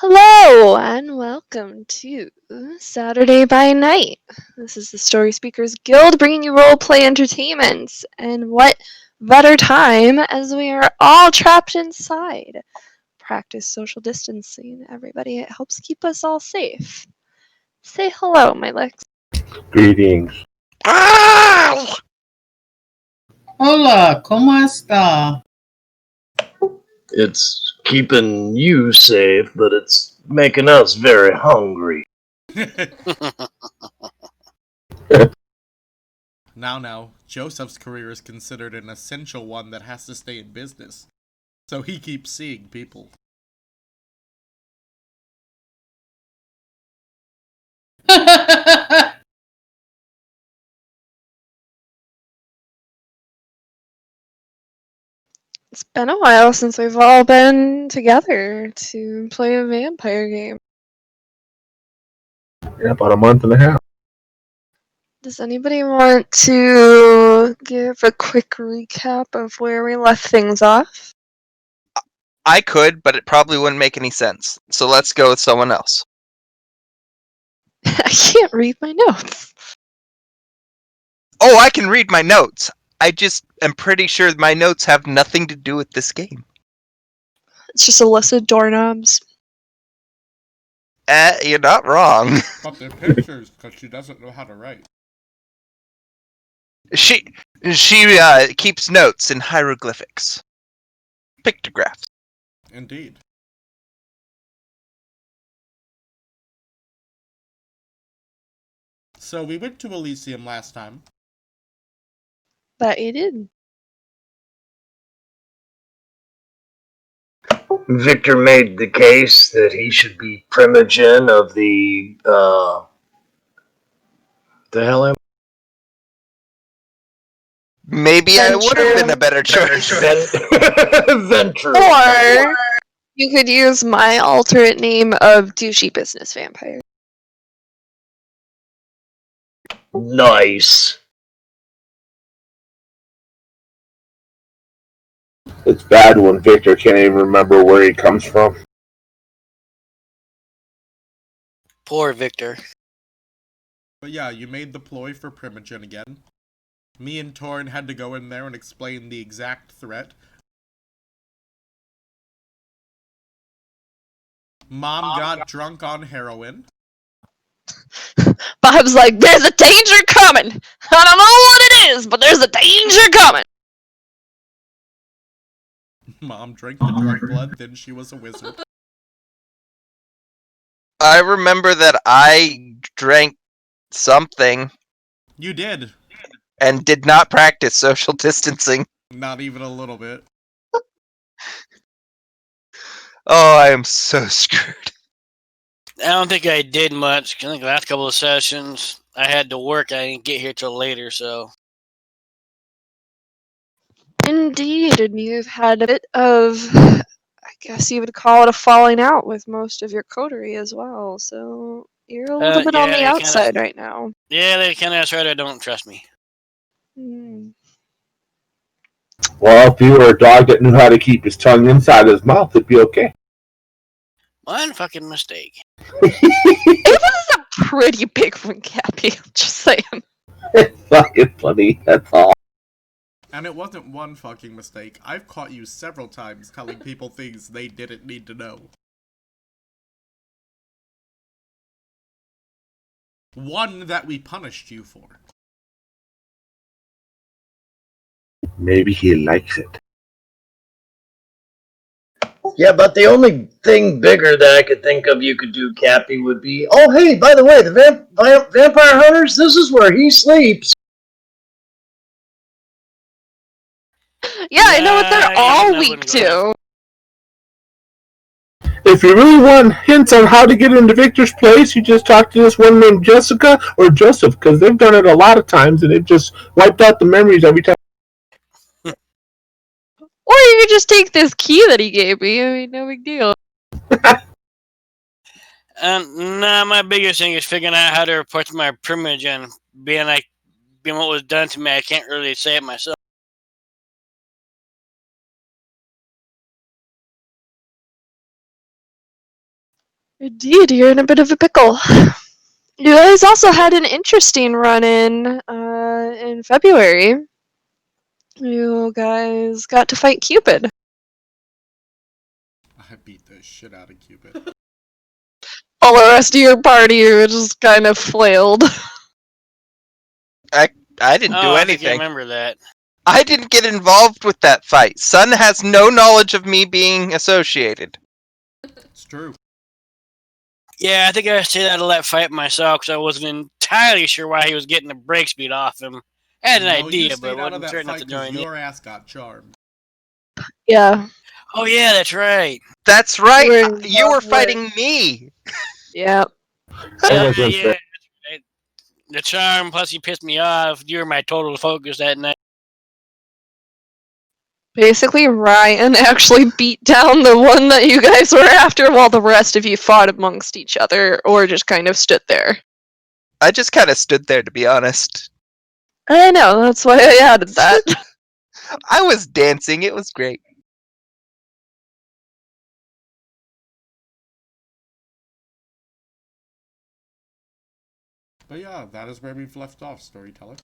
Hello and welcome to Saturday by Night. This is the Story Speakers Guild bringing you roleplay entertainment. And what better time as we are all trapped inside? Practice social distancing, everybody. It helps keep us all safe. Say hello, my Lex. Greetings. Hola, ¿cómo está? It's keeping you safe, but it's making us very hungry. Now, Joseph's career is considered an essential one that has to stay in business. So he keeps seeing people. It's been a while since we've all been together to play a vampire game. Yeah, about a month and a half. Does anybody want to give a quick recap of where we left things off? I could, but it probably wouldn't make any sense. So let's go with someone else. I can't read my notes. Oh, I can read my notes. I just am pretty sure my notes have nothing to do with this game. It's just a list of doorknobs. You're not wrong. But they're pictures, because she doesn't know how to write. She keeps notes in hieroglyphics. Pictographs. Indeed. So we went to Elysium last time. That you did. Victor made the case that he should be Primogen of the hell am Maybe I would have been a better choice. Venture. Or you could use my alternate name of douchey business vampire. Nice. It's bad when Victor can't even remember where he comes from. Poor Victor. But yeah, you made the ploy for Primogen again. Me and Torn had to go in there and explain the exact threat. Mom got drunk on heroin. Bob's like, there's a danger coming! I don't know what it is, but there's a danger coming! Mom drank the drug blood, then she was a wizard. I remember that I drank something You did. and did not practice social distancing. Not even a little bit. Oh, I am so screwed. I don't think I did much. I think the last couple of sessions I had to work. I didn't get here till later, so. Indeed, and you've had a bit of, I guess you would call it a falling out with most of your coterie as well, so you're a little bit on the outside right now. Yeah, they kind of tried to don't trust me. Well, if you were a dog that knew how to keep his tongue inside his mouth, it'd be okay. One fucking mistake. It was a pretty big one, Cappy, just saying. It's fucking funny, that's all. And it wasn't one fucking mistake. I've caught you several times telling people things they didn't need to know. One that we punished you for. Maybe he likes it. Yeah, but the only thing bigger that I could think of you could do, Cappy, would be, oh, hey, by the way, the Vampire Hunters, this is where he sleeps. Yeah, I know what they're all weak to. If you really want hints on how to get into Victor's place, you just talk to this one named Jessica or Joseph, because they've done it a lot of times and it just wiped out the memories every time. Or you could just take this key that he gave me. I mean, no big deal. Nah, my biggest thing is figuring out how to report my Primogen. Being what was done to me, I can't really say it myself. Indeed, you're in a bit of a pickle. You guys also had an interesting run in February. You guys got to fight Cupid. I beat the shit out of Cupid. All the rest of your party were just kind of flailed. I didn't do I think I anything. remember that. I didn't get involved with that fight. Sun has no knowledge of me being associated. It's true. Yeah, I think I stayed out of that fight myself because I wasn't entirely sure why he was getting the break speed off him. I had an No, you idea, stayed but out of wasn't that certain enough fight to 'cause join it. your ass got charmed. Yeah. Oh yeah, that's right. That's right. We're You were involved with- fighting me. Yeah. Yeah, wasn't yeah. fair. The charm, plus you pissed me off. You were my total focus that night. Basically, Ryan actually beat down the one that you guys were after while the rest of you fought amongst each other or just kind of stood there. I just kind of stood there, to be honest. I know, that's why I added that. I was dancing. It was great. But yeah, that is where we've left off, storyteller.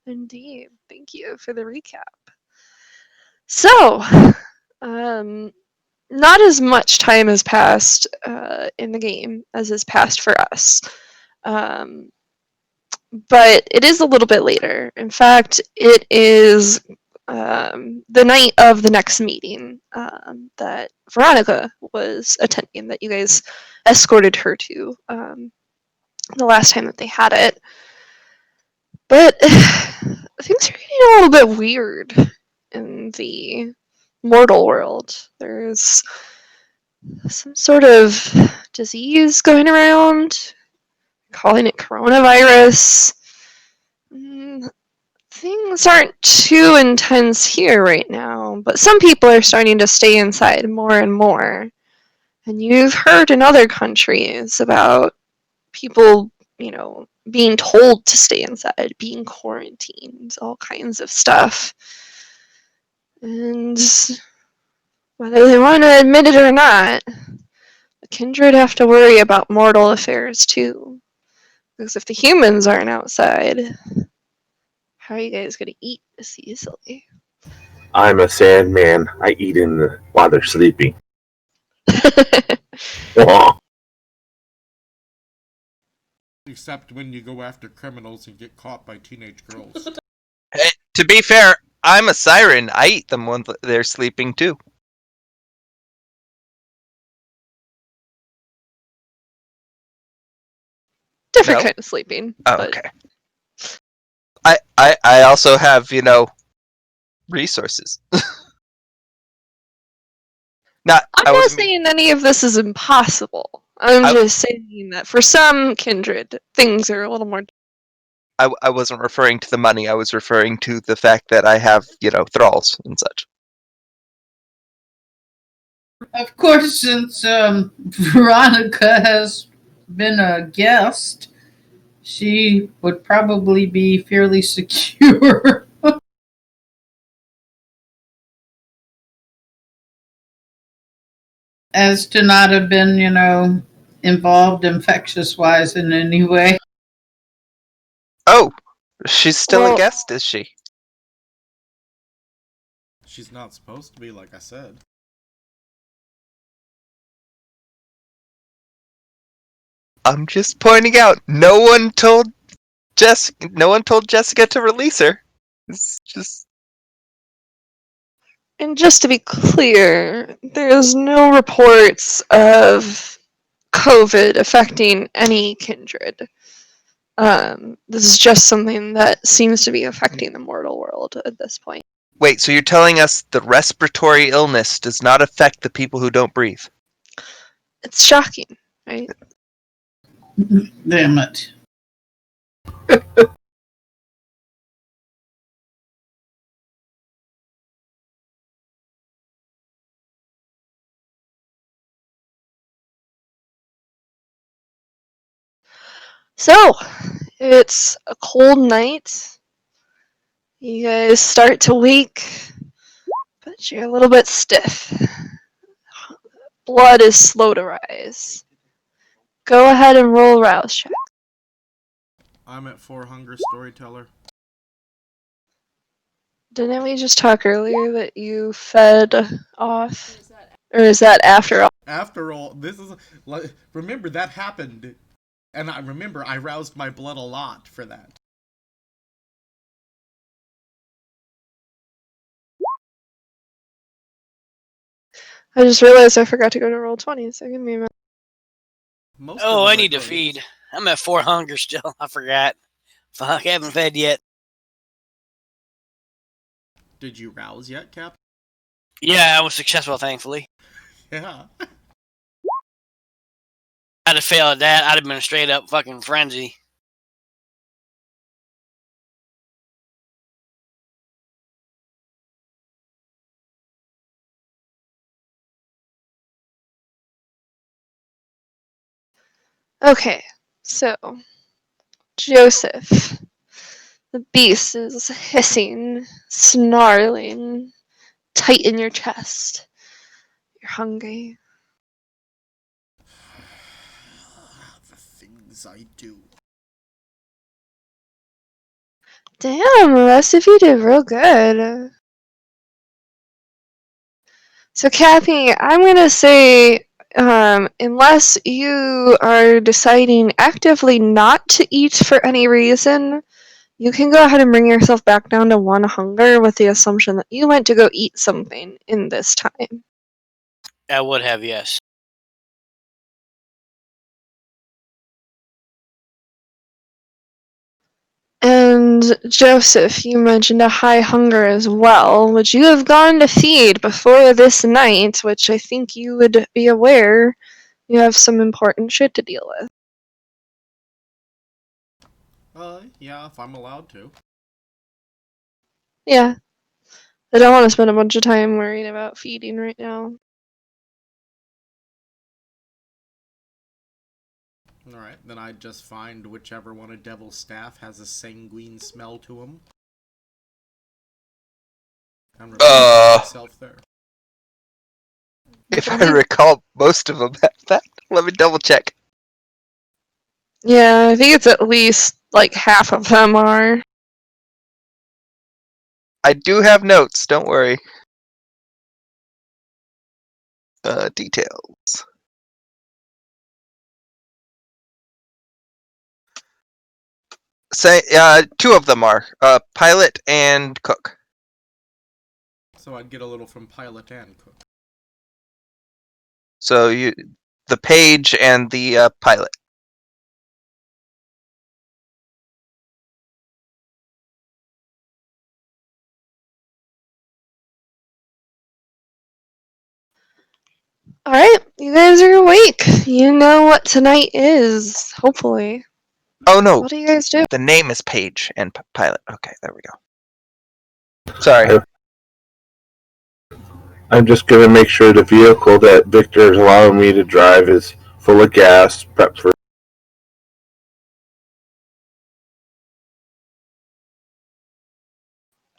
Indeed. Thank you for the recap. So, not as much time has passed in the game as has passed for us. But it is a little bit later. In fact, it is the night of the next meeting that Veronica was attending, that you guys escorted her to the last time that they had it. But things are getting a little bit weird in the mortal world. There's some sort of disease going around, calling it coronavirus. Things aren't too intense here right now, but some people are starting to stay inside more and more. And you've heard in other countries about people, being told to stay inside, being quarantined, all kinds of stuff. And whether they want to admit it or not, the kindred have to worry about mortal affairs too. Because if the humans aren't outside, how are you guys going to eat this easily? I'm a sandman. I eat while they're sleeping. Wah. Except when you go after criminals and get caught by teenage girls. To be fair, I'm a siren. I eat them when they're sleeping too. Different No? kind of sleeping. Oh, but okay. I also have, resources. I'm I not wasn't- saying any of this is impossible. I'm just saying that for some kindred, things are a little more. I wasn't referring to the money. I was referring to the fact that I have, thralls and such. Of course, since Veronica has been a guest, she would probably be fairly secure. As to not have been, involved infectious wise in any way. Oh, she's still Well- a guest, is she? She's not supposed to be, like I said. I'm just pointing out. No one told Jessica to release her. It's just And just to be clear, there's no reports of COVID affecting any kindred. This is just something that seems to be affecting the mortal world at this point. wait. So you're telling us the respiratory illness does not affect the people who don't breathe? It's shocking, right? Damn it. So, it's a cold night. You guys start to wake, but you're a little bit stiff. blood is slow to rise. Go ahead and roll rouse check. I'm at 4 hunger storyteller. Didn't we just talk earlier that you fed off? Or is that after all? After all, this is remember that happened, and I remember I roused my blood a lot for that. I just realized I forgot to go to roll 20, so give me a minute. Most Oh, of I them are need to great. feed. I'm at 4 hunger still. I forgot. Fuck, I haven't fed yet. Did you rouse yet, Cap? Yeah, I was successful, thankfully. Yeah. I'd have failed at that. I'd have been a straight up fucking frenzy. Okay, so Joseph. The beast is hissing, snarling, tight in your chest. You're hungry. The things I do. Damn, the rest of you did real good. So, Kathy, I'm gonna say, unless you are deciding actively not to eat for any reason, you can go ahead and bring yourself back down to 1 hunger with the assumption that you went to go eat something in this time. I would have, yes. And Joseph, you mentioned a high hunger as well. Would you have gone to feed before this night, which I think you would be aware you have some important shit to deal with? Yeah, if I'm allowed to. Yeah. I don't want to spend a bunch of time worrying about feeding right now. Alright, then I'd just find whichever one of Devil's Staff has a sanguine smell to him. And replace myself there. If I recall, most of them have that. Let me double check. Yeah, I think it's at least like half of them are. I do have notes, don't worry. Details. Say, 2 of them are pilot and cook. So I'd get a little from Pilot and Cook. So the page and the pilot. Alright, you guys are awake. You know what tonight is, hopefully. Oh no, What do you guys do? the name is page and pilot. Okay, there we go. Sorry. I'm just gonna make sure the vehicle that Victor is allowing me to drive is full of gas, prepped for.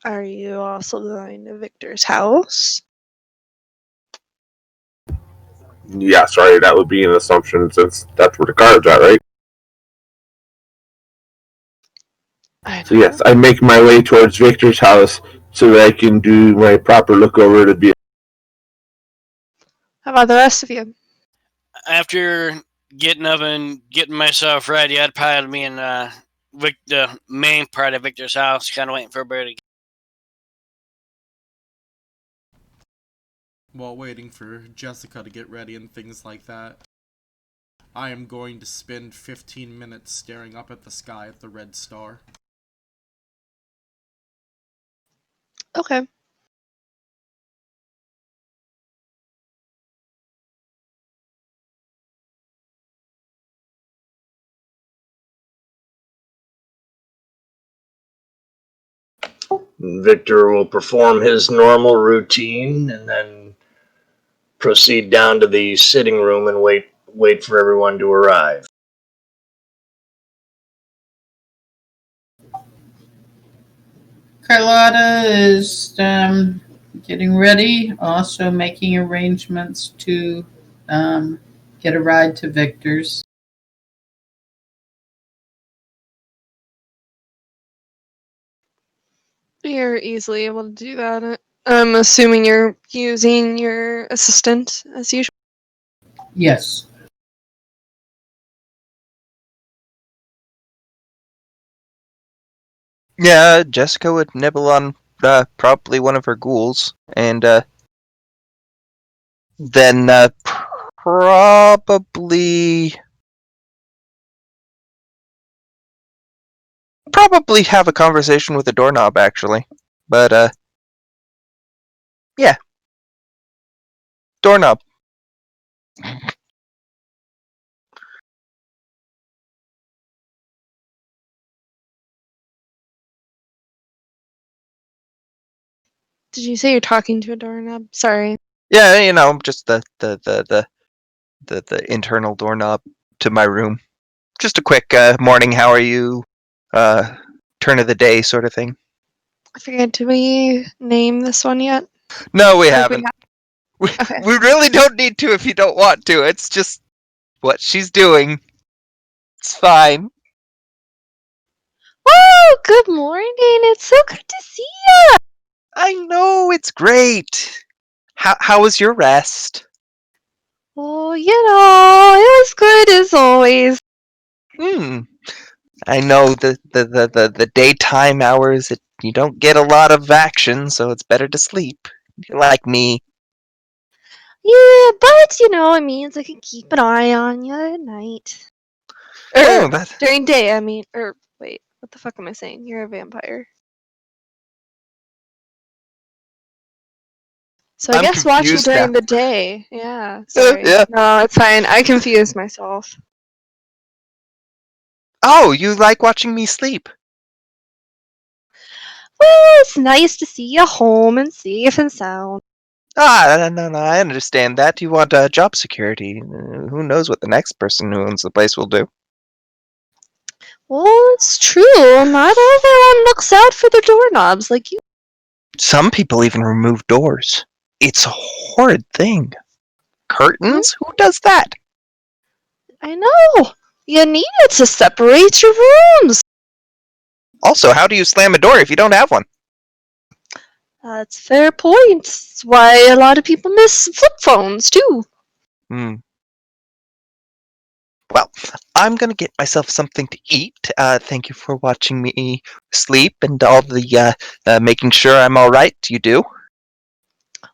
Are you also going to Victor's house? Yeah, sorry, that would be an assumption since that's where the car's at, right? So yes, I make my way towards Victor's house so that I can do my proper look over the vehicle. How about the rest of you? After getting up and getting myself ready, I'd probably be in the main part of Victor's house, kind of waiting for everybody to. While waiting for Jessica to get ready and things like that, I am going to spend 15 minutes staring up at the sky at the red star. Okay. Victor will perform his normal routine and then proceed down to the sitting room and wait for everyone to arrive. Carlotta is getting ready, also making arrangements to get a ride to Victor's. You're easily able to do that. I'm assuming you're using your assistant as usual. Yes. Yeah, Jessica would nibble on probably one of her ghouls, and then probably have a conversation with the doorknob, actually. But yeah, doorknob. Did you say you're talking to a doorknob? Sorry. Yeah, just the internal doorknob to my room. Just a quick morning. How are you? Turn of the day, sort of thing. I forget, did we name this one yet? No, we Like, haven't. We, Okay. we really don't need to if you don't want to. It's just what she's doing. It's fine. Oh, good morning. It's so good to see you. I know, it's great. How was your rest? Oh, it was good as always. I know the daytime hours you don't get a lot of action, so it's better to sleep. You're like me. Yeah, but it means I can keep an eye on you at night. Oh, Or during day, I mean. Or wait, what the fuck am I saying? You're a vampire. So I I'm guess watch you confused during now. the day. Yeah, sorry. Yeah. No, it's fine. I confused myself. Oh, you like watching me sleep? Well, it's nice to see you home and safe and sound. No, I understand that. You want job security. Who knows what the next person who owns the place will do? Well, it's true. Not everyone looks out for their doorknobs like you. Some people even remove doors. It's a horrid thing. Curtains? Who does that? I know. You need it to separate your rooms. Also, how do you slam a door if you don't have one? That's a fair point. That's why a lot of people miss flip phones, too. Hmm. Well, I'm gonna get myself something to eat. Thank you for watching me sleep and all the making sure I'm all right. You do?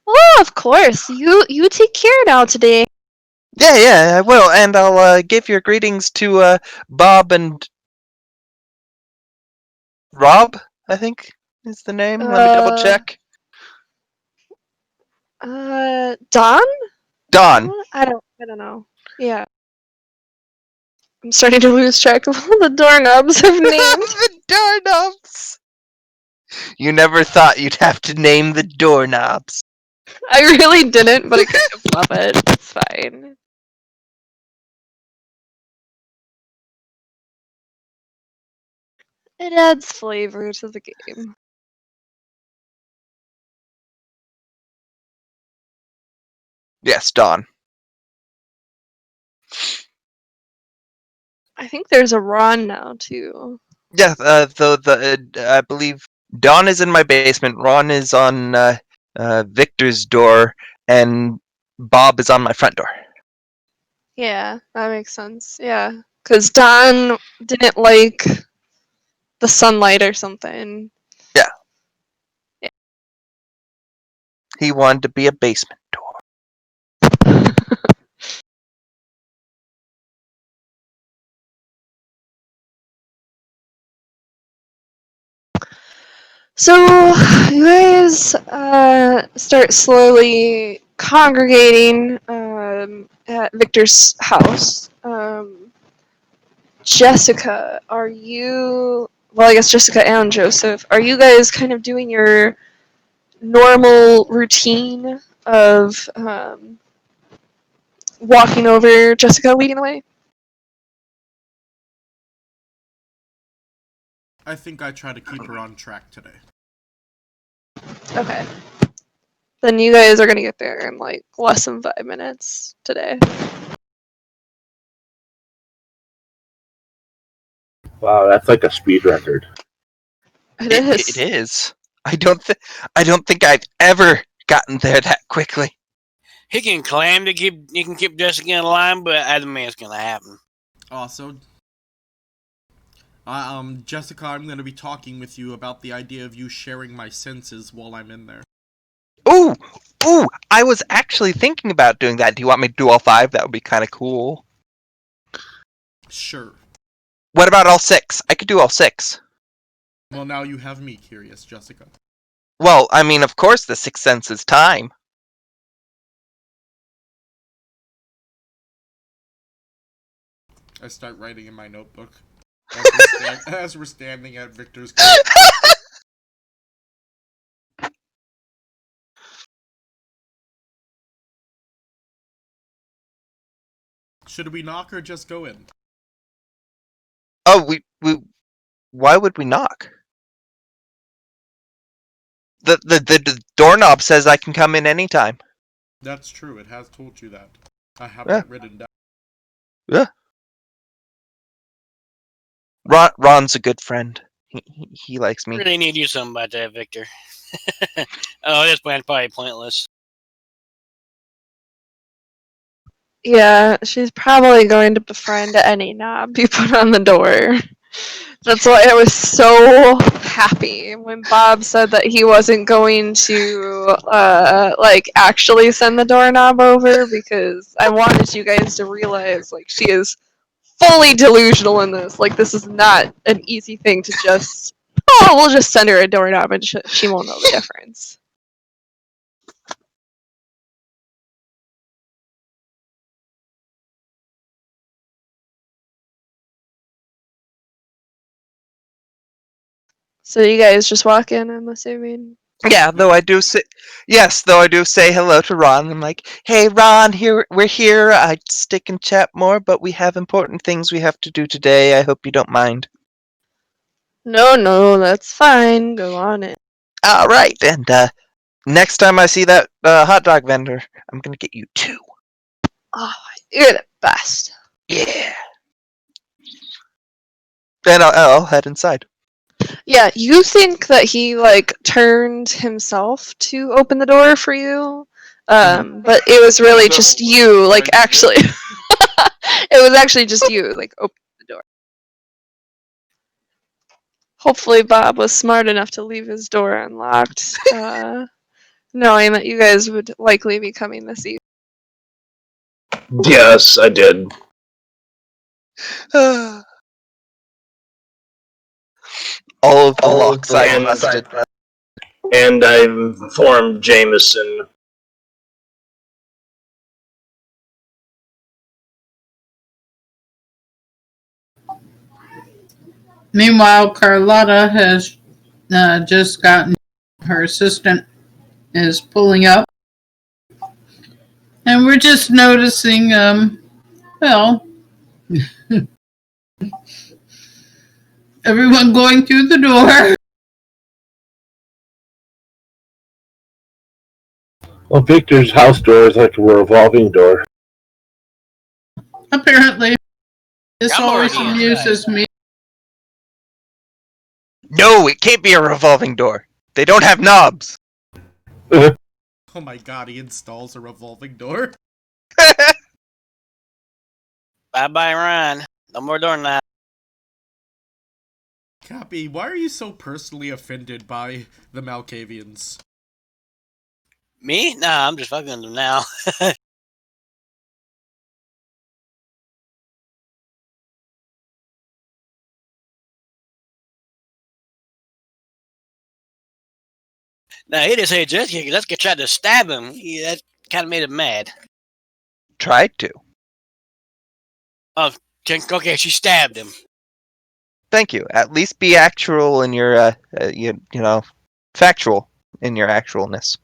Oh, of course. You take care now today. Yeah, I will, and I'll give your greetings to Bob and Rob. I think is the name. Let me double check. Don? Don. I don't know. Yeah. I'm starting to lose track of all the doorknobs I've named. The doorknobs. You never thought you'd have to name the doorknobs. I really didn't, but I kind of love it. It's fine. It adds flavor to the game. Yes, Don. I think there's a Ron now, too. Yeah, I believe Don is in my basement. Ron is on Victor's door, and Bob is on my front door. Yeah, that makes sense. Yeah. Because Don didn't like the sunlight or something. Yeah. Yeah. He wanted to be a basement door. So, you guys start slowly congregating at Victor's house. Jessica, are you. Well, I guess Jessica and Joseph, are you guys kind of doing your normal routine of walking over Jessica leading the way? I think I try to keep her on track today. Okay. then you guys are gonna get there in like less than 5 minutes today. Wow, that's like a speed record. It is. It is. I don't think I've ever gotten there that quickly. He can claim he can keep Jessica in line, but I don't think it's gonna happen. Also, Jessica, I'm gonna be talking with you about the idea of you sharing my senses while I'm in there. Ooh! I was actually thinking about doing that. Do you want me to do all 5? That would be kind of cool. Sure. What about all 6? I could do all 6. Well, now you have me curious, Jessica. Well, I mean, of course, the 6th sense is time. I start writing in my notebook as we're standing at Victor's car. Should we knock or just go in? Oh, we why would we knock? The doorknob says I can come in anytime. That's true, it has told you that. I have Yeah. it written down. Yeah. Ron's a good friend. He likes me. Really need to do something about that, Victor. Oh, this plan's probably pointless. Yeah, she's probably going to befriend any knob you put on the door. That's why I was so happy when Bob said that he wasn't going to like actually send the doorknob over, because I wanted you guys to realize like she is fully delusional in this. Like, this is not an easy thing to just, oh, we'll just send her a doorknob and she won't know the difference. So you guys just walk in, I'm assuming. Yeah, though I do say hello to Ron. I'm like, hey Ron, we're here. I'd stick and chat more, but we have important things we have to do today. I hope you don't mind. No, that's fine. Go on in. All right, and next time I see that hot dog vendor, I'm gonna get you 2. Oh, you're the best. Yeah. Then I'll head inside. Yeah, you think that he like turned himself to open the door for you, but it was really just you. Like, actually, it was actually just you. Like, open the door. Hopefully, Bob was smart enough to leave his door unlocked, knowing that you guys would likely be coming this evening. Yes, I did. All of the locks I busted. And I've informed Jameson. Meanwhile, Carlotta has just gotten her assistant is pulling up. And we're just noticing, well, everyone going through the door. Well, Victor's house door is like a revolving door. Apparently, this I'm always already amuses me. No, it can't be a revolving door. They don't have knobs. Oh my god, he installs a revolving door? Bye-bye, Ron. No more doorknob. Cappy, why are you so personally offended by the Malkavians? Me? Nah, I'm just fucking them now. Now, he didn't say Jessica, because Jessica tried to stab him. That kind of made him mad. Tried to. Okay, she stabbed him. Thank you. At least be actual in your, you know, factual in your actualness.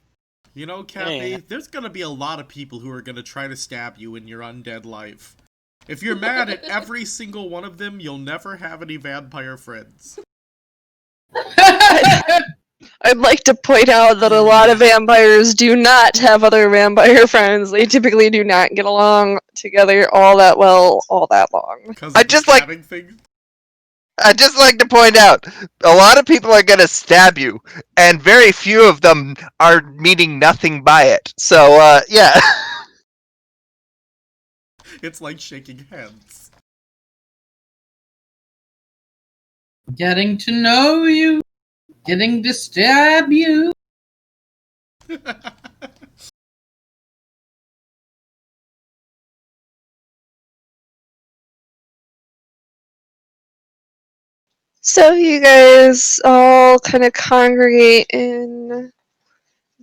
You know, Cappy, Yeah. there's gonna be a lot of people who are gonna try to stab you in your undead life. If you're mad at every single one of them, you'll never have any vampire friends. I I'd like to point out that a lot of vampires do not have other vampire friends. They typically do not get along together all that well, all that long. Because I just like- thing. I'd just like to point out, a lot of people are gonna stab you, and very few of them are meaning nothing by it. So, yeah. It's like shaking hands. Getting to know you, getting to stab you. So you guys all kind of congregate in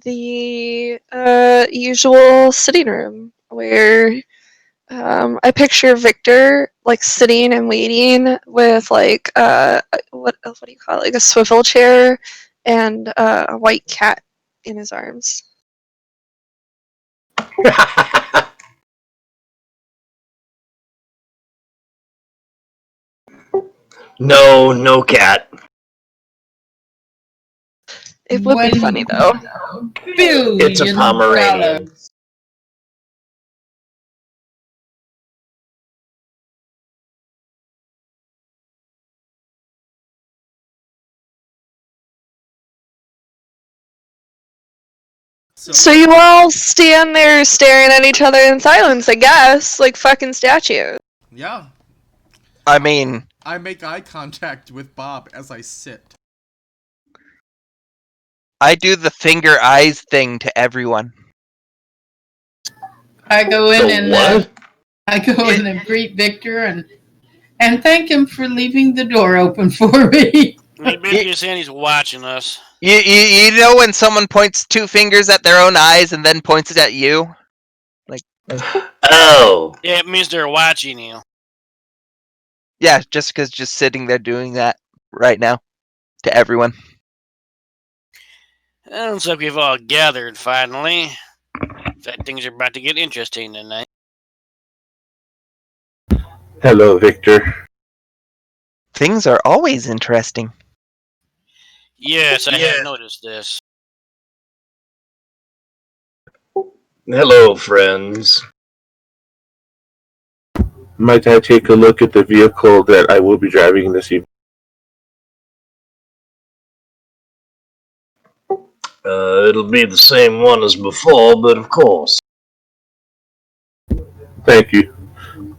the usual sitting room where I picture Victor like sitting and waiting with like what do you call it, like a swivel chair and a white cat in his arms. No cat. It would be When- funny though. It's a $1 billion. Pomeranian. So you all stand there staring at each other in silence, I guess, like fucking statues. Yeah. I mean, I make eye contact with Bob as I sit. I do the finger eyes thing to everyone. I go in The and what? I go in and greet Victor and thank him for leaving the door open for me. Maybe you're saying he's watching us. You know when someone points two fingers at their own eyes and then points it at you? Oh. Yeah, it means they're watching you. Yeah, Jessica's just sitting there doing that right now to everyone. It looks like we've all gathered finally. That things are about to get interesting tonight. Hello, Victor. Things are always interesting. Yes, I have noticed this. Hello, friends. Might I take a look at the vehicle that I will be driving this evening? It'll be the same one as before, but of course. Thank you.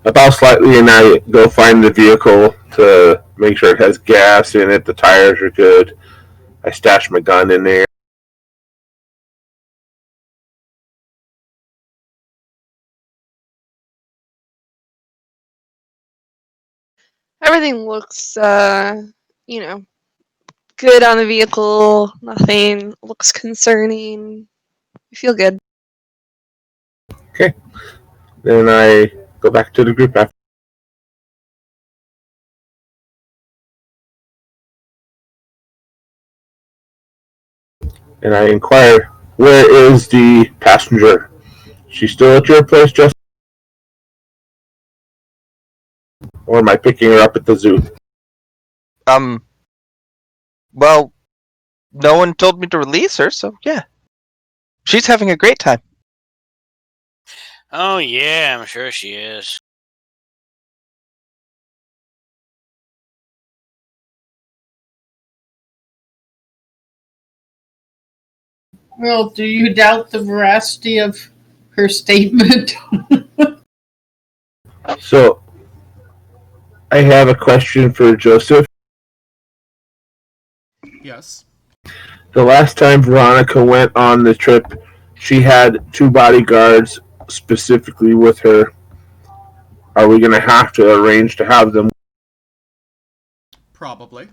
I bow slightly and I go find the vehicle to make sure it has gas in it, the tires are good. I stash my gun in there. Everything looks, good on the vehicle. Nothing looks concerning. You feel good. Then I go back to the group after. And I inquire, where is the passenger? She still at your place, Justin? Or am I picking her up at the zoo? Well, no one told me to release her, so yeah. She's having a great time. Oh yeah, I'm sure she is. Well, do you doubt the veracity of her statement? So, I have a question for Joseph. Yes. The last time Veronica went on the trip, she had 2 bodyguards specifically with her. Are we going to have to arrange to have them? Probably.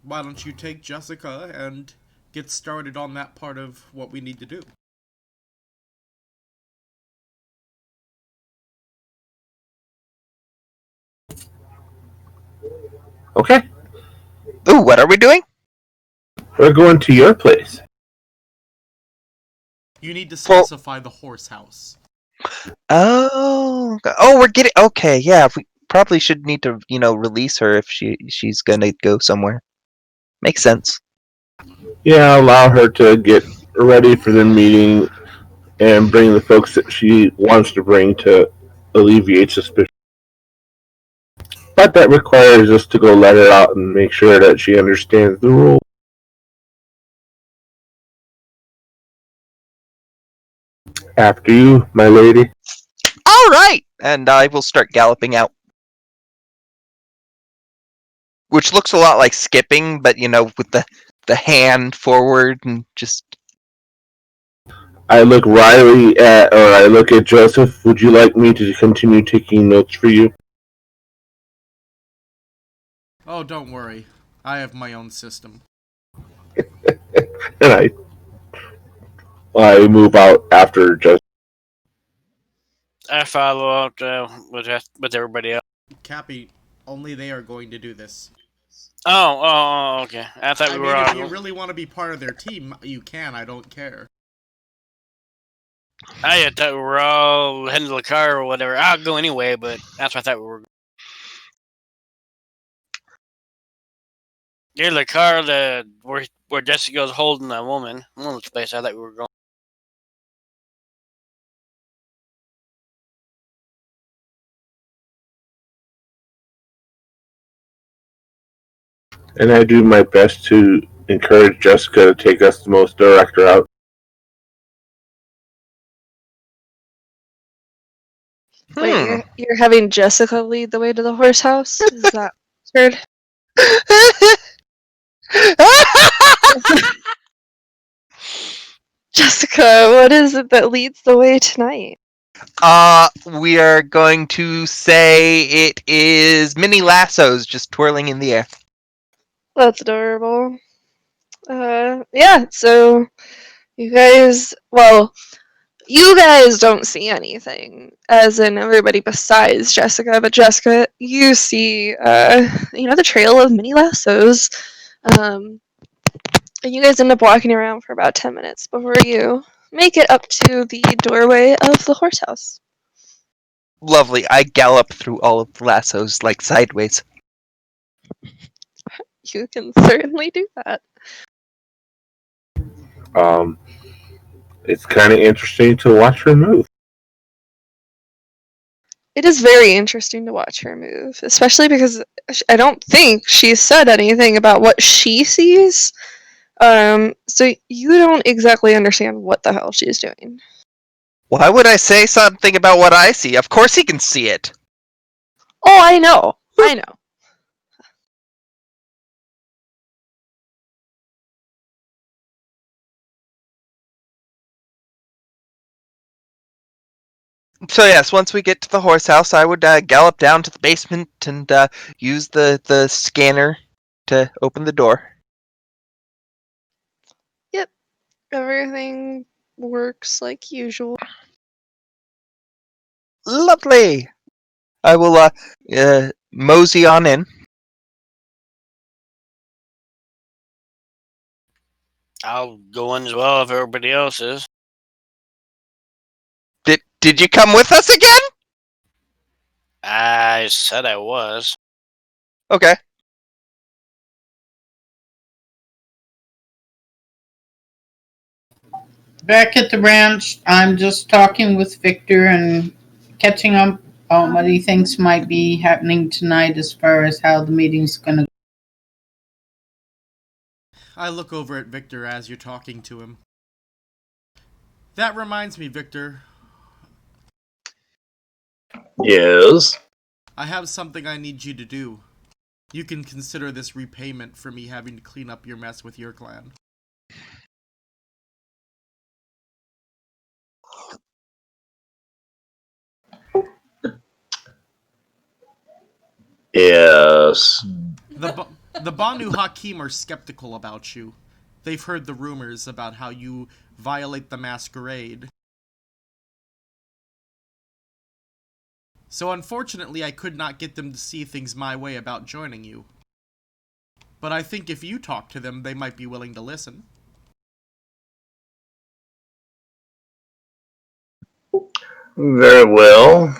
Why don't you take Jessica and get started on that part of what we need to do? Okay, Ooh, what are we doing? we're going to your place. You need to Well- specify the horse house. Oh, we're getting okay. Yeah, probably should need to, release her if she's gonna go somewhere. Makes sense. Yeah, allow her to get ready for the meeting and bring the folks that she wants to bring to alleviate suspicion. But that requires us to go let her out and make sure that she understands the rules. After you, my lady. All right, and I will start galloping out, which looks a lot like skipping, but with the hand forward and just. I look I look at Joseph. Would you like me to continue taking notes for you? Oh, don't worry. I have my own system. And I move out after Joseph. I follow out with everybody else. Cappy, only they are going to do this. Okay. I thought I we mean, were if all. you really want to be part of their team, you can. I don't care. I thought we were all heading to the car or whatever. I'll go anyway, but that's what I thought we were. Near the car, where Jessica's holding that woman. Woman's place. I thought we were going. And I do my best to encourage Jessica to take us the most direct route. Wait, you're having Jessica lead the way to the horse house? Is that heard? Jessica, what is it that leads the way tonight? We are going to say it is mini lassos just twirling in the air. That's adorable. Yeah, so you guys don't see anything, as in everybody besides Jessica, but Jessica, you see, the trail of mini lassos. And you guys end up walking around for about 10 minutes before you make it up to the doorway of the horse house. Lovely. I gallop through all of the lassos like sideways. You can certainly do that. It's kind of interesting to watch her move. It is very interesting to watch her move, especially because I don't think she said anything about what she sees. So you don't exactly understand what the hell she's doing. Why would I say something about what I see? Of course he can see it. Oh, I know. I know. So yes, once we get to the horse house, I would gallop down to the basement and use the scanner to open the door. Yep. Everything works like usual. Lovely. I will mosey on in. I'll go in as well if everybody else is. Did you come with us again? I said I was. Okay. Back at the ranch, I'm just talking with Victor and catching up on what he thinks might be happening tonight as far as how the meeting's going to go. I look over at Victor as you're talking to him. That reminds me, Victor. Yes. I have something I need you to do. You can consider this repayment for me having to clean up your mess with your clan. Yes. The Banu Hakim are skeptical about you. They've heard the rumors about how you violate the masquerade. So unfortunately, I could not get them to see things my way about joining you. But I think if you talk to them, they might be willing to listen. Very well.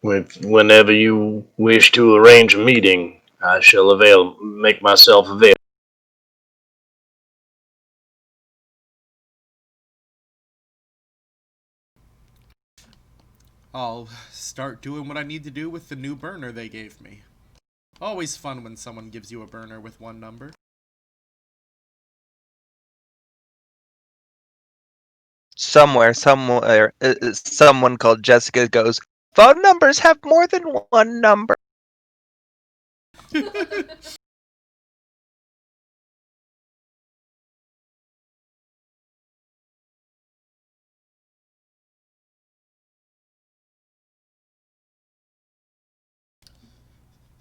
Whenever you wish to arrange a meeting, I shall make myself available. I'll start doing what I need to do with the new burner they gave me. Always fun when someone gives you a burner with one number. Somewhere, someone called Jessica goes, phone numbers have more than one number.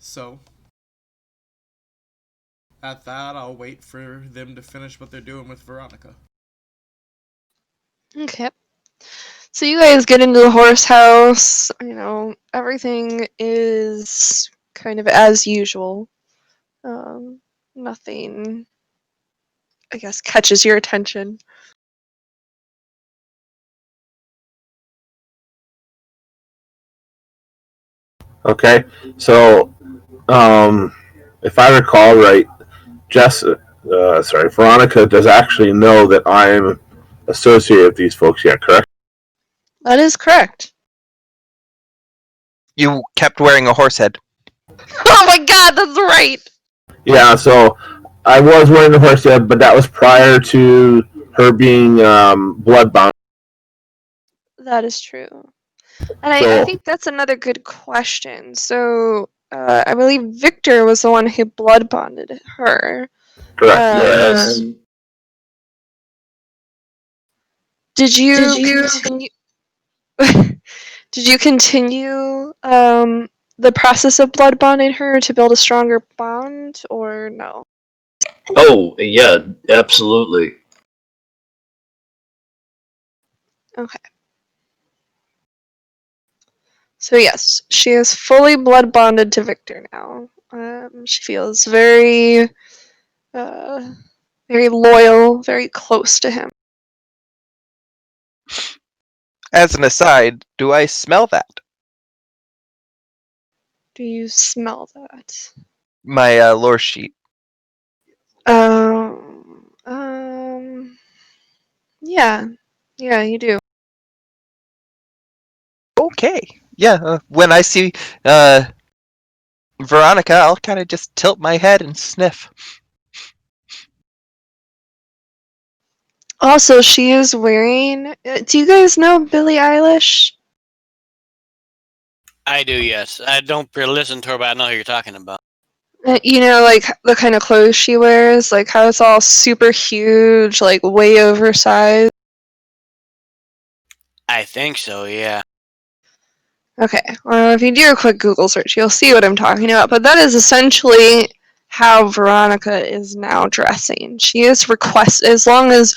So, at that, I'll wait for them to finish what they're doing with Veronica. Okay. So you guys get into the horse house. Everything is kind of as usual. Nothing, I guess, catches your attention. Okay, so if I recall right, Veronica does actually know that I'm associated with these folks yet, correct? That is correct. You kept wearing a horse head. Oh my god, that's right! Yeah, so I was wearing the horse head, but that was prior to her being bloodbound. That is true. And I think that's another good question. So, I believe Victor was the one who blood bonded her. Correct. Yes. Did you continue? Did you continue the process of blood bonding her to build a stronger bond, or no? Oh, yeah, absolutely. Okay. So yes, she is fully blood bonded to Victor now. She feels very, very loyal, very close to him. As an aside, do I smell that? Do you smell that? My lore sheet. Yeah, you do. Okay. Yeah, when I see Veronica, I'll kind of just tilt my head and sniff. Also, she is wearing. Do you guys know Billie Eilish? I do, yes. I don't listen to her, but I know who you're talking about. Like the kind of clothes she wears, like how it's all super huge, like way oversized. I think so, yeah. Okay, well, if you do a quick Google search, you'll see what I'm talking about. But that is essentially how Veronica is now dressing. She is as long as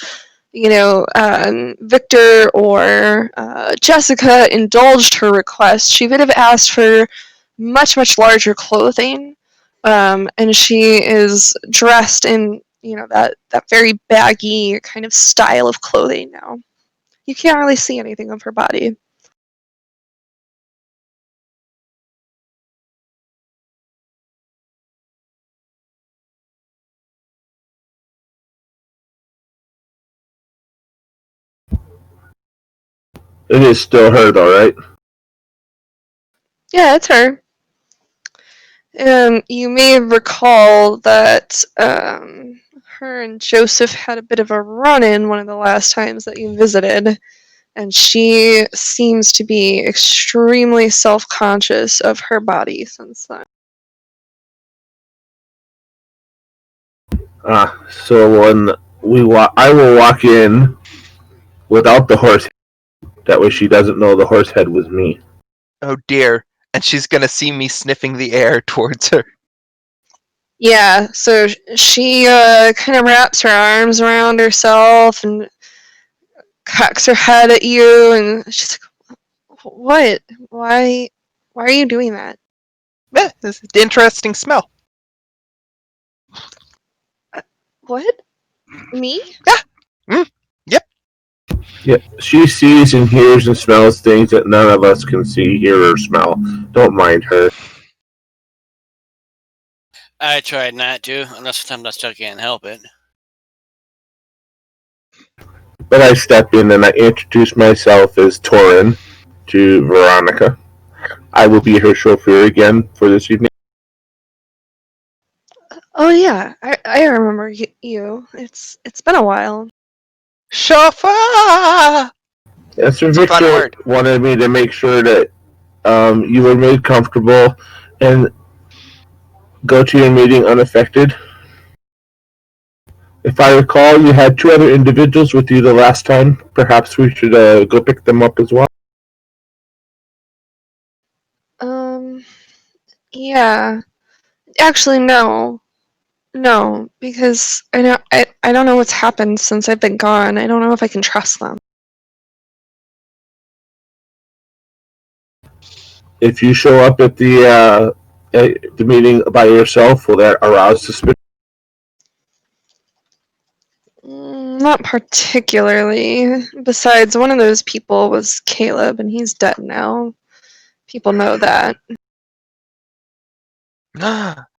Victor or Jessica indulged her request, she would have asked for much, much larger clothing. And she is dressed in, that very baggy kind of style of clothing now. You can't really see anything of her body. It is still her, though, right? Yeah, it's her. You may recall that her and Joseph had a bit of a run-in one of the last times that you visited, and she seems to be extremely self-conscious of her body since then. So when I will walk in without the horse head. That way she doesn't know the horse head was me. Oh dear. And she's gonna see me sniffing the air towards her. Yeah, so she kind of wraps her arms around herself and cocks her head at you, and she's like, "What? Why are you doing that?" This is an interesting smell. What? Me? Yep. Yeah, she sees and hears and smells things that none of us can see, hear, or smell. Don't mind her. I tried not to, unless sometimes I still can't help it. But I step in and I introduce myself as Torin to Veronica. I will be her chauffeur again for this evening. Oh yeah, I remember you. It's been a while. Chauffeur! Yeah, so It's a fun Victor word. wanted me to make sure that you were made comfortable and go to your meeting unaffected. If I recall, you had 2 other individuals with you the last time. Perhaps we should go pick them up as well. Yeah. Actually, no. No, because I don't know what's happened since I've been gone. I don't know if I can trust them. If you show up at the meeting by yourself, will that arouse suspicion? Not particularly. Besides, one of those people was Caleb, and he's dead now. People know that.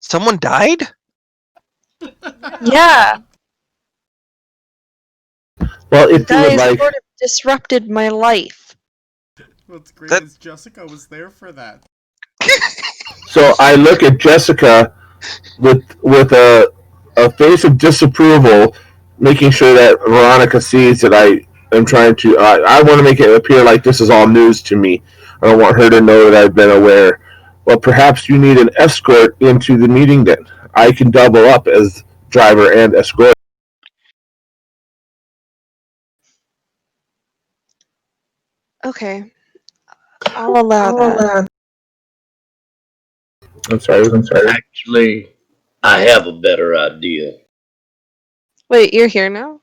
Someone died? Yeah, Well, the if you guy would like, sort of disrupted my life. What's great That- is Jessica was there for that. so I look at Jessica with a face of disapproval, making sure that Veronica sees that I am trying to. I want to make it appear like this is all news to me. I don't want her to know that I've been aware. Well, perhaps you need an escort into the meeting. Then I can double up as driver and escort. Okay, I'll allow that. I'm sorry. Actually, I have a better idea. Wait, you're here now?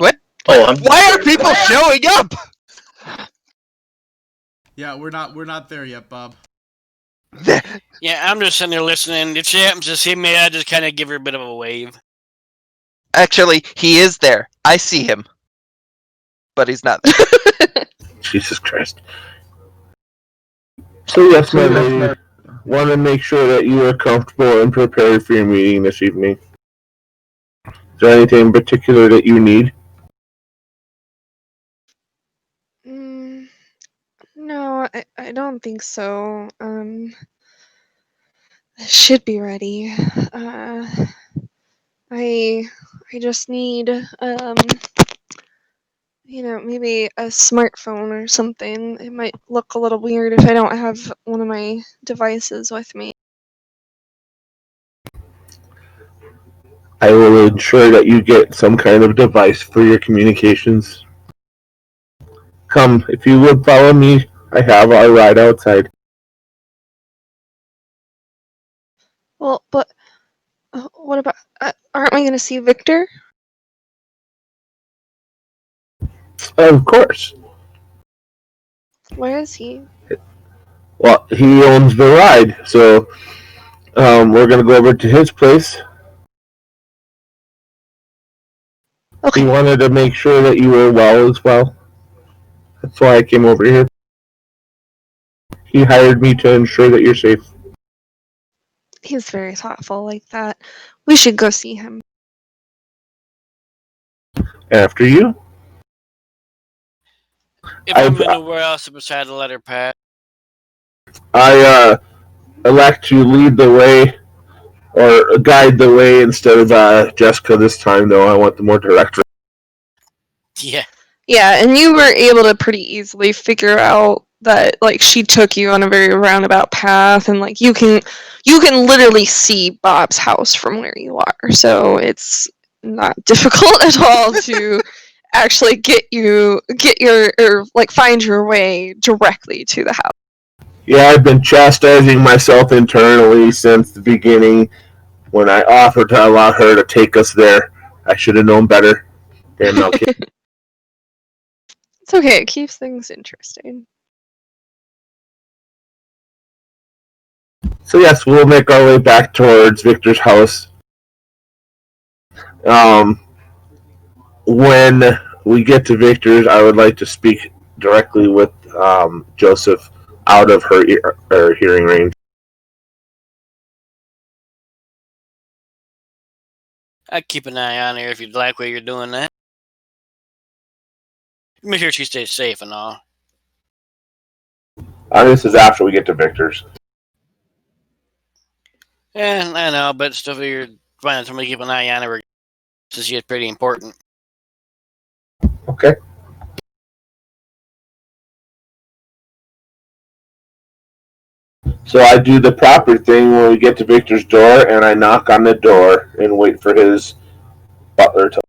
Oh, I'm Why are people showing up? Yeah, we're not there yet, Bob. Yeah, I'm just sitting there listening. If she happens to see me, I just kind of give her a bit of a wave. Actually, he is there. I see him. But he's not there. Jesus Christ. So yes, my lady, want to make sure that you are comfortable and prepared for your meeting this evening. Is there anything in particular that you need? No, I don't think so. I should be ready. I just need maybe a smartphone or something. It might look a little weird if I don't have one of my devices with me. I will ensure that you get some kind of device for your communications. Come, if you would follow me, I have our ride outside. Well, but what about? Aren't we gonna see Victor? Of course. Where is he? Well, he owns the ride, so we're going to go over to his place. Okay. He wanted to make sure that you were well as well. That's why I came over here. He hired me to ensure that you're safe. He's very thoughtful like that. We should go see him. After you. If I'm anywhere else beside the letter pad. I elect to lead the way or guide the way instead of Jessica this time, though. I want the more direct. Yeah. Yeah, and you were able to pretty easily figure out that like she took you on a very roundabout path, and like you can literally see Bob's house from where you are. So it's not difficult at all to actually get your or like find your way directly to the house. Yeah, I've been chastising myself internally since the beginning when I offered to allow her to take us there. I should have known better. Damn, okay. It's okay. It keeps things interesting. So yes, we'll make our way back towards Victor's house. When we get to Victor's, I would like to speak directly with Joseph out of her hearing range. I'd keep an eye on her if you'd like while you're doing that. Make sure she stays safe and all. This is after we get to Victor's. Yeah, I know, but still figured finding somebody to keep an eye on her since she's pretty important. Okay. So I do the proper thing when we get to Victor's door, and I knock on the door and wait for his butler to.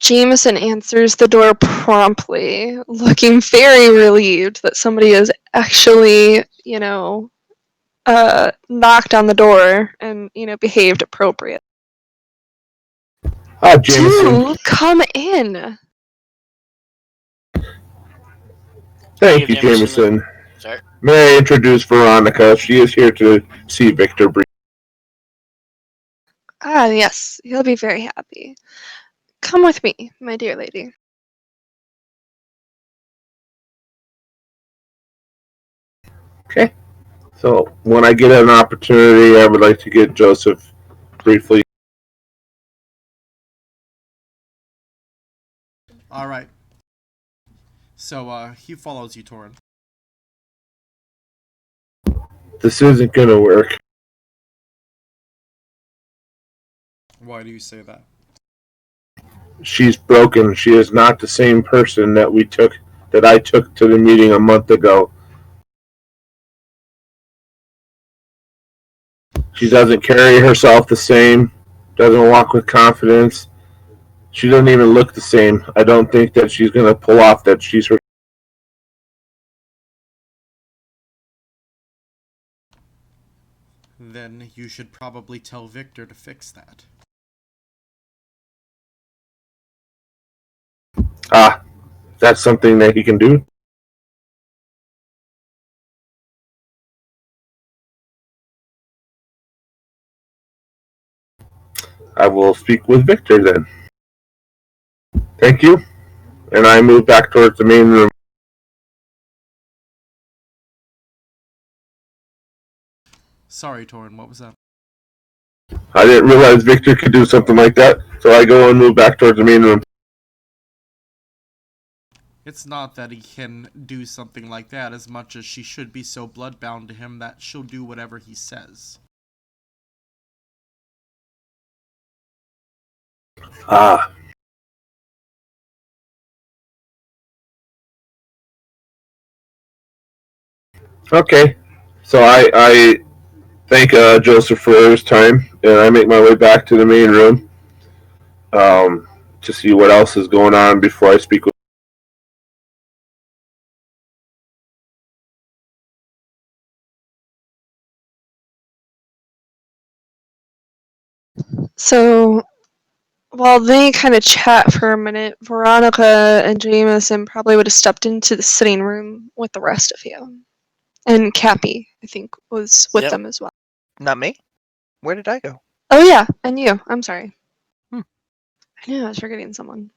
Jameson answers the door promptly, looking very relieved that somebody has actually, knocked on the door and, behaved appropriately. Ah, Jameson. Do come in. Thank you, Jameson. Sorry. May I introduce Veronica? She is here to see Victor briefly. Ah, yes, he'll be very happy. Come with me, my dear lady. Okay. So when I get an opportunity, I would like to get Joseph briefly. All right. So he follows you, Torin. This isn't going to work. Why do you say that? She's broken. She is not the same person that I took to the meeting a month ago. She doesn't carry herself the same, doesn't walk with confidence. She doesn't even look the same. I don't think that she's going to pull off that she's her. Then you should probably tell Victor to fix that. That's something that he can do. I will speak with Victor then. Thank you. And I move back towards the main room. Sorry, Torin, what was that? I didn't realize Victor could do something like that, so I go and move back towards the main room. It's not that he can do something like that as much as she should be so bloodbound to him that she'll do whatever he says. Okay. So I thank Joseph for his time, and I make my way back to the main room to see what else is going on before I speak with. So, while they kind of chat for a minute, Veronica and Jameson probably would have stepped into the sitting room with the rest of you. And Cappy, I think, was with Yep. them as well. Not me. Where did I go? Oh, yeah, and you. I'm sorry. Hmm. I knew I was forgetting someone.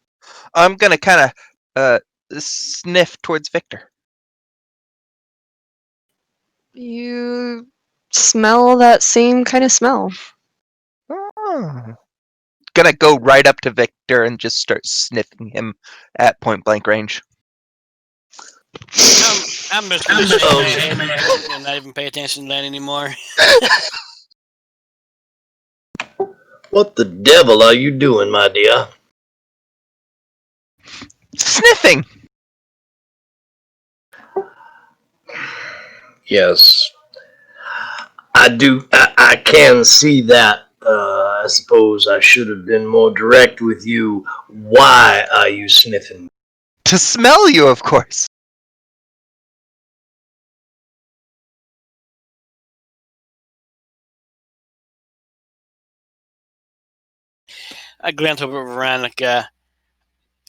I'm gonna kind of sniff towards Victor. You smell that same kind of smell. Oh. Gonna go right up to Victor and just start sniffing him at point blank range. I'm just gonna say and not even pay attention to that anymore. What the devil are you doing, my dear? Sniffing. Yes. I do. I can see that. I suppose I should have been more direct with you. Why are you sniffing? To smell you, of course. I glance over at Veronica.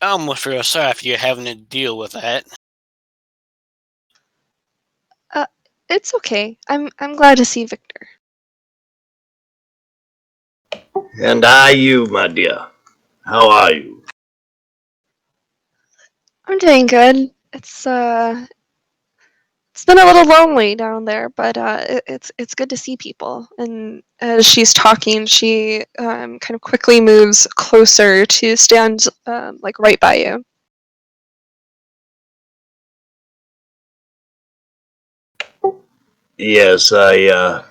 I almost feel sorry for you having to deal with that. It's okay. I'm glad to see Victor. And are you, my dear? How are you? I'm doing good. It's been a little lonely down there, but it's good to see people. And as she's talking, she kind of quickly moves closer to stand like right by you. Yes, that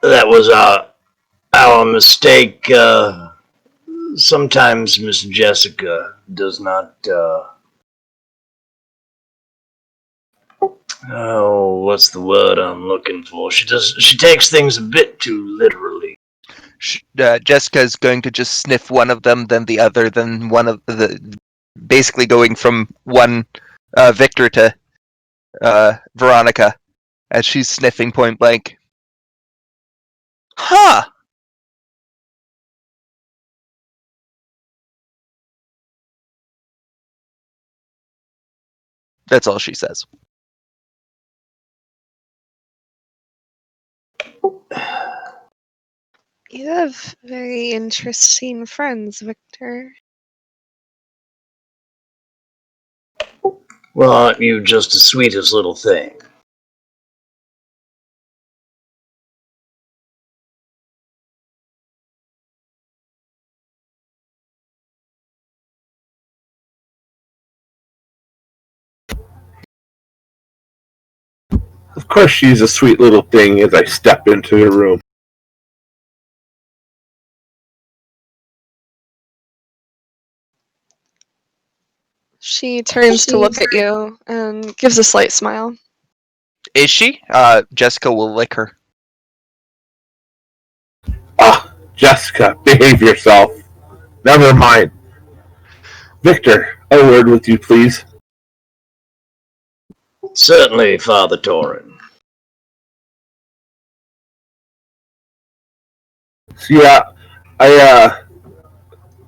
was our mistake. Sometimes Miss Jessica does not, oh, what's the word I'm looking for? She takes things a bit too literally. Jessica's going to just sniff one of them, then the other, then one of the. Basically going from one Victor to Veronica as she's sniffing point blank. Huh! That's all she says. You have very interesting friends, Victor. Well, aren't you just the sweetest little thing? Of course, she's a sweet little thing as I step into the room. She turns to look at you and gives a slight smile. Is she? Jessica will lick her. Ah, Jessica, behave yourself. Never mind. Victor, a word with you, please. Certainly, Father Torin. So yeah, I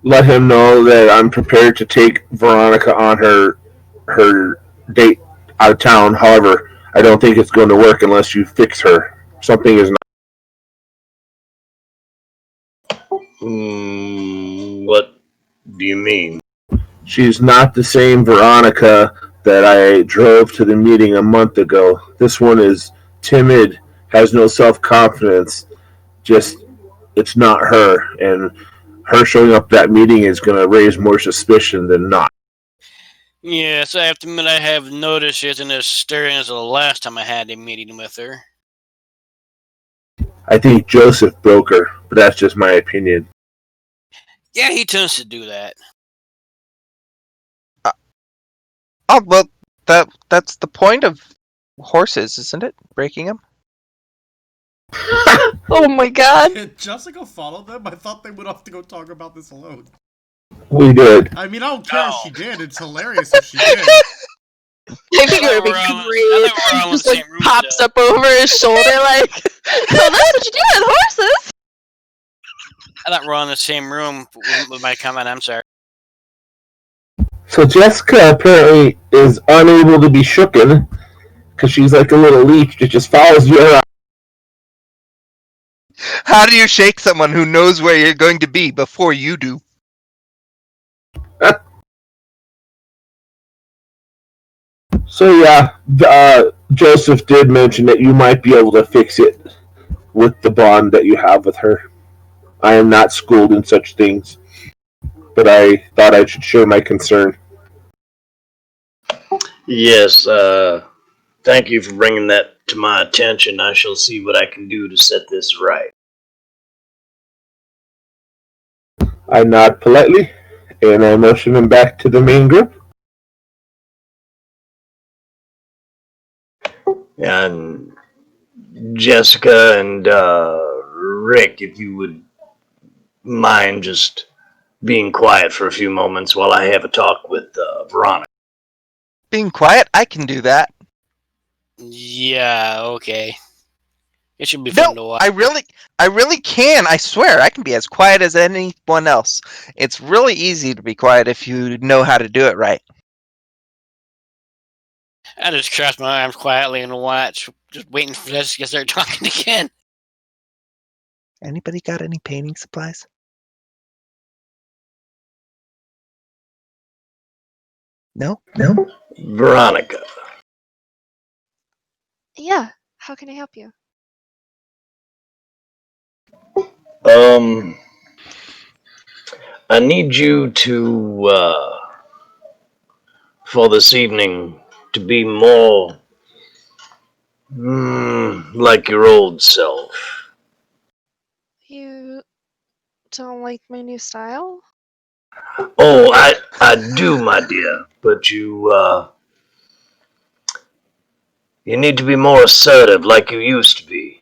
let him know that I'm prepared to take Veronica on her date out of town. However, I don't think it's going to work unless you fix her. Something is not. What do you mean? She's not the same Veronica that I drove to the meeting a month ago. This one is timid, has no self-confidence. Just, it's not her. And her showing up at that meeting is going to raise more suspicion than not. Yes, I have to admit I have noticed she isn't as stirring as the last time I had a meeting with her. I think Joseph broke her, but that's just my opinion. Yeah, he tends to do that. Oh well, that's the point of horses, isn't it? Breaking them. Oh my god. Did Jessica follow them? I thought they would have to go talk about this alone. We did. I mean, I don't care if she did. It's hilarious if she did. I think it would be I thought great. we're all in Just the like same room pops still. up over his shoulder like, oh, that's what you do with horses. I thought we're all in the same room with my comment. I'm sorry. So Jessica apparently is unable to be shooken because she's like a little leech that just follows you around. How do you shake someone who knows where you're going to be before you do? So yeah, Joseph did mention that you might be able to fix it with the bond that you have with her. I am not schooled in such things, but I thought I should share my concern. Yes, thank you for bringing that to my attention. I shall see what I can do to set this right. I nod politely, and I motion him back to the main group. And Jessica and Rick, if you would mind just being quiet for a few moments while I have a talk with Veronica. Being quiet, I can do that. Yeah, okay. It should be fun to No, watch. I really can. I swear, I can be as quiet as anyone else. It's really easy to be quiet if you know how to do it right. I just cross my arms quietly and watch, just waiting for Jessica to start talking again. Anybody got any painting supplies? No? Veronica. Yeah, how can I help you? I need you to, for this evening, to be more, like your old self. You don't like my new style? Oh, I do, my dear, but you need to be more assertive like you used to be.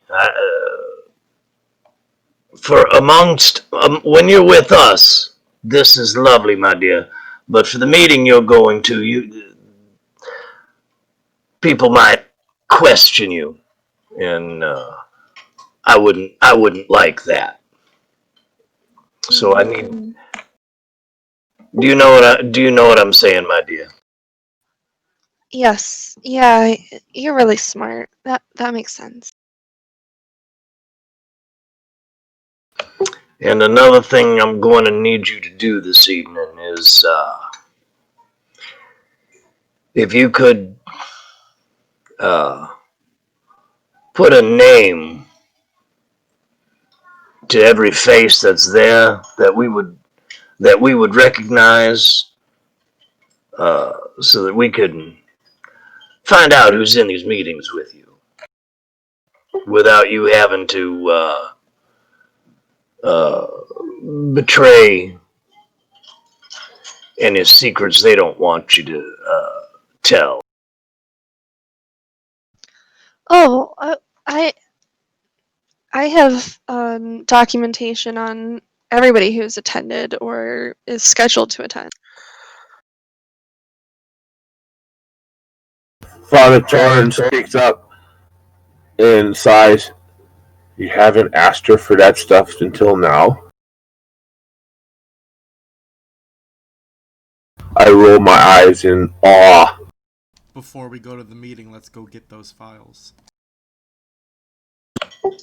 For amongst, when you're with us, this is lovely, my dear, but for the meeting you're going to, people might question you, and, I wouldn't like that. So I need. Mm, Do you know what I'm saying, my dear? yes. Yeah, you're really smart. That makes sense. And another thing I'm going to need you to do this evening is, if you could, uh, put a name to every face that's there that we would recognize, so that we could find out who's in these meetings with you without you having to, uh, betray any secrets they don't want you to, tell. Oh, I have documentation on everybody who's attended or is scheduled to attend. Father Torrance speaks up and sighs. You haven't asked her for that stuff until now. I roll my eyes in awe. Before we go to the meeting, let's go get those files.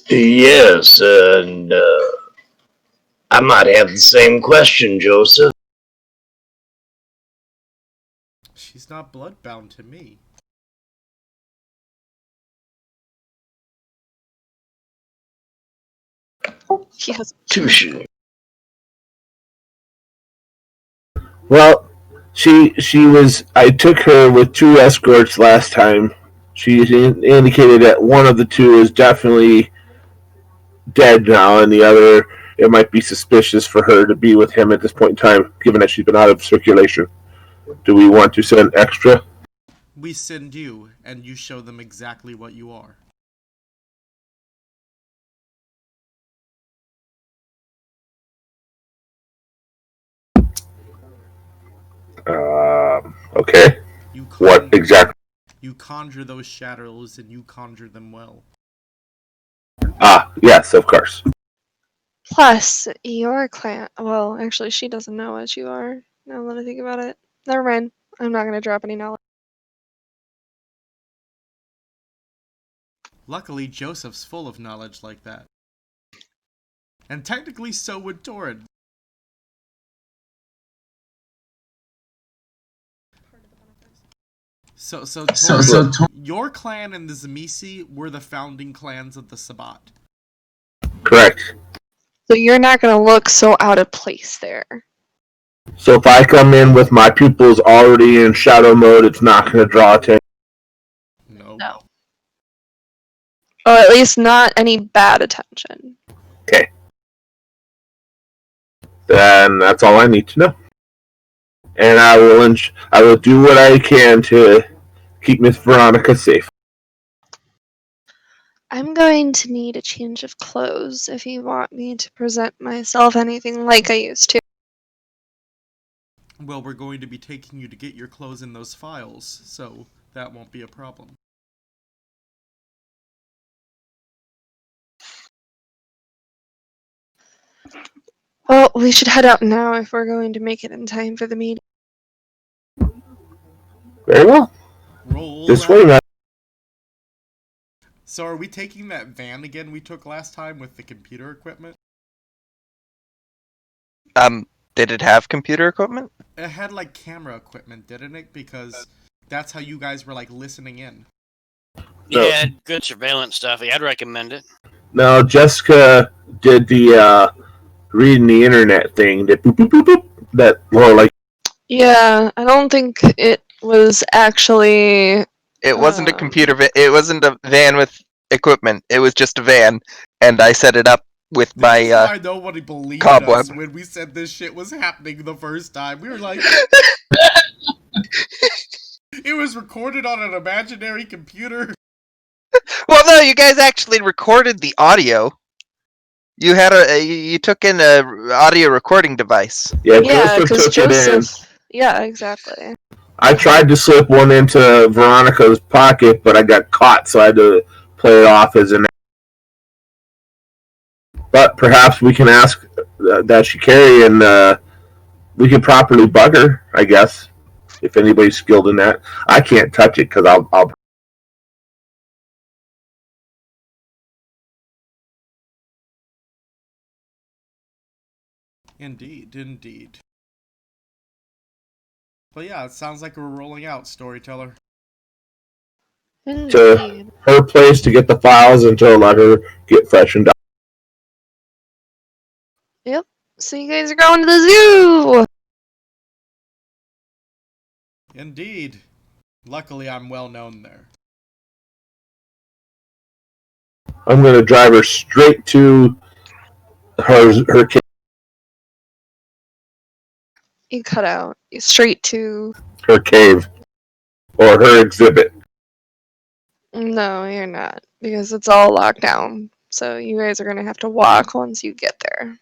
Yes, and, I might have the same question, Joseph. She's not bloodbound to me. Yes. Touche. Well, she was. I took her with 2 escorts last time. She indicated that one of the 2 is definitely dead now, and the other, it might be suspicious for her to be with him at this point in time, given that she's been out of circulation. Do we want to send extra? We send you, and you show them exactly what you are. Okay. What exactly? You conjure those shadows, and you conjure them well. Ah, yes, of course. Plus, your clan. Well, actually, she doesn't know what you are. Now that I think about it. Never mind. I'm not gonna drop any knowledge. Luckily, Joseph's full of knowledge like that. And technically, so would Torrid. So Torrid, your clan and the Zamisi were the founding clans of the Sabbat. Correct. So you're not gonna look so out of place there. So if I come in with my pupils already in shadow mode, it's not going to draw attention. No. No. Or at least not any bad attention. Okay. Then that's all I need to know. And I will do what I can to keep Miss Veronica safe. I'm going to need a change of clothes if you want me to present myself anything like I used to. Well, we're going to be taking you to get your clothes in those files, so that won't be a problem. Well, we should head out now if we're going to make it in time for the meeting. Very well. Roll This that. way, man. So are we taking that van again we took last time with the computer equipment? Did it have computer equipment? It had like camera equipment, didn't it? Because that's how you guys were like listening in. No. Yeah, good surveillance stuff. Yeah, I'd recommend it. No, Jessica did the reading the internet thing. That boop boop boop boop. That more like Yeah, I don't think it was actually. It wasn't a Um, computer. It wasn't a van with equipment. It was just a van, and I set it up with This my is why nobody believed cobweb. us when we said this shit was happening the first time. We were like, it was recorded on an imaginary computer. Well, no, you guys actually recorded the audio. You had you took in a audio recording device. yeah, yeah, Joseph because took it in. Joseph. Yeah, exactly. I tried to slip one into Veronica's pocket, but I got caught, so I had to play it off as an. But perhaps we can ask that she carry, and we can properly bug her. I guess if anybody's skilled in that, I can't touch it because I'll. Indeed, indeed. But yeah, it sounds like we're rolling out, storyteller. Indeed. Her place to get the files until let her get freshened up. So you guys are going to the zoo. Indeed. Luckily, I'm well known there. I'm going to drive her straight to her You cut out. You straight to. her cave or her exhibit. No, you're not, because it's all locked down. So you guys are gonna have to walk once you get there.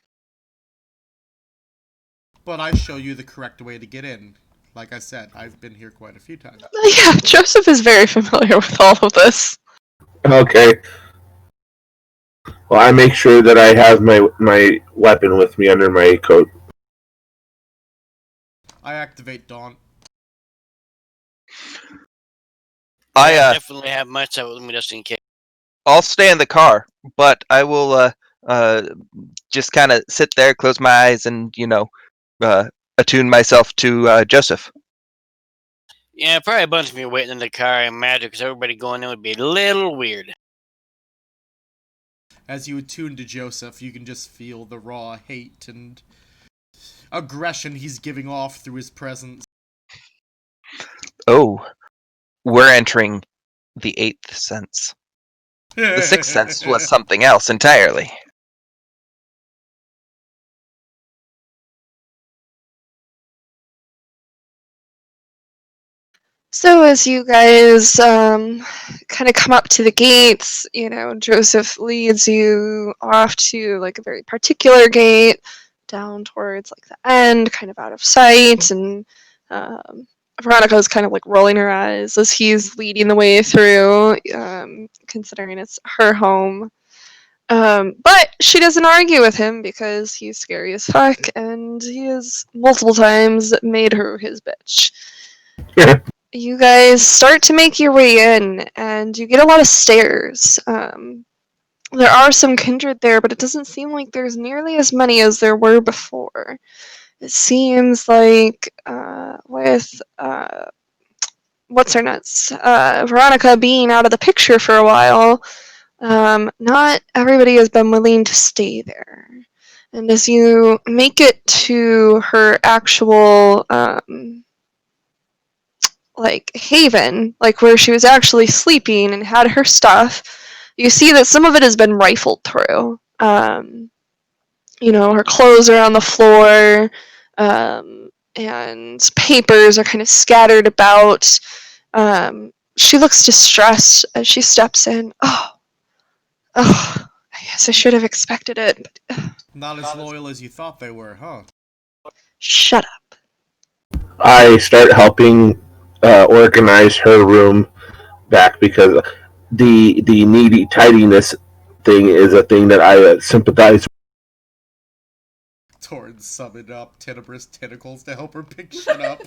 But I show you the correct way to get in. Like I said, I've been here quite a few times. Yeah, Joseph is very familiar with all of this. Okay. Well, I make sure that I have my weapon with me under my coat. I activate Daunt. I definitely have my stuff with me just in case. I'll stay in the car, but I will just kind of sit there, close my eyes, and attune myself to Joseph. Yeah, probably a bunch of you waiting in the car, I imagine, because everybody going in would be a little weird. As you attune to Joseph, you can just feel the raw hate and aggression he's giving off through his presence. Oh, we're entering the 8th sense. The 6th sense was something else entirely. So as you guys kind of come up to the gates, Joseph leads you off to like a very particular gate down towards like the end, kind of out of sight, and Veronica's kind of like rolling her eyes as he's leading the way through, considering it's her home. But she doesn't argue with him because he's scary as fuck, and he has multiple times made her his bitch. You guys start to make your way in, and you get a lot of stairs. There are some kindred there, but it doesn't seem like there's nearly as many as there were before. It seems like with what's her nuts, Veronica being out of the picture for a while, not everybody has been willing to stay there. And as you make it to her actual haven, like where she was actually sleeping and had her stuff, you see that some of it has been rifled through. Her clothes are on the floor, and papers are kind of scattered about. She looks distressed as she steps in. Oh, I guess I should have expected it, but Not as loyal as you thought they were, huh? shut up. I start helping organize her room back because the needy tidiness thing is a thing that I sympathize. Torn summoned up Tenebrous tentacles to help her pick shit up.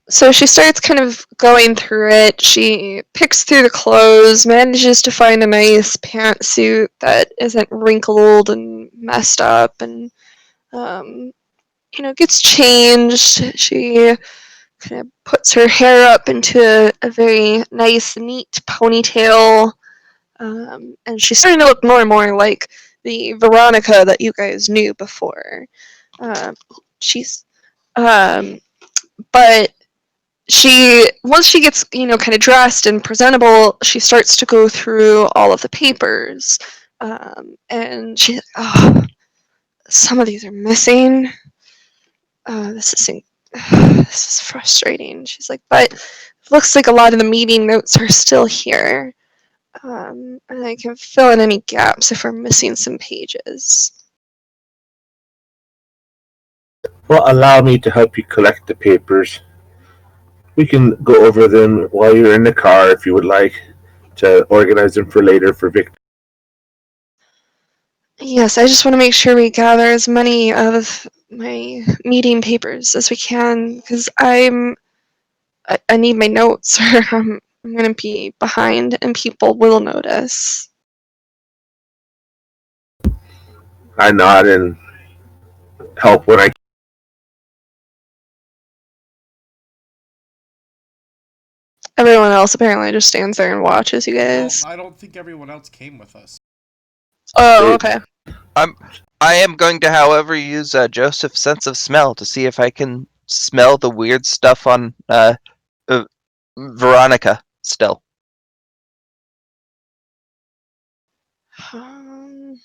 So she starts kind of going through it. She picks through the clothes, manages to find a nice pantsuit that isn't wrinkled and messed up, and gets changed. She kind of puts her hair up into a very nice, neat ponytail, and she's starting to look more and more like the Veronica that you guys knew before. She's, but once she gets kind of dressed and presentable, she starts to go through all of the papers, and she's like, oh, some of these are missing. This isn't. This is frustrating. She's like, but it looks like a lot of the meeting notes are still here, and I can fill in any gaps if we're missing some pages. Well, allow me to help you collect the papers. We can go over them while you're in the car if you would like to organize them for later for Victor. Yes, I just want to make sure we gather as many of my meeting papers as we can, because I need my notes, or I'm gonna be behind, and people will notice. I nod and help when I. Everyone else apparently just stands there and watches you guys. Well, I don't think everyone else came with us. Oh, okay. I am going to, however, use Joseph's sense of smell to see if I can smell the weird stuff on Veronica still. That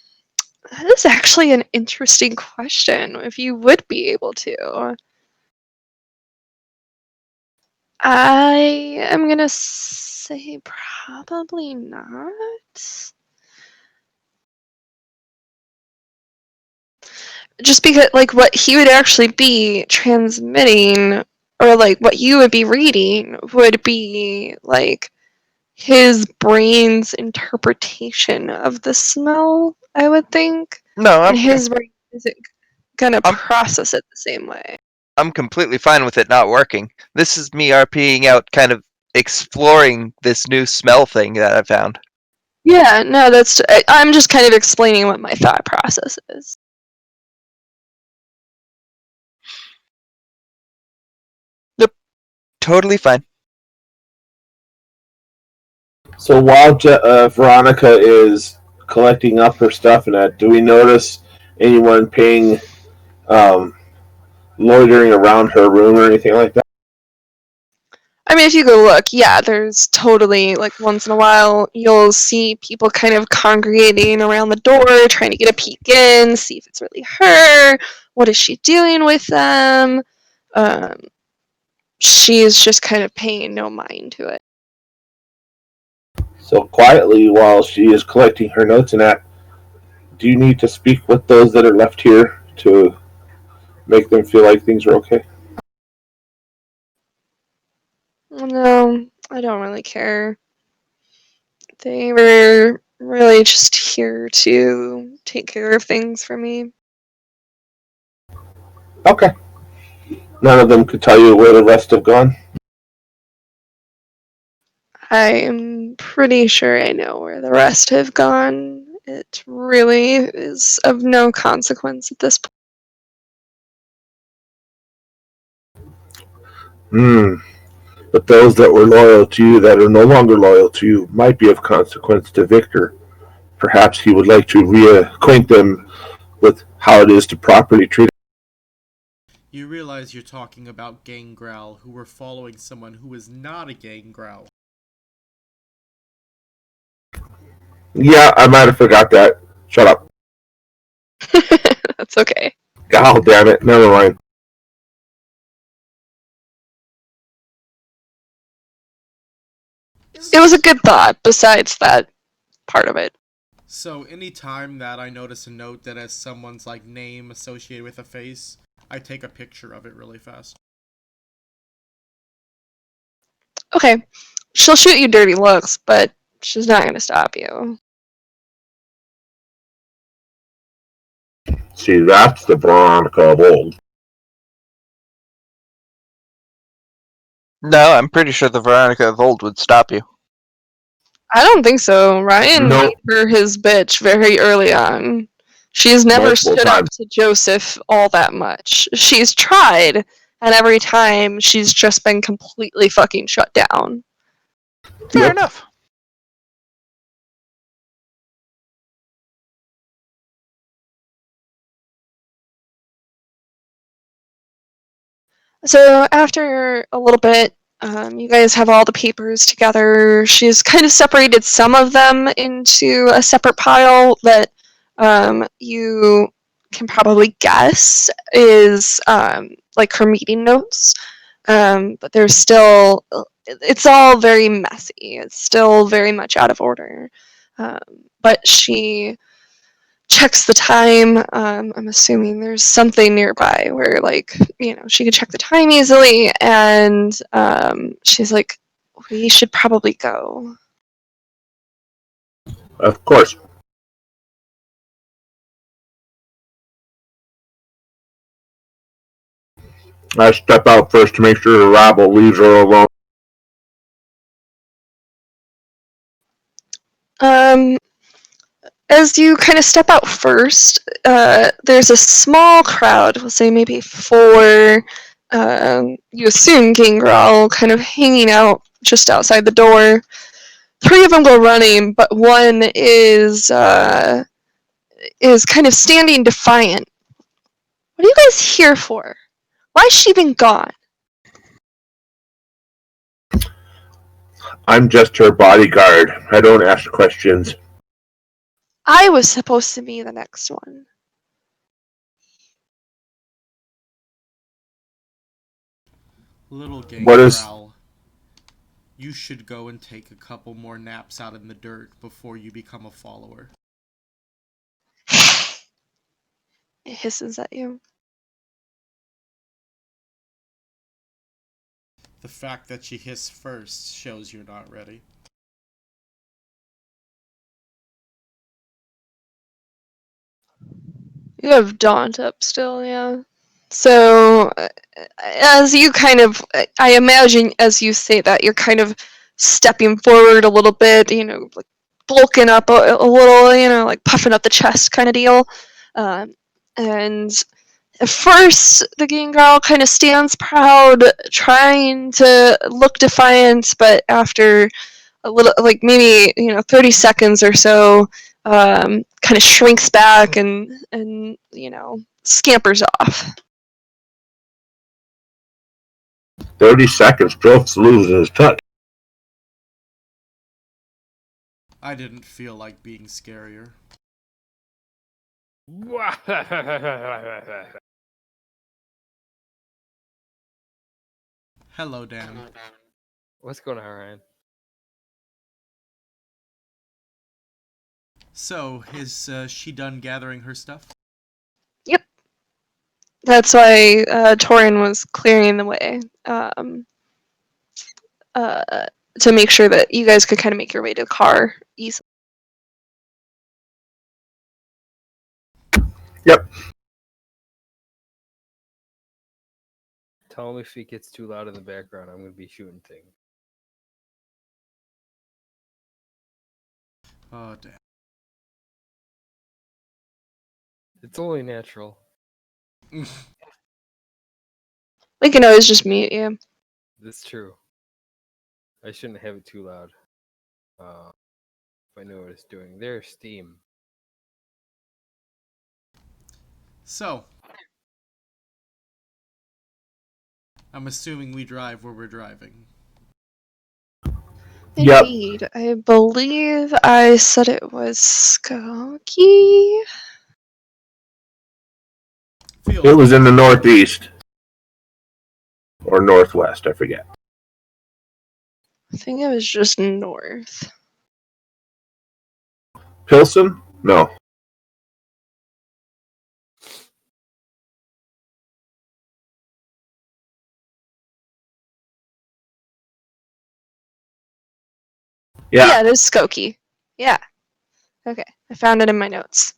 is actually an interesting question, if you would be able to. I am gonna say probably not. Just because, like, what he would actually be transmitting, or like what you would be reading, would be like his brain's interpretation of the smell, I would think. No, And his brain isn't gonna I'm- process it the same way. I'm completely fine with it not working. This is me RPing out, kind of exploring this new smell thing that I found. Yeah, no, I'm just kind of explaining what my thought process is. Totally fine. So while Veronica is collecting up her stuff and that, do we notice anyone loitering around her room or anything like that? I mean, if you go look, yeah, there's totally, like, once in a while, you'll see people kind of congregating around the door, trying to get a peek in, see if it's really her, what is she doing with them. She's just kind of paying no mind to it. So quietly, while she is collecting her notes and that, do you need to speak with those that are left here to make them feel like things are okay? No, I don't really care. They were really just here to take care of things for me. Okay. None of them could tell you where the rest have gone? I'm pretty sure I know where the rest have gone. It really is of no consequence at this point. But those that were loyal to you that are no longer loyal to you might be of consequence to Victor. Perhaps he would like to reacquaint them with how it is to properly treat. You realize you're talking about Gangrel, who were following someone who is not a Gangrel. Yeah, I might have forgot that. Shut up. That's okay. God damn it. Never mind. It was a good thought, besides that part of it. So anytime that I notice a note that has someone's like name associated with a face, I take a picture of it really fast. Okay. She'll shoot you dirty looks, but she's not going to stop you. See, that's the Veronica of old. No, I'm pretty sure the Veronica of old would stop you. I don't think so. Ryan No. made her his bitch very early on. She's never Multiple stood up times. to Joseph all that much. She's tried, and every time she's just been completely fucking shut down. Fair Yep. enough. So after a little bit, you guys have all the papers together. She's kind of separated some of them into a separate pile that you can probably guess is like her meeting notes. But there's still, it's all very messy. It's still very much out of order. But she checks the time. I'm assuming there's something nearby where, like, she could check the time easily, and she's like, we should probably go. Of course. I step out first to make sure Rob leaves her alone. As you kind of step out first, there's a small crowd, we'll say maybe 4, you assume Gangrel, kind of hanging out just outside the door. 3 of them go running, but one is kind of standing defiant. What are you guys here for? Why has she been gone? I'm just her bodyguard. I don't ask questions. I was supposed to be the next one. Little What is- Gangrel, you should go and take a couple more naps out in the dirt before you become a follower. It hisses at you. The fact that you hiss first shows you're not ready. You have Daunt up still, yeah. So, as you kind of, I imagine as you say that, you're kind of stepping forward a little bit, like bulking up a little, like puffing up the chest kind of deal. And at first, the Gangrel kind of stands proud, trying to look defiant, but after a little, like maybe 30 seconds or so, kind of shrinks back and scampers off. 30 seconds. Joe's losing his touch. I didn't feel like being scarier. Hello, Dan. What's going on, Ryan? So, is she done gathering her stuff? Yep. That's why Torin was clearing the way to make sure that you guys could kind of make your way to the car easily. Yep. Tell him if it gets too loud in the background, I'm going to be shooting things. Oh, damn. It's only natural. We can always just mute you. That's true. I shouldn't have it too loud. If I know what it's doing. There's Steam. So, I'm assuming we drive where we're driving. Yep. Indeed. I believe I said it was Skokie. It was in the northeast. Or northwest, I forget. I think it was just north. Pilsen? No. Yeah. It is Skokie. Yeah. Okay. I found it in my notes.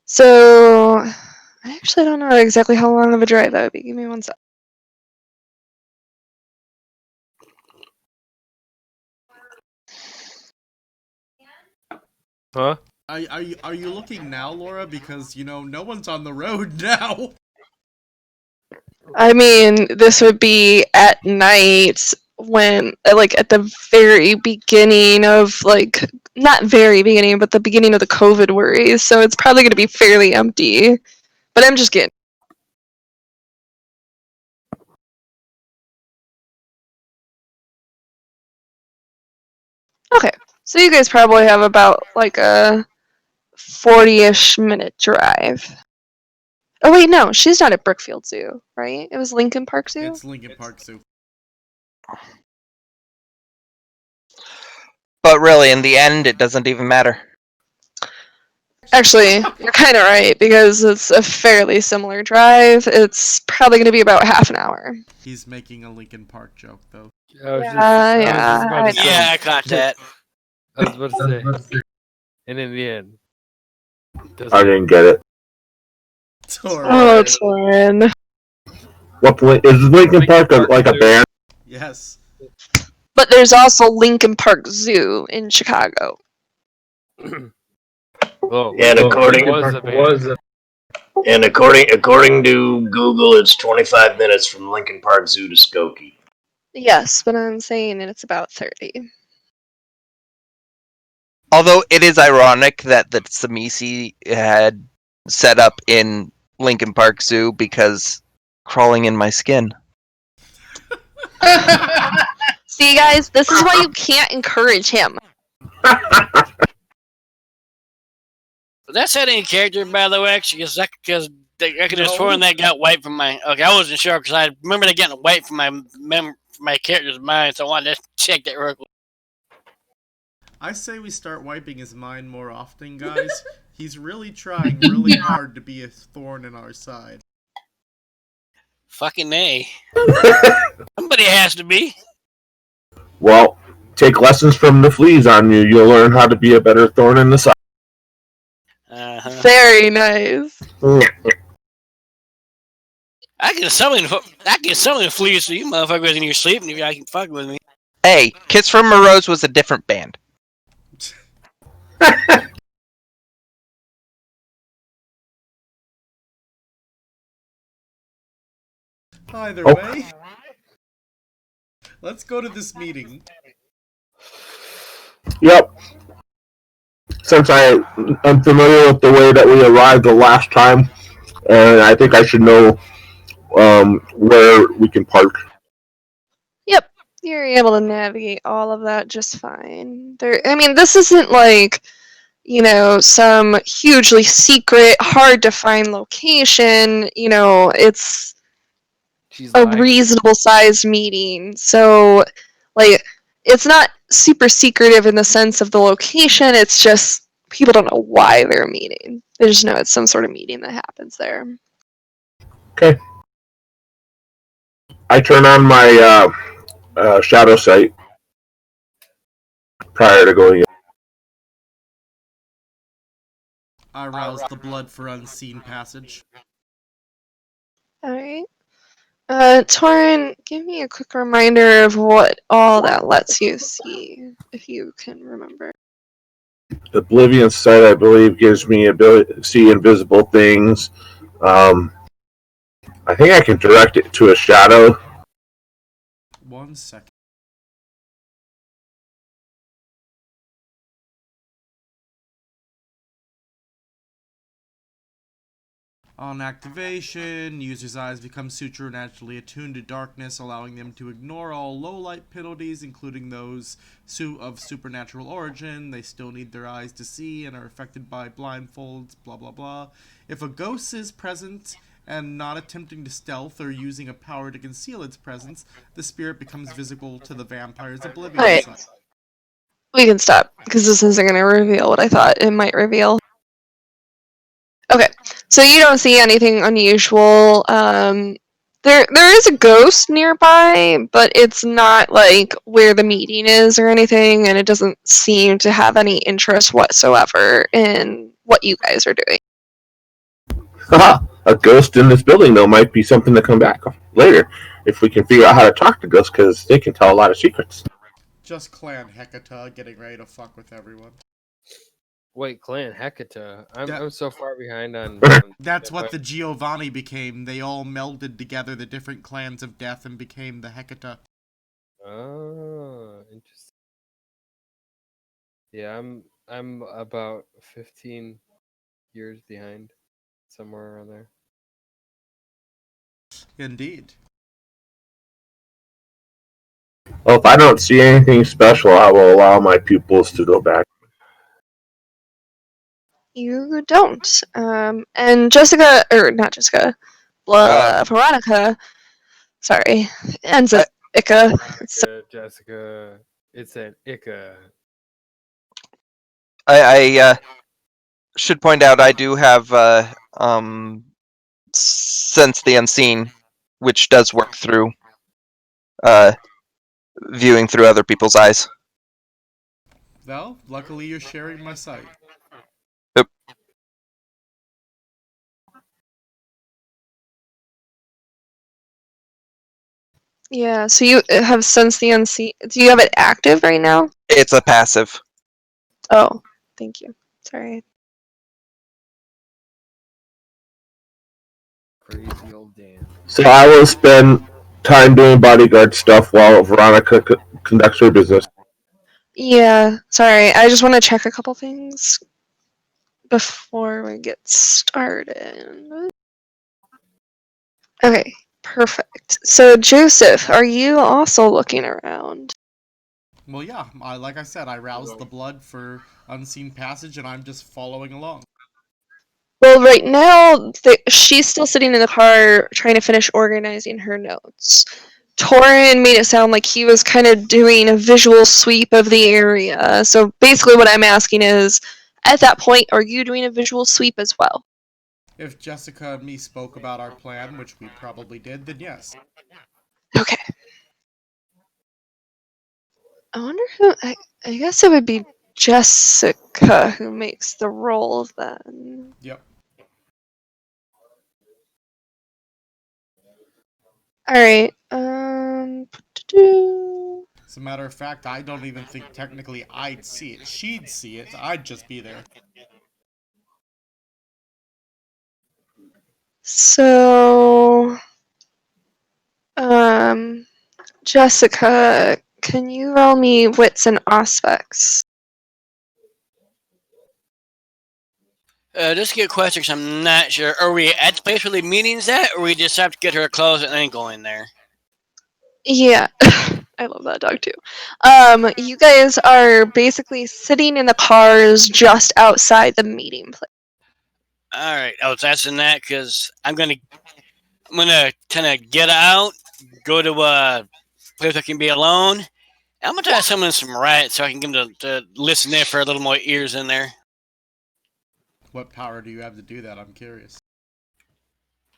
So, I actually don't know exactly how long of a drive that would be. Give me one sec. Huh? Are you looking now, Laura? Because no one's on the road now. I mean, this would be at night when, like, at the very beginning of, like, not very beginning, but the beginning of the COVID worries. So it's probably going to be fairly empty. But I'm just kidding. Okay, so you guys probably have about, like, a 40-ish minute drive. Oh, wait, no, she's not at Brookfield Zoo, right? It was Lincoln Park Zoo? It's Lincoln Park Zoo. But really, in the end, it doesn't even matter. Actually, you're kind of right, because it's a fairly similar drive. It's probably going to be about half an hour. He's making a Lincoln Park joke, though. I was Yeah, about to say- Yeah, I caught that. I was about to say. And in the end, I didn't get it. Oh, Torin. Is Lincoln Park like a band? Yes. But there's also Lincoln Park Zoo in Chicago. Well, And according to Google, it's 25 minutes from Lincoln Park Zoo to Skokie. Yes, but I'm saying it's about 30. Although it is ironic that the Tsamisi had set up in Lincoln Park Zoo because crawling in my skin. See, guys, this is why you can't encourage him. That's that in character, by the way, actually, because I could have sworn that got wiped from my. Okay, I wasn't sure because I remember that getting wiped from my character's mind, so I wanted to check that real quick. I say we start wiping his mind more often, guys. He's really trying really hard to be a thorn in our side. Fucking A. Somebody has to be. Well, take lessons from the fleas on you. You'll learn how to be a better thorn in the side. Uh-huh. Very nice. I can summon fleas so you motherfuckers in your sleep and if y'all can fuck with me. Hey, Kiss from a Rose was a different band. Either Oh. way, let's go to this meeting. Yep. Since I'm familiar with the way that we arrived the last time, and I think I should know where we can park. Yep, you're able to navigate all of that just fine. I mean, this isn't like, some hugely secret, hard to find location. It's she's a lying. reasonable sized meeting. So, like, it's not super secretive in the sense of the location. It's just people don't know why they're meeting. They just know it's some sort of meeting that happens there. Okay. I turn on my shadow sight prior to going in. I rouse the blood for unseen passage. Alright. Torin, give me a quick reminder of what all that lets you see, if you can remember. Oblivion sight, I believe, gives me ability to see invisible things. I think I can direct it to a shadow. 1 second. On activation, users' eyes become supernaturally attuned to darkness, allowing them to ignore all low-light penalties, including those of supernatural origin. They still need their eyes to see and are affected by blindfolds, blah blah blah. If a ghost is present and not attempting to stealth or using a power to conceal its presence, the spirit becomes visible to the vampire's oblivion. Alright. We can stop, because this isn't going to reveal what I thought it might reveal. Okay, so you don't see anything unusual. There is a ghost nearby, but it's not like where the meeting is or anything, and it doesn't seem to have any interest whatsoever in what you guys are doing. Haha, a ghost in this building, though, might be something to come back later if we can figure out how to talk to ghosts, because they can tell a lot of secrets. Just Clan Hecata getting ready to fuck with everyone. Wait, Clan Hecata. Yeah. I'm so far behind on. That's what the Giovanni became. They all melded together the different clans of death and became the Hecata. Oh, interesting. Yeah, I'm about 15 years behind, somewhere around there. Indeed. Well, if I don't see anything special, I will allow my pupils to go back. You don't. And Jessica, or not Jessica, Veronica, sorry, ends up Ika. Jessica, it's an Ika. I should point out I do have Sense the Unseen, which does work through viewing through other people's eyes. Well, luckily you're sharing my sight. Yep. Yeah, so you have Sense the Unseen. Do you have it active right now? It's a passive. Oh, thank you. Sorry. Crazy old Dan. So I will spend time doing bodyguard stuff while Veronica conducts her business. Yeah, sorry. I just want to check a couple things before we get started. Okay, perfect. So, Joseph, are you also looking around? Well, yeah, like I said, I roused the blood for Unseen Passage, and I'm just following along. Well, right now, she's still sitting in the car trying to finish organizing her notes. Torin made it sound like he was kind of doing a visual sweep of the area. So basically what I'm asking is, at that point, are you doing a visual sweep as well? If Jessica and me spoke about our plan, which we probably did, then yes. Okay. I wonder who... I guess it would be Jessica who makes the roll then. Yep. Alright, As a matter of fact, I don't even think technically I'd see it. She'd see it. I'd just be there. So, Jessica, can you roll me wits and aspects? Just get a question because I'm not sure. Are we at the place where the meeting's at, or we just have to get her clothes and then go in there? Yeah, I love that dog too. You guys are basically sitting in the cars just outside the meeting place. All right, I was asking that because I'm gonna kind of get out, go to a place I can be alone. I'm gonna try to summon some riots so I can get them to listen there for a little more ears in there. What power do you have to do that? I'm curious.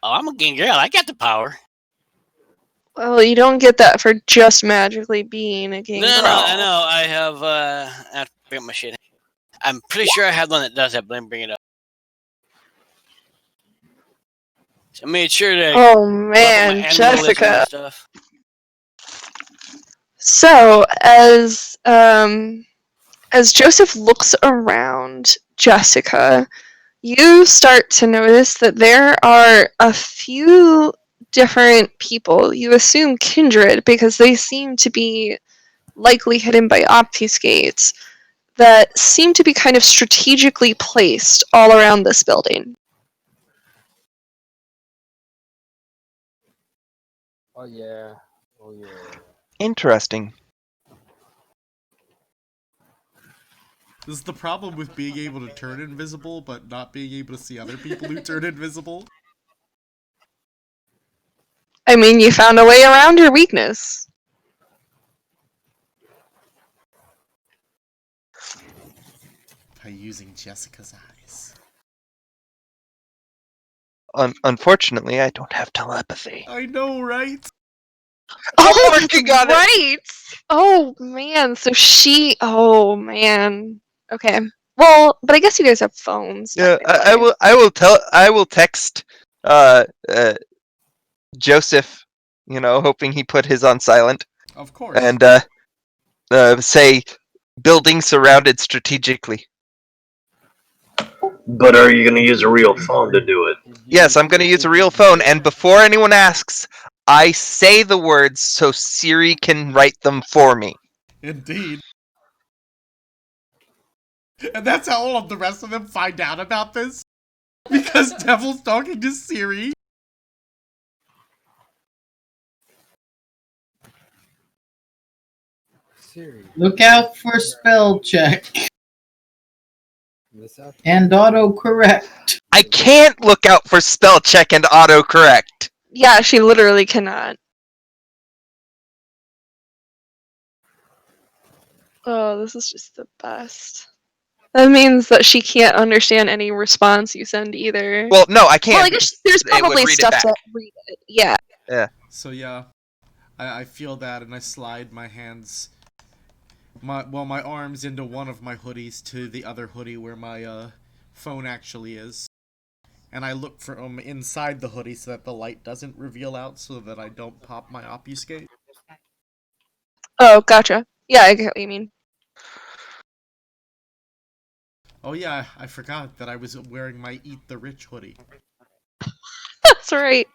Oh, I'm a king girl. I got the power. Well, you don't get that for just magically being a king No, girl. I know. I have to pick up my shit. I'm pretty sure I have one that does that, but let me bring it up. So I made sure to. Oh man, Jessica. Stuff. So as Joseph looks around Jessica, you start to notice that there are a few different people. You assume kindred because they seem to be likely hidden by obfuscates that seem to be kind of strategically placed all around this building. Oh yeah. Oh yeah. Interesting. This is the problem with being able to turn invisible, but not being able to see other people who turn invisible. I mean, you found a way around your weakness. By using Jessica's eyes. Unfortunately, I don't have telepathy. I know, right? Oh, working that's on it. right! Oh, man. So she... Oh, man. Okay. Well, but I guess you guys have phones. Yeah, technically. I will text Joseph, hoping he put his on silent, Of course. and say, building surrounded strategically. But are you going to use a real phone to do it? Yes, I'm going to use a real phone, and before anyone asks, I say the words so Siri can write them for me. Indeed. And that's how all of the rest of them find out about this? Because Devil's talking to Siri? Siri. Look out for spell check This out. and autocorrect. I can't look out for spell check and autocorrect. Yeah, she literally cannot. Oh, this is just the best. That means that she can't understand any response you send either. Well, no, I can't. Well, I guess there's It would probably read it stuff back. to read it. Yeah. So yeah, I feel that, and I slide my hands, my arms into one of my hoodies to the other hoodie where my phone actually is, and I look from inside the hoodie so that the light doesn't reveal out, so that I don't pop my obfuscate. Oh, gotcha. Yeah, I get what you mean. Oh yeah, I forgot that I was wearing my Eat the Rich hoodie. That's right.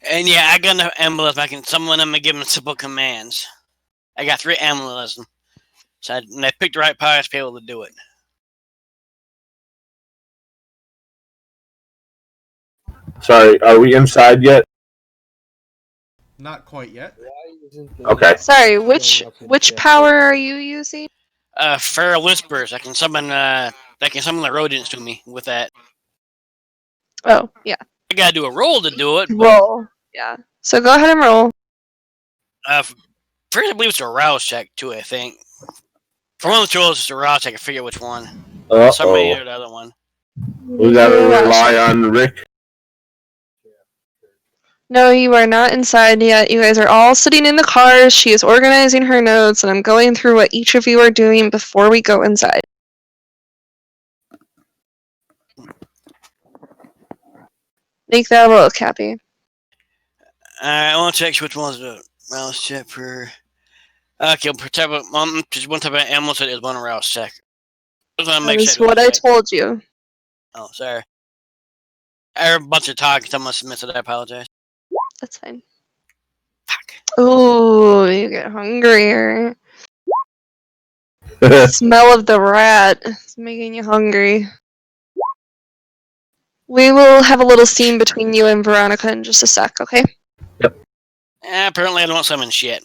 And yeah, I got enough amuletism. I can summon them and give them simple commands. I got 3 amuletism. So I picked the right powers to be able to do it. Sorry, are we inside yet? Not quite yet. Okay. Sorry, which power are you using? Feral Whispers. I can summon the rodents to me with that. Oh, yeah. I gotta do a roll to do it. But, Roll. Yeah. So go ahead and roll. first, I believe it's a rouse check too. I think. For one of the rolls, it's a rouse check. I forget which one. Somebody or the other one. We gotta rely on Rick. No, you are not inside yet. You guys are all sitting in the cars. She is organizing her notes, and I'm going through what each of you are doing before we go inside. Make that roll, Cappy. I want to check which one's the rouse check for. Okay, just one type of animal set is one rouse check. That is what I told you. Oh, sorry. I heard a bunch of talking. I must have missed it. I apologize. That's fine. Fuck. Ooh, you get hungrier. The smell of the rat is making you hungry. We will have a little scene between you and Veronica in just a sec, okay? Apparently, I don't summon shit.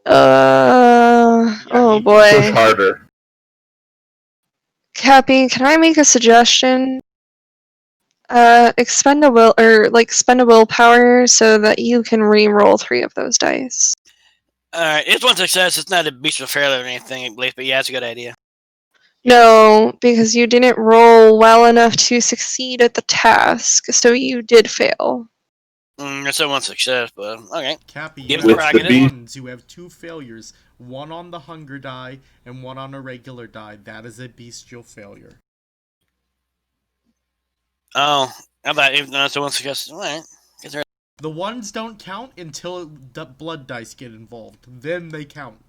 Oh Push boy. harder. Cappy, can I make a suggestion? Spend a willpower so that you can re-roll 3 of those dice. Alright, it's one success. It's not a beast of failure or anything, at least, but yeah, it's a good idea. No, because you didn't roll well enough to succeed at the task, so you did fail. It's a one success, but okay. Cappy, you Give have the 2 prerogative. ones. You have 2 failures. One on the hunger die and one on a regular die. That is a bestial failure. Oh, I thought even though it's a one success. Alright. The ones don't count until the blood dice get involved. Then they count.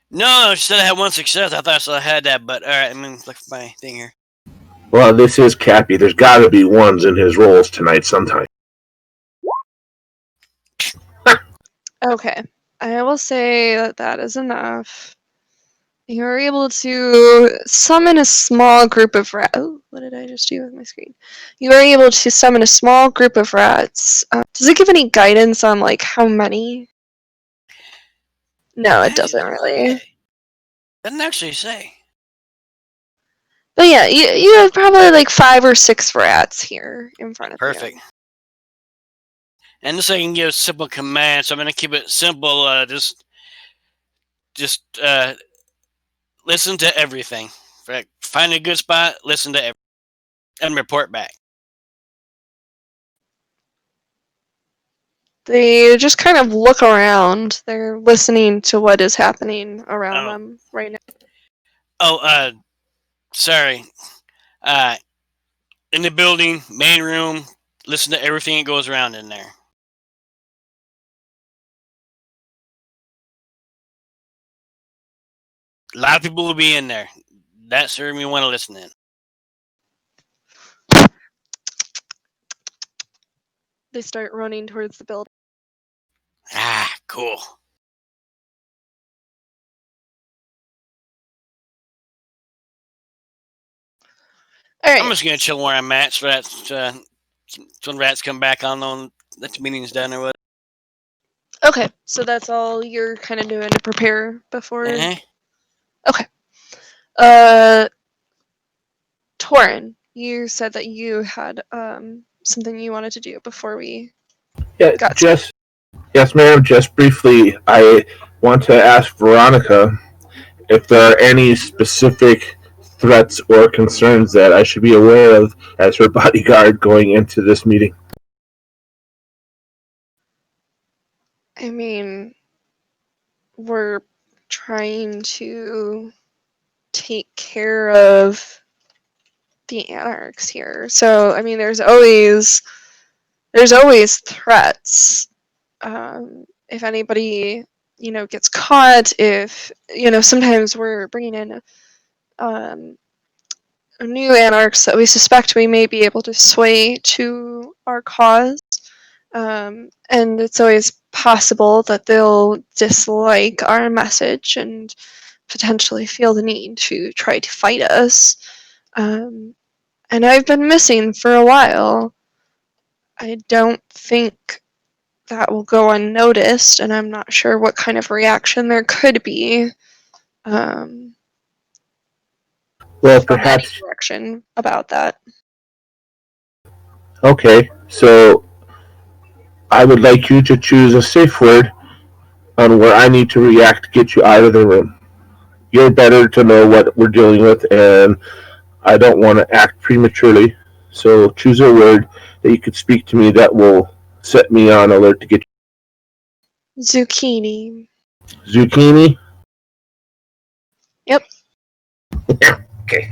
No, she said I had one success. I thought I still had that, but alright, look for my thing here. Well, this is Cappy. There's gotta be ones in his rolls tonight sometime. Okay, I will say that that is enough. You are able to summon a small group of rats. Oh, what did I just do with my screen? You are able to summon a small group of rats. Does it give any guidance on, like, how many? No, it doesn't really. Doesn't actually say. But yeah, you have probably like 5 or 6 rats here in front of you. Perfect. And this I can give simple commands, so I'm gonna keep it simple. Just listen to everything. Find a good spot, listen to everything, and report back. They just kind of look around. They're listening to what is happening around them right now. Oh, Sorry. In the building, main room, listen to everything that goes around in there. A lot of people will be in there. That certainly want to listen in. They start running towards the building. Ah, cool. All right. I'm just gonna chill where I'm at, so that when rats come back on that the meeting's done or what. Okay, so that's all you're kind of doing to prepare before. Okay. Torin, you said that you had something you wanted to do before we Yeah, got yes, ma'am. Just briefly, I want to ask Veronica if there are any specific threats or concerns that I should be aware of as her bodyguard going into this meeting. I mean, we're trying to take care of the anarchs here. So, I mean, there's always threats. If anybody, gets caught, if, sometimes we're bringing in new anarchs that we suspect we may be able to sway to our cause. And it's always possible that they'll dislike our message and potentially feel the need to try to fight us. And I've been missing for a while. I don't think that will go unnoticed, and I'm not sure what kind of reaction there could be. Well, From any perhaps. direction about that. Okay, so I would like you to choose a safe word on where I need to react to get you out of the room. You're better to know what we're dealing with, and I don't want to act prematurely. So choose a word that you could speak to me that will set me on alert to get Zucchini. Zucchini? Yep. Okay.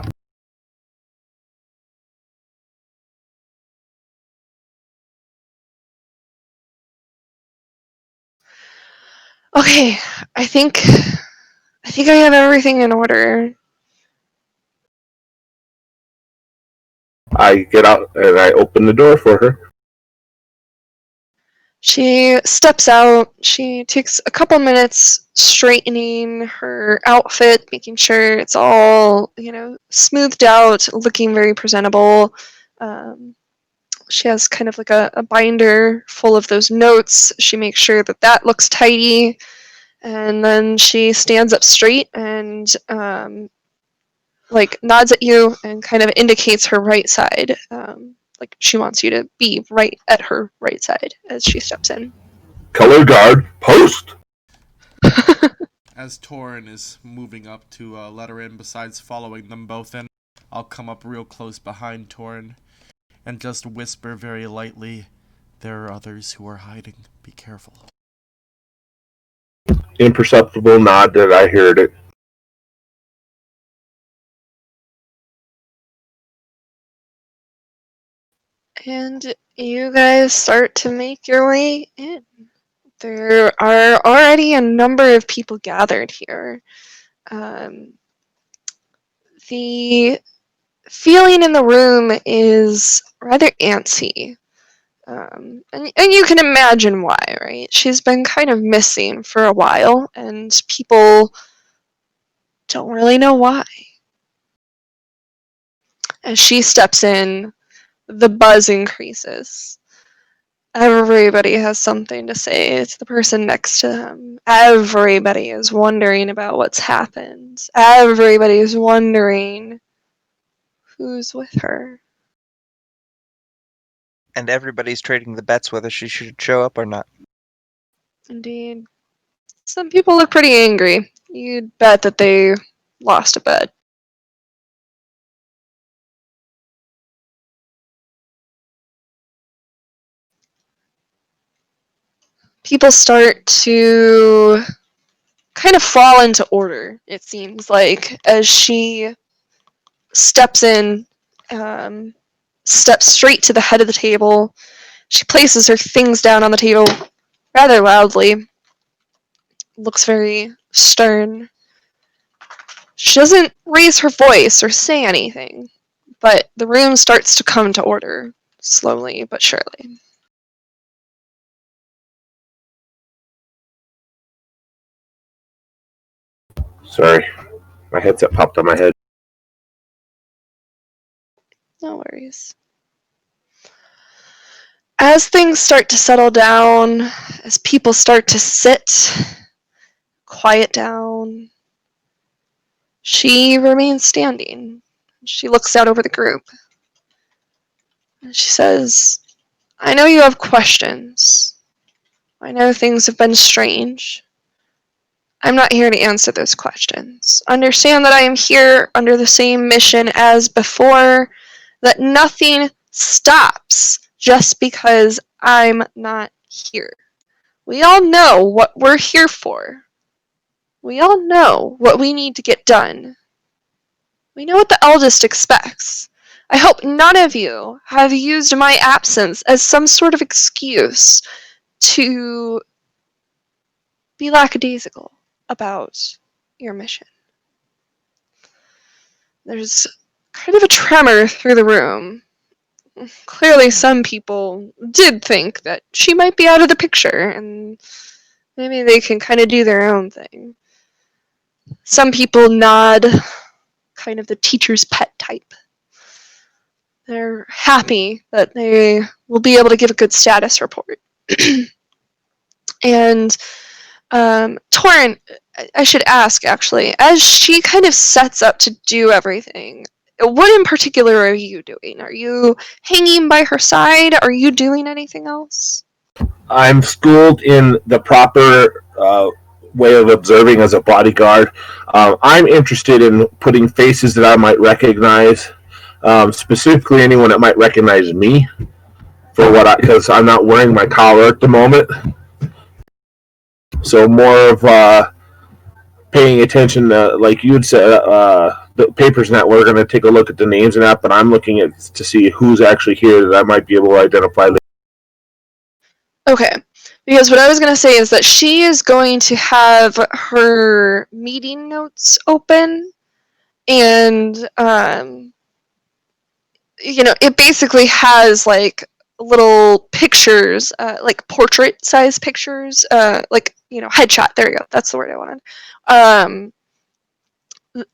Okay, I think I have everything in order. I get out and I open the door for her. She steps out. She takes a couple minutes straightening her outfit, making sure it's all, smoothed out, looking very presentable. She has kind of like a binder full of those notes. She makes sure that looks tidy. And then she stands up straight and nods at you and kind of indicates her right side. Like she wants you to be right at her right side as she steps in. Color guard, post! As Torin is moving up to let her in, besides following them both in, I'll come up real close behind Torin and just whisper very lightly, "There are others who are hiding. Be careful." Imperceptible nod that I heard it. And you guys start to make your way in. There are already a number of people gathered here. The feeling in the room is rather antsy. And you can imagine why, right? She's been kind of missing for a while, and people don't really know why. As she steps in, the buzz increases. Everybody has something to say to the person next to them. Everybody is wondering about what's happened. Everybody is wondering who's with her. And everybody's trading the bets whether she should show up or not. Indeed. Some people look pretty angry. You'd bet that they lost a bet. People start to kind of fall into order, it seems like, as she steps in, steps straight to the head of the table. She places her things down on the table rather loudly. Looks very stern. She doesn't raise her voice or say anything, but the room starts to come to order, slowly but surely. Sorry, my headset popped on my head. No worries. As things start to settle down, as people start to sit, quiet down, she remains standing. She looks out over the group. And she says, I know you have questions. I know things have been strange. I'm not here to answer those questions. Understand that I am here under the same mission as before, that nothing stops just because I'm not here. We all know what we're here for. We all know what we need to get done. We know what the eldest expects. I hope none of you have used my absence as some sort of excuse to be lackadaisical about your mission. There's kind of a tremor through the room. Clearly some people did think that she might be out of the picture, and maybe they can kind of do their own thing. Some people nod, kind of the teacher's pet type. They're happy that they will be able to give a good status report. And Torin, I should ask actually, as she kind of sets up to do everything, what in particular are you doing? Are you hanging by her side? Are you doing anything else? I'm schooled in the proper way of observing as a bodyguard. I'm interested in putting faces that I might recognize, specifically anyone that might recognize me, because I'm not wearing my collar at the moment. So more of paying attention, like you'd said, the papers and that, we're going to take a look at the names and that, but I'm looking at to see who's actually here that I might be able to identify. Okay, because what I was going to say is that she is going to have her meeting notes open, and it basically has like little pictures, like portrait size pictures, headshot. There you go. That's the word I wanted.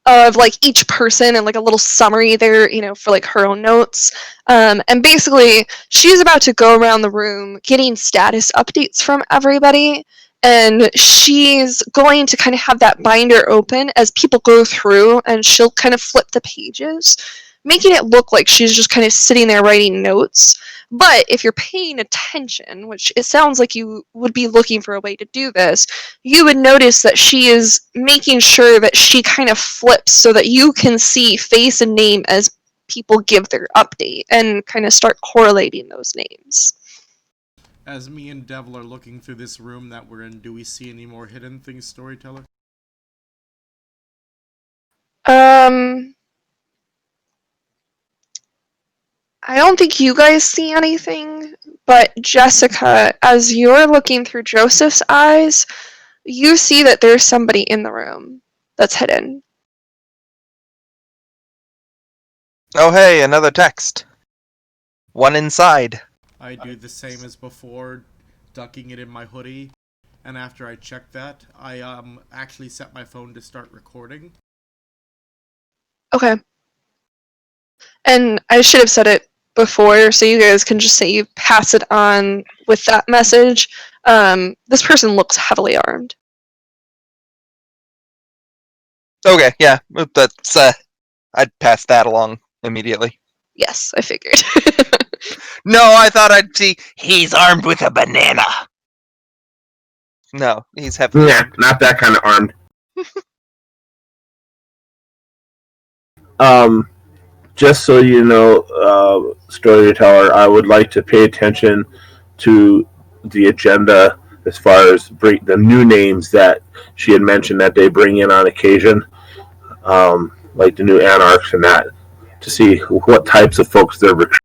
Of like each person and like a little summary there, for like her own notes. And basically she's about to go around the room getting status updates from everybody. And she's going to kind of have that binder open as people go through, and she'll kind of flip the pages, making it look like she's just kind of sitting there writing notes. But if you're paying attention, which it sounds like you would be looking for a way to do this, you would notice that she is making sure that she kind of flips so that you can see face and name as people give their update and kind of start correlating those names. As me and Devil are looking through this room that we're in, do we see any more hidden things, Storyteller? I don't think you guys see anything, but Jessica, as you're looking through Joseph's eyes, you see that there's somebody in the room that's hidden. Oh hey, another text. One inside. I do the same as before, ducking it in my hoodie, and after I check that, I actually set my phone to start recording. Okay. And I should have said it before, so you guys can just say you pass it on with that message. This person looks heavily armed. Okay, yeah, that's I'd pass that along immediately. Yes, I figured. No, I thought I'd see he's armed with a banana. No, he's heavily armed. Not that kind of armed. Just so you know, Storyteller, I would like to pay attention to the agenda as far as the new names that she had mentioned that they bring in on occasion, like the new Anarchs and that. to see what types of folks they're recruiting.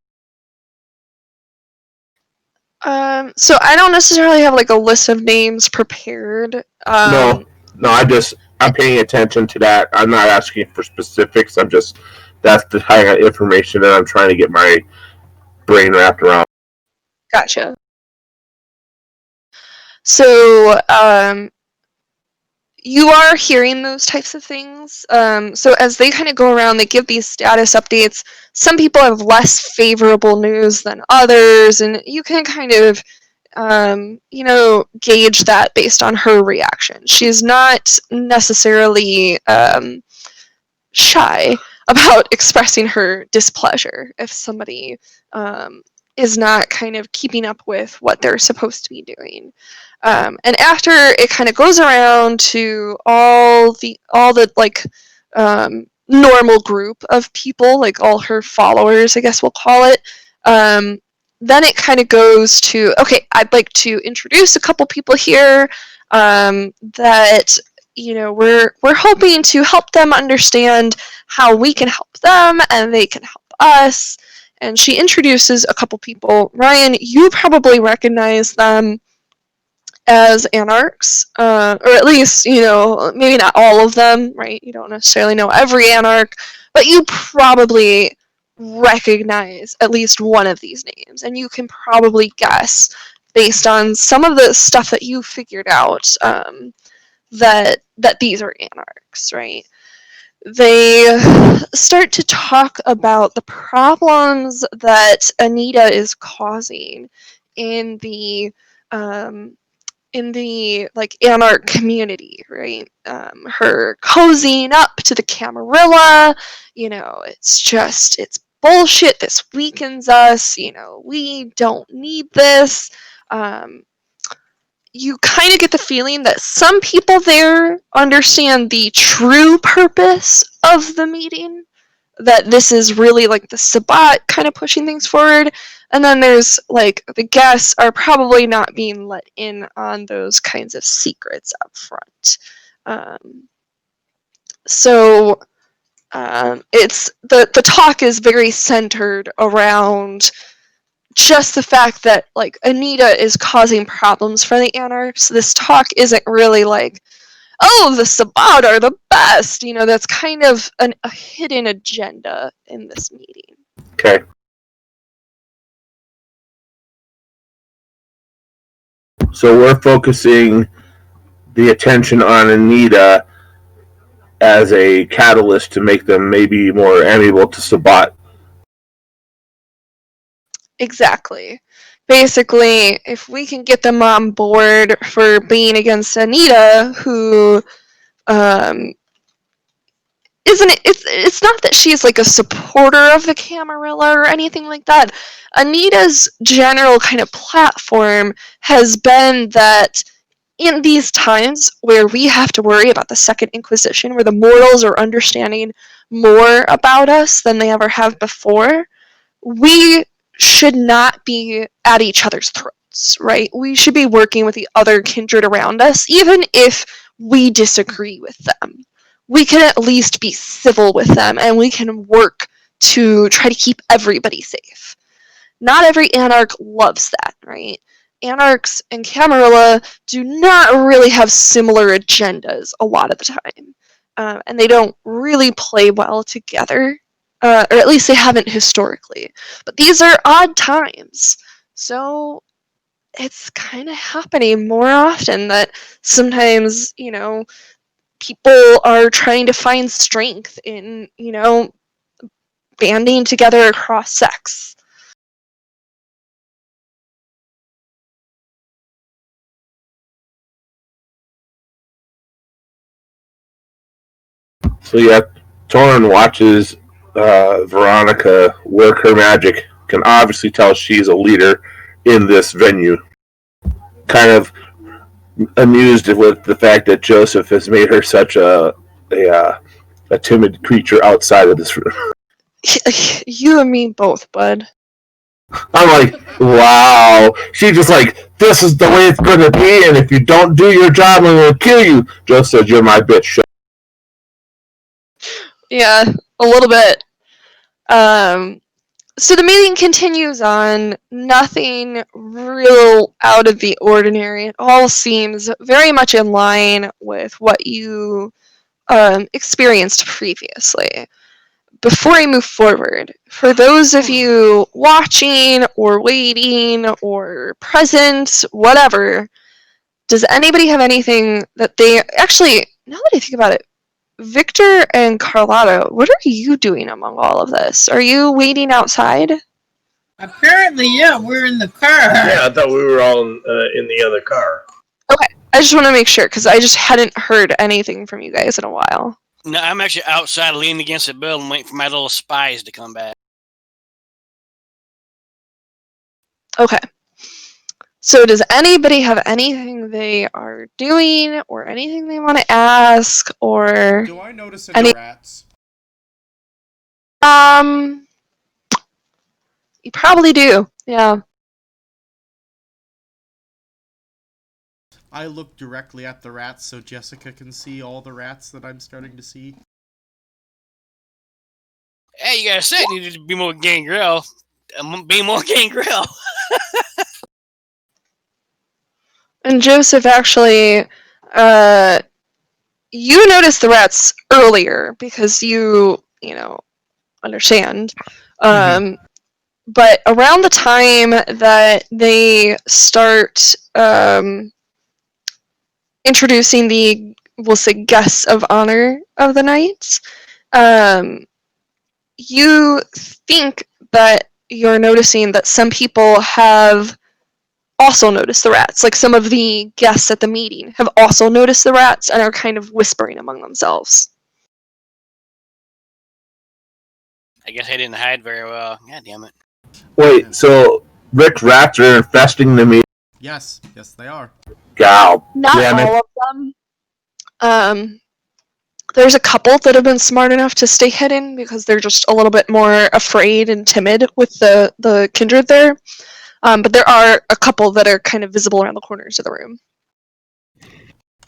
So I don't necessarily have like a list of names prepared. No, I'm paying attention to that. I'm not asking for specifics. That's the kind of information that I'm trying to get my brain wrapped around. Gotcha. So, you are hearing those types of things. So as they kind of go around, they give these status updates. Some people have less favorable news than others, and you can kind of, gauge that based on her reaction. She's not necessarily shy about expressing her displeasure if somebody is not kind of keeping up with what they're supposed to be doing. And after it kind of goes around to all the normal group of people, like all her followers, I guess we'll call it, then it kind of goes to, okay, I'd like to introduce a couple people here that we're hoping to help them understand how we can help them and they can help us. And she introduces a couple people. Ryan, you probably recognize them as anarchs, or at least, maybe not all of them, right? You don't necessarily know every anarch, but you probably recognize at least one of these names, and you can probably guess based on some of the stuff that you figured out that these are anarchs, right? They start to talk about the problems that Anita is causing in the anarch community, right? Her cozying up to the Camarilla, it's bullshit. This weakens us. We don't need this. You kind of get the feeling that some people there understand the true purpose of the meeting, that this is really like the Sabbat kind of pushing things forward, and then there's like the guests are probably not being let in on those kinds of secrets up front. It's the talk is very centered around just the fact that like Anita is causing problems for the anarchs. This talk isn't really like, oh, the Sabbat are the best. That's kind of a hidden agenda in this meeting. Okay. So we're focusing the attention on Anita as a catalyst to make them maybe more amiable to Sabbat. Exactly. Basically, if we can get them on board for being against Anita, who it's not that she's like a supporter of the Camarilla or anything like that. Anita's general kind of platform has been that in these times where we have to worry about the Second Inquisition, where the mortals are understanding more about us than they ever have before, we should not be at each other's throats, right? We should be working with the other kindred around us, even if we disagree with them. We can at least be civil with them, and we can work to try to keep everybody safe. Not every anarch loves that, right? Anarchs and Camarilla do not really have similar agendas a lot of the time, and they don't really play well together, or at least they haven't historically. But these are odd times, so it's kind of happening more often that sometimes, people are trying to find strength in, banding together across sects. So yeah, Torin watches Veronica work her magic. Can obviously tell she's a leader in this venue. Kind of amused with the fact that Joseph has made her such a timid creature outside of this room. You and me both, bud. I'm like, wow. She's just like, this is the way it's going to be, and if you don't do your job, I'm going to kill you. Joseph said, you're my bitch. Yeah, a little bit. So the meeting continues on. Nothing real out of the ordinary. It all seems very much in line with what you experienced previously. Before I move forward, for those of you watching or waiting or present, whatever, does anybody have anything that they actually, now that I think about it, Victor and Carlotta, what are you doing among all of this? Are you waiting outside? Apparently, yeah, we're in the car. Yeah, I thought we were all in the other car. Okay, I just want to make sure because I just hadn't heard anything from you guys in a while. No, I'm actually outside leaning against the building waiting for my little spies to come back. Okay. So does anybody have anything they are doing or anything they want to ask or Do I notice any rats? you probably do. Yeah. I look directly at the rats so Jessica can see all the rats that I'm starting to see. Hey, you guys said you needed to be more Gangrel. Be more Gangrel. And Joseph, actually, you noticed the rats earlier because you understand. But around the time that they start introducing the, we'll say, guests of honor of the night, you think that you're noticing that some people have also noticed the rats. Like some of the guests at the meeting have also noticed the rats and are kind of whispering among themselves. I guess I didn't hide very well. God damn it. Wait, so Rick rats are infesting the meeting? Yes, they are. God Not damn it. all of them. There's a couple that have been smart enough to stay hidden because they're just a little bit more afraid and timid with the kindred there. But there are a couple that are kind of visible around the corners of the room.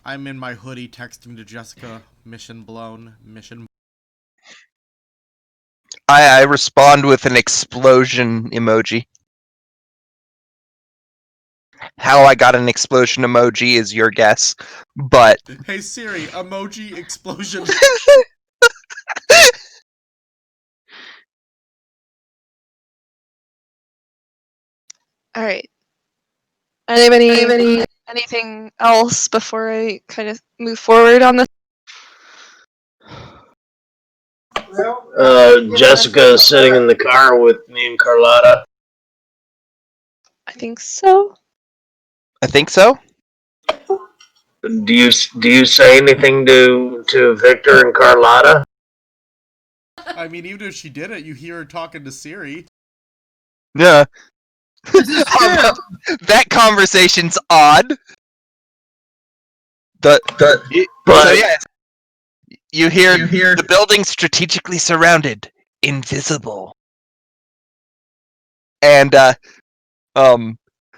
I'm in my hoodie texting to Jessica, mission blown, mission. I respond with an explosion emoji. How I got an explosion emoji is your guess, but Hey Siri, emoji explosion. All right. Anybody anything else before I kind of move forward on this? Jessica is sitting in the car with me and Carlotta. I think so. I think so. Do you say anything to Victor and Carlotta? I mean, even if she did it, you hear her talking to Siri. Yeah. That conversation's odd. So yeah, you hear the building strategically surrounded, invisible, and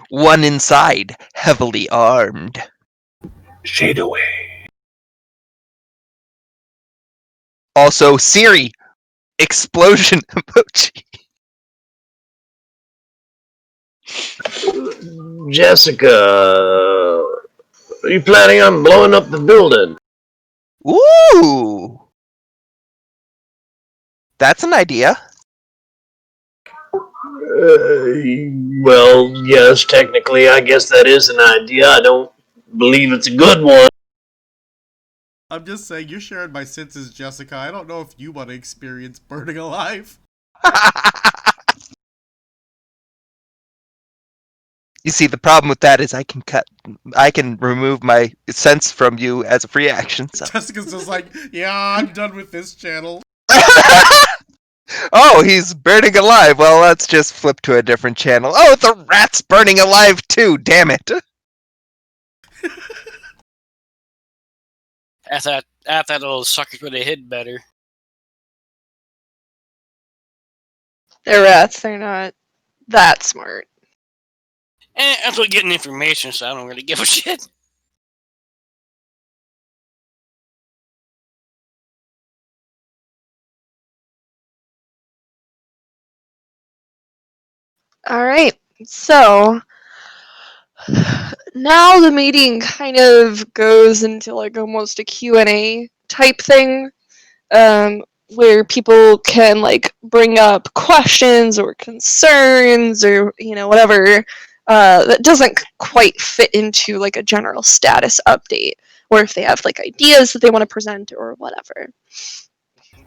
one inside, heavily armed. Shade away. Also, Siri, explosion emoji. Jessica, are you planning on blowing up the building? Ooh, that's an idea. Well, yes, technically, I guess that is an idea. I don't believe it's a good one. I'm just saying, you're sharing my senses, Jessica. I don't know if you want to experience burning alive. You see, the problem with that is I can remove my sense from you as a free action. So. Jessica's just like, yeah, I'm done with this channel. Oh, he's burning alive. Well, let's just flip to a different channel. Oh, the rat's burning alive too. Damn it. I thought those suckers would have hid better. They're rats. They're not that smart. I'm still getting information, so I don't really give a shit. All right. So now the meeting kind of goes into like almost a Q&A type thing, where people can like bring up questions or concerns or whatever that doesn't quite fit into like a general status update, or if they have like ideas that they want to present or whatever.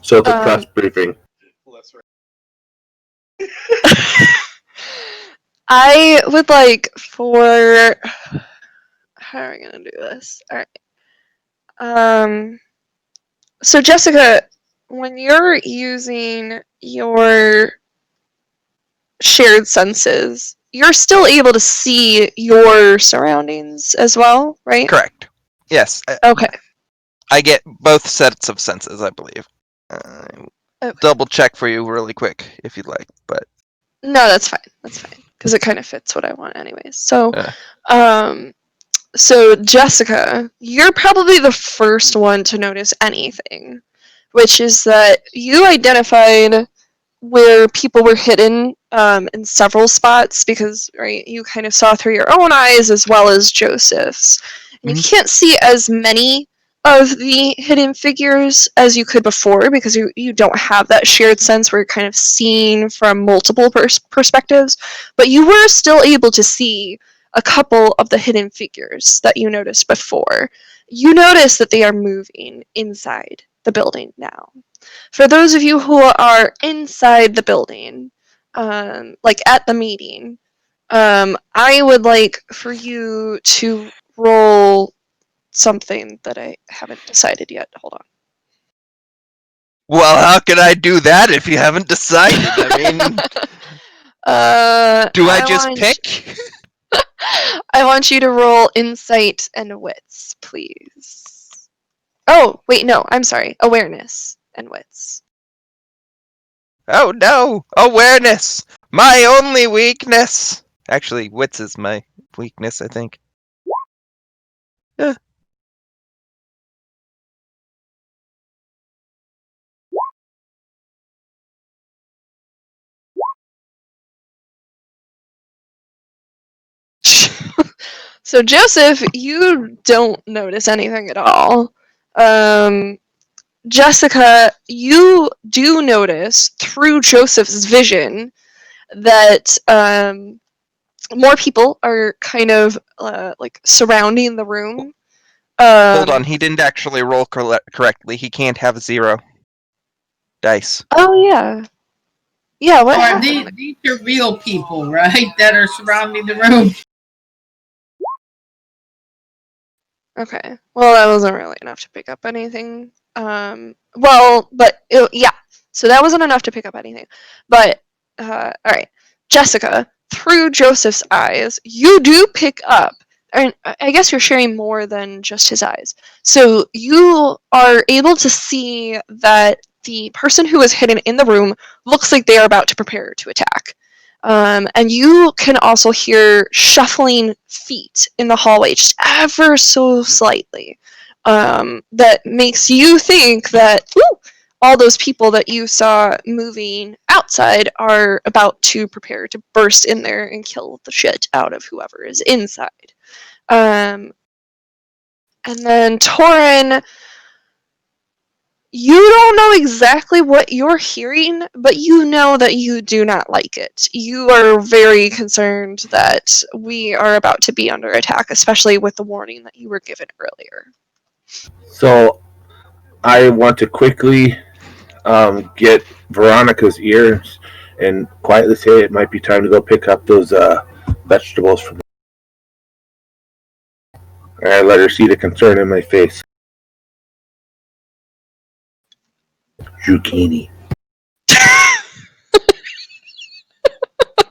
So it's a press briefing. I would like for how are we gonna do this? All right. So Jessica, when you're using your shared senses, you're still able to see your surroundings as well, right? Correct. Yes. Okay. I get both sets of senses, I believe. Okay. Double check for you really quick if you'd like, but No, that's fine. That's fine because it kind of fits what I want, anyways. So, Yeah. So Jessica, you're probably the first one to notice anything, which is that you identified where people were hidden in several spots because, right, you kind of saw through your own eyes as well as Joseph's. And you can't see as many of the hidden figures as you could before because you don't have that shared sense where you're kind of seeing from multiple perspectives, but you were still able to see a couple of the hidden figures that you noticed before. You notice that they are moving inside the building now. For those of you who are inside the building, like at the meeting, I would like for you to roll something that I haven't decided yet. Hold on. well, how can I do that if you haven't decided? I mean, do I just pick? I want you to roll insight and wits, please. Oh, wait, no, I'm sorry. Awareness and wits. Oh no! Awareness! My only weakness! Actually, wits is my weakness, I think. So Joseph, you don't notice anything at all. Jessica, you do notice through Joseph's vision that more people are kind of like surrounding the room. Hold on, he didn't actually roll correctly. He can't have 0 dice. Oh yeah, yeah. What Or happened? these are real people, right? That are surrounding the room. Okay. Well, that wasn't really enough to pick up anything. Yeah. So that wasn't enough to pick up anything. But all right, Jessica, through Joseph's eyes, you do pick up. And I guess you're sharing more than just his eyes. So you are able to see that the person who is hidden in the room looks like they are about to prepare to attack. And you can also hear shuffling feet in the hallway, just ever so slightly. That makes you think that all those people that you saw moving outside are about to prepare to burst in there and kill the shit out of whoever is inside. And then Torin, you don't know exactly what you're hearing, but you know that you do not like it. You are very concerned that we are about to be under attack, especially with the warning that you were given earlier. So I want to quickly get Veronica's ears and quietly say it might be time to go pick up those vegetables from. And I let her see the concern in my face. Zucchini.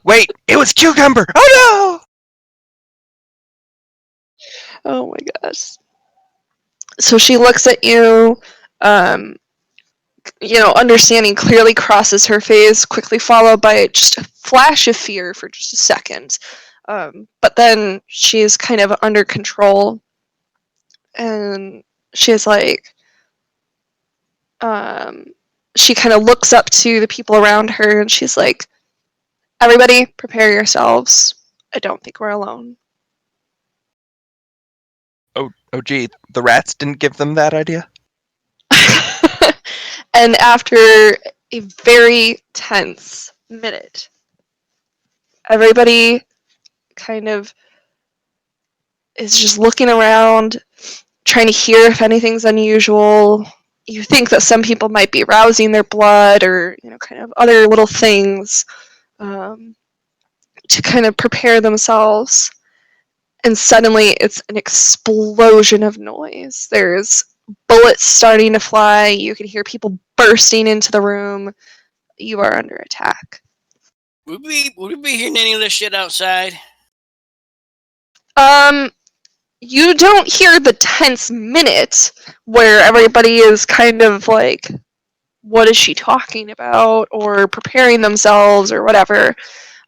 Wait, it was cucumber! Oh Oh my gosh. So she looks at you, understanding clearly crosses her face, quickly followed by just a flash of fear for just a second. But then she's kind of under control, and she's like, she kind of looks up to the people around her, and she's like, Everybody, prepare yourselves. I don't think we're alone. Oh, gee, the rats didn't give them that idea? And after a very tense minute, everybody kind of is just looking around, trying to hear if anything's unusual. You think that some people might be rousing their blood or, kind of other little things to kind of prepare themselves. And suddenly it's an explosion of noise. There's bullets starting to fly. You can hear people bursting into the room. You are under attack. Would we be hearing any of this shit outside? You don't hear the tense minute where everybody is kind of like, what is she talking about? Or preparing themselves or whatever.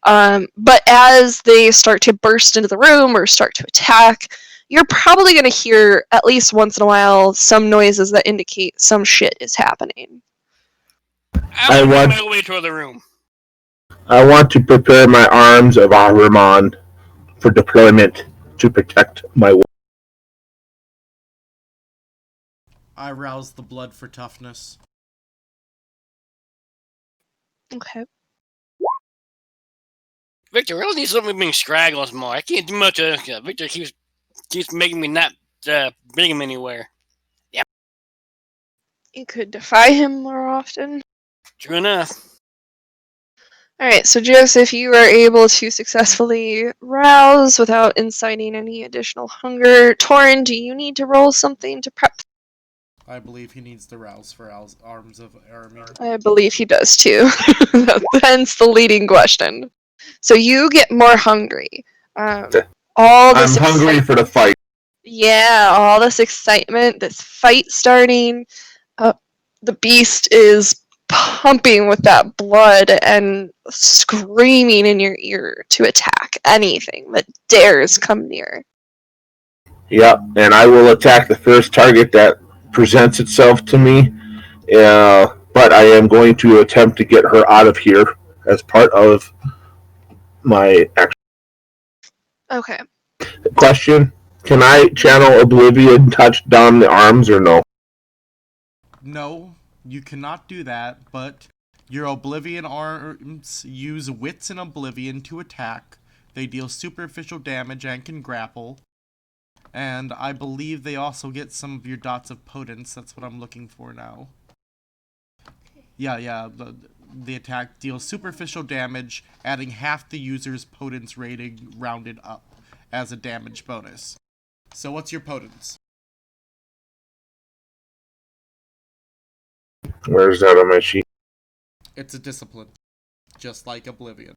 But as they start to burst into the room or start to attack, you're probably going to hear, at least once in a while, some noises that indicate some shit is happening. I would make my way toward the room. I want to prepare my arms of Ahriman for deployment to protect my world. I rouse the blood for toughness. Okay. Victor, we really need something being scraggles more. I can't do much of this. Victor keeps making me not bring him anywhere. Yeah. You could defy him more often. True enough. Alright, so Joseph, you are able to successfully rouse without inciting any additional hunger. Torin, do you need to roll something to prep? I believe he needs to rouse for arms of Aramir. I believe he does too. Hence the leading question. So you get more hungry. I'm Hungry for the fight. Yeah, all this excitement, this fight starting. The beast is pumping with that blood and screaming in your ear to attack anything that dares come near. Yep, and I will attack the first target that presents itself to me. But I am going to attempt to get her out of here as part of my action. Okay. Question: can I channel Oblivion touch down the arms or no? No, you cannot do that, but your Oblivion arms use Wits and Oblivion to attack. They deal superficial damage and can grapple. And I believe they also get some of your dots of potence. That's what I'm looking for now. Yeah, the attack deals superficial damage, adding half the user's potence rating rounded up as a damage bonus. So what's your potence? Where's that on my sheet? It's a discipline, just like Oblivion.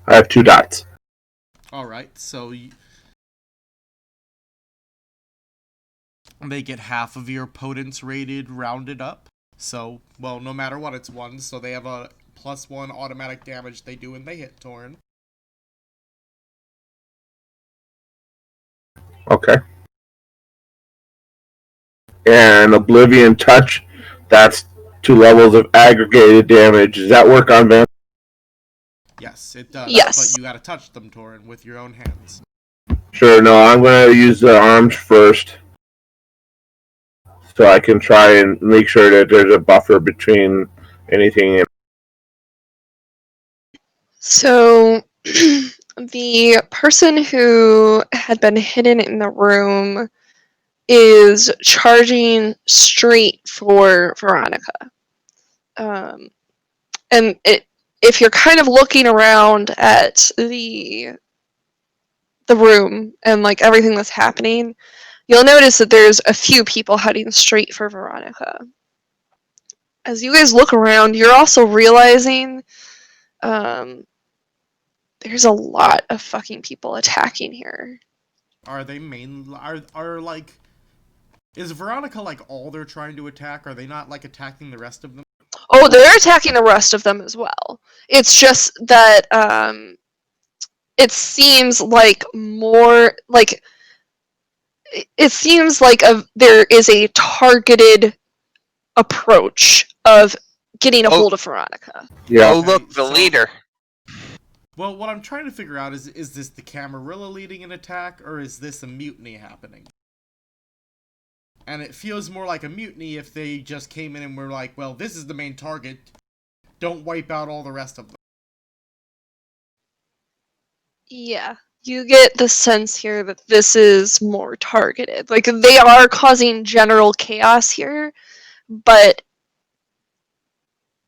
I have 2 dots. Alright, so they get half of your potence rated rounded up. So, well, no matter what, it's 1, so they have a +1 automatic damage they do when they hit Torin. Okay. And Oblivion touch, that's 2 levels of aggregated damage. Does that work on them? Yes, it does. Yes. But you gotta touch them, Torin, with your own hands. Sure, no, I'm going to use the arms first. So I can try and make sure that there's a buffer between anything and... So the person who had been hidden in the room is charging straight for Veronica. And if you're kind of looking around at the room and like everything that's happening, you'll notice that there's a few people heading straight for Veronica. As you guys look around, you're also realizing there's a lot of fucking people attacking here. Are they are like... Is Veronica like all they're trying to attack? Are they not like attacking the rest of them? Oh, they're attacking the rest of them as well. It's just that it seems like more like it seems like there is a targeted approach of getting a Oh. hold of Veronica. Yeah. Oh, look, the so- leader. Well, what I'm trying to figure out is this the Camarilla leading an attack, or is this a mutiny happening? And it feels more like a mutiny if they just came in and were like, well, this is the main target. Don't wipe out all the rest of them. Yeah. You get the sense here that this is more targeted. Like, they are causing general chaos here, but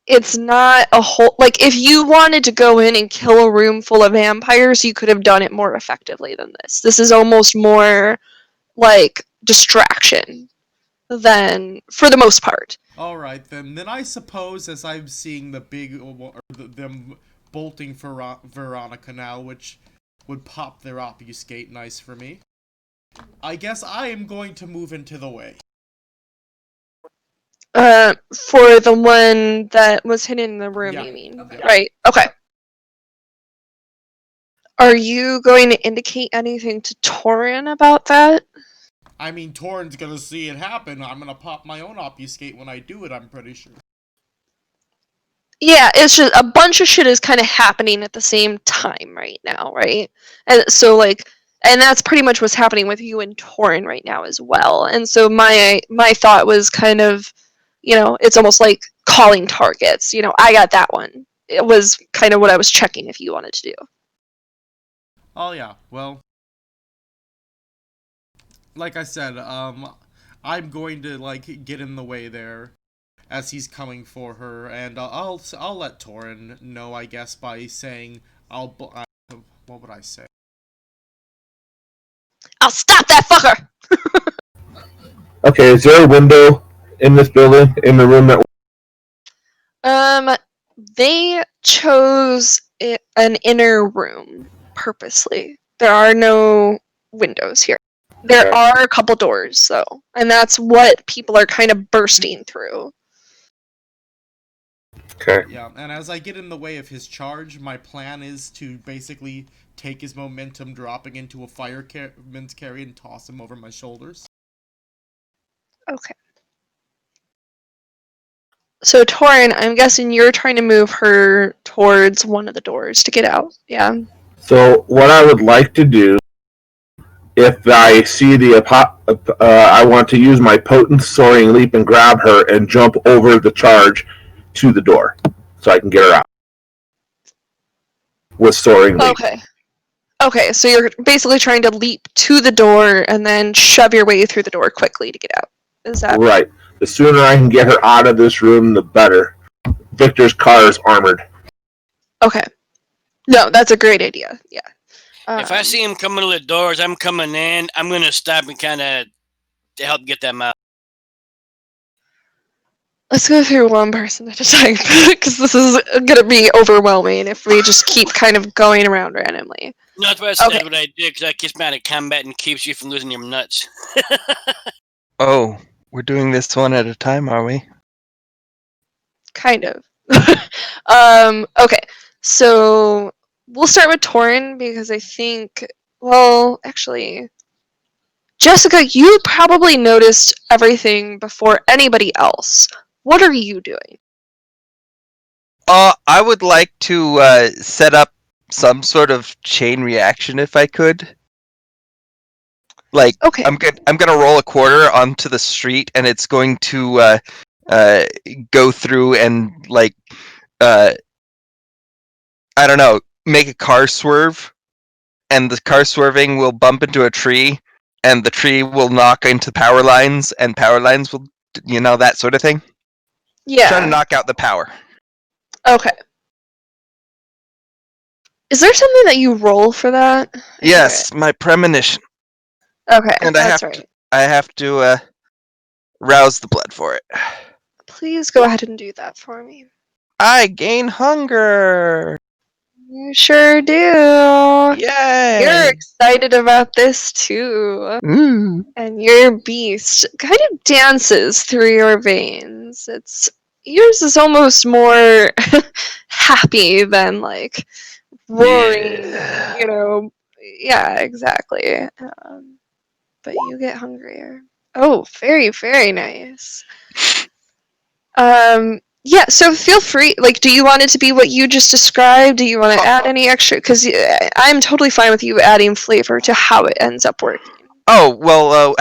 it's not a whole. Like, if you wanted to go in and kill a room full of vampires, you could have done it more effectively than this. This is almost more like distraction than, for the most part. Alright, then I suppose as I'm seeing the big, or them bolting for Veronica now, which would pop their obfuscate nice for me, I guess I am going to move into the way. For the one that was hidden in the room, Yeah. you mean? Okay. Right. Okay. Are you going to indicate anything to Torin about that? I mean, Torin's gonna see it happen. I'm gonna pop my own obfuscate when I do it, I'm pretty sure. Yeah, it's just a bunch of shit is kind of happening at the same time right now, right? And so, like, and that's pretty much what's happening with you and Torin right now as well. And so my thought was kind of, it's almost like calling targets. I got that one. It was kind of what I was checking if you wanted to do. Oh yeah, well, like I said, I'm going to like get in the way there as he's coming for her, and I'll let Torin know, I guess, by saying what would I say? I'll stop that fucker! Okay, is there a window in this building, in the room that... They chose an inner room purposely. There are no windows here. There are a couple doors, though, and that's what people are kind of bursting through. Okay. Yeah, and as I get in the way of his charge, my plan is to basically take his momentum dropping into a fireman's carry and toss him over my shoulders. Okay. So, Torin, I'm guessing you're trying to move her towards one of the doors to get out, yeah? So what I would like to do, if I see I want to use my potent soaring leap and grab her and jump over the charge to the door, so I can get her out with soaring leap. Okay. Okay, so you're basically trying to leap to the door and then shove your way through the door quickly to get out. Is that Right. The sooner I can get her out of this room, the better. Victor's car is armored. okay? No, that's a great idea. Yeah. If I see him coming to the doors, I'm coming in. I'm gonna stop and kind of help get them out. Let's go through one person at a time because this is gonna be overwhelming if we just keep kind of going around randomly. No, that's what I Okay. said. What I did because that keeps me out of combat and keeps you from losing your nuts. Oh, we're doing this one at a time, are we? Kind of. Okay, so we'll start with Torin because I think, well, actually, Jessica, you probably noticed everything before anybody else. What are you doing? I would like to set up some sort of chain reaction if I could. Like, Okay. I'm gonna roll a quarter onto the street, and it's going to go through and like I don't know, make a car swerve, and the car swerving will bump into a tree, and the tree will knock into power lines, and power lines will, that sort of thing. Yeah. Trying to knock out the power. Okay. Is there something that you roll for that? Yes, my premonition. Okay, And I that's have right. I have to rouse the blood for it. Please go ahead and do that for me. I gain hunger. You sure do. Yay! You're excited about this too. Ooh. And your beast kind of dances through your veins. Yours is almost more happy than like roaring, Yeah. Yeah, exactly. But you get hungrier. Oh, very, very nice. Yeah, so feel free. Like, do you want it to be what you just described? Do you want to add any extra? Because I'm totally fine with you adding flavor to how it ends up working. Oh well,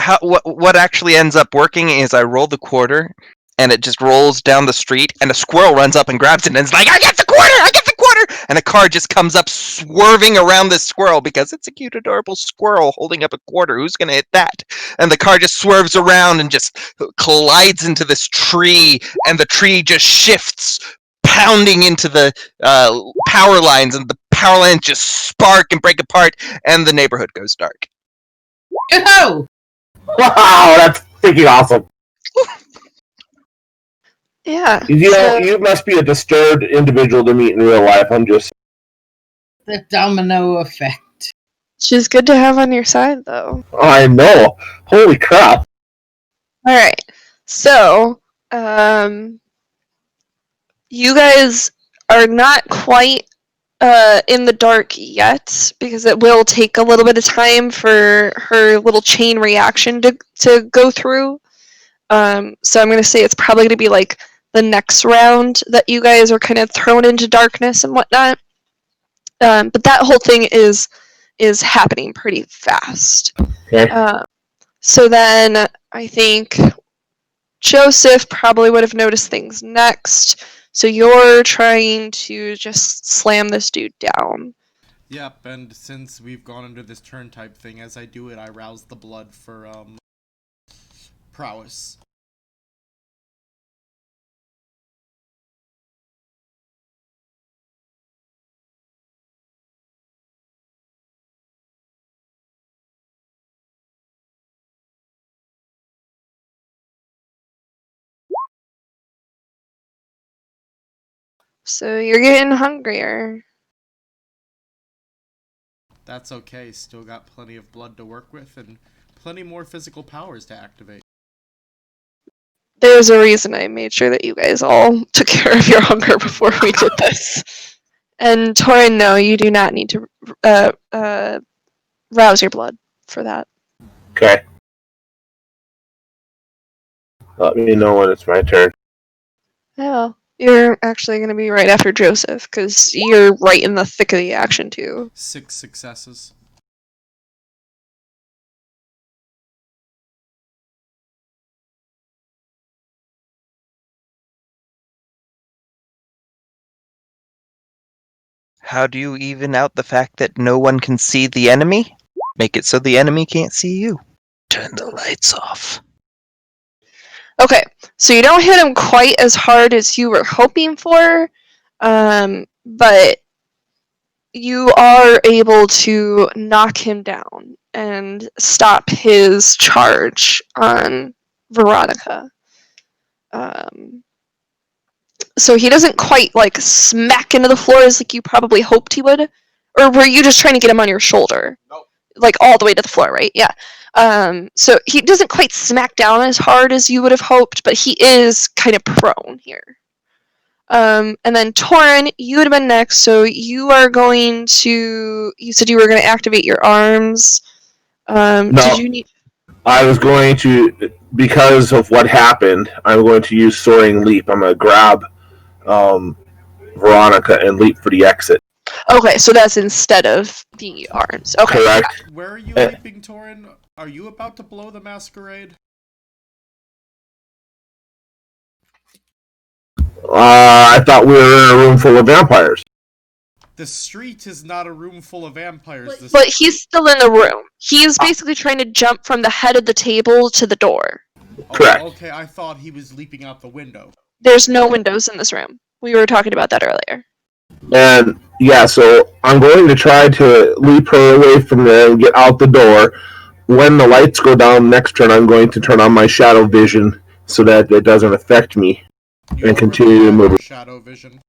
what actually ends up working is I roll the quarter, and it just rolls down the street, and a squirrel runs up and grabs it, and it's like, "I get the quarter! I get the quarter!" And a car just comes up, swerving around this squirrel because it's a cute, adorable squirrel holding up a quarter. Who's gonna hit that? And the car just swerves around and just collides into this tree, and the tree just shifts, pounding into the power lines, and the power lines just spark and break apart, and the neighborhood goes dark. Yo! Wow, that's freaking awesome. Yeah. You know, so- you must be a disturbed individual to meet in real life. I'm just. The domino effect. She's good to have on your side, though. I know. Holy crap. All right. So, you guys are not quite in the dark yet because it will take a little bit of time for her little chain reaction to go through. So I'm going to say it's probably going to be like the next round that you guys are kind of thrown into darkness and whatnot. But that whole thing is happening pretty fast. Okay. So then I think Joseph probably would have noticed things next. So you're trying to just slam this dude down. Yep, and since we've gone into this turn type thing, as I do it, I rouse the blood for, prowess. So you're getting hungrier. That's okay, still got plenty of blood to work with, and plenty more physical powers to activate. There's a reason I made sure that you guys all took care of your hunger before we did this. And Torin, no, you do not need to rouse your blood for that. Okay. Let me know when it's my turn. Oh, you're actually going to be right after Joseph, because you're right in the thick of the action, too. 6 successes. How do you even out the fact that no one can see the enemy? Make it so the enemy can't see you. Turn the lights off. Okay, so you don't hit him quite as hard as you were hoping for, but you are able to knock him down and stop his charge on Veronica. So he doesn't quite like smack into the floor as like you probably hoped he would, or were you just trying to get him on your shoulder? Nope. Like all the way to the floor, right? Yeah. So he doesn't quite smack down as hard as you would have hoped, but he is kind of prone here. And then Torin, you would have been next, so you are going to. You said you were going to activate your arms. No. Did you need? I was going to, because of what happened, I'm going to use Soaring Leap. I'm going to grab Veronica and leap for the exit. Okay, so that's instead of the arms. Okay. Correct. Where are you leaping, Torin? Are you about to blow the masquerade? I thought we were in a room full of vampires. The street is not a room full of vampires. But he's still in the room. He's basically trying to jump from the head of the table to the door. Correct. Okay, I thought he was leaping out the window. There's no windows in this room. We were talking about that earlier. And yeah, so I'm going to try to leap her away from there and get out the door. When the lights go down next turn, I'm going to turn on my shadow vision so that it doesn't affect me and continue to move. Shadow vision.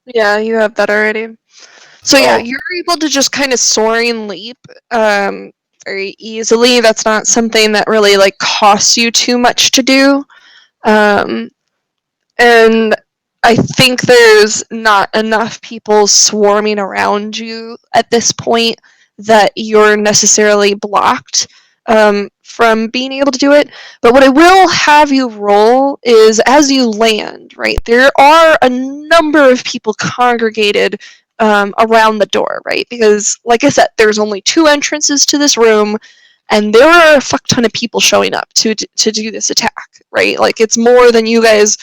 Yeah, you have that already. So yeah, Oh. you're able to just kind of soaring leap very easily. That's not something that really like costs you too much to do. And I think there's not enough people swarming around you at this point that you're necessarily blocked. from being able to do it. But what I will have you roll is as you land, right? There are a number of people congregated around the door, right? Because, like I said, there's only 2 entrances to this room, and there are a fuck ton of people showing up to do this attack, right? Like, it's more than you guys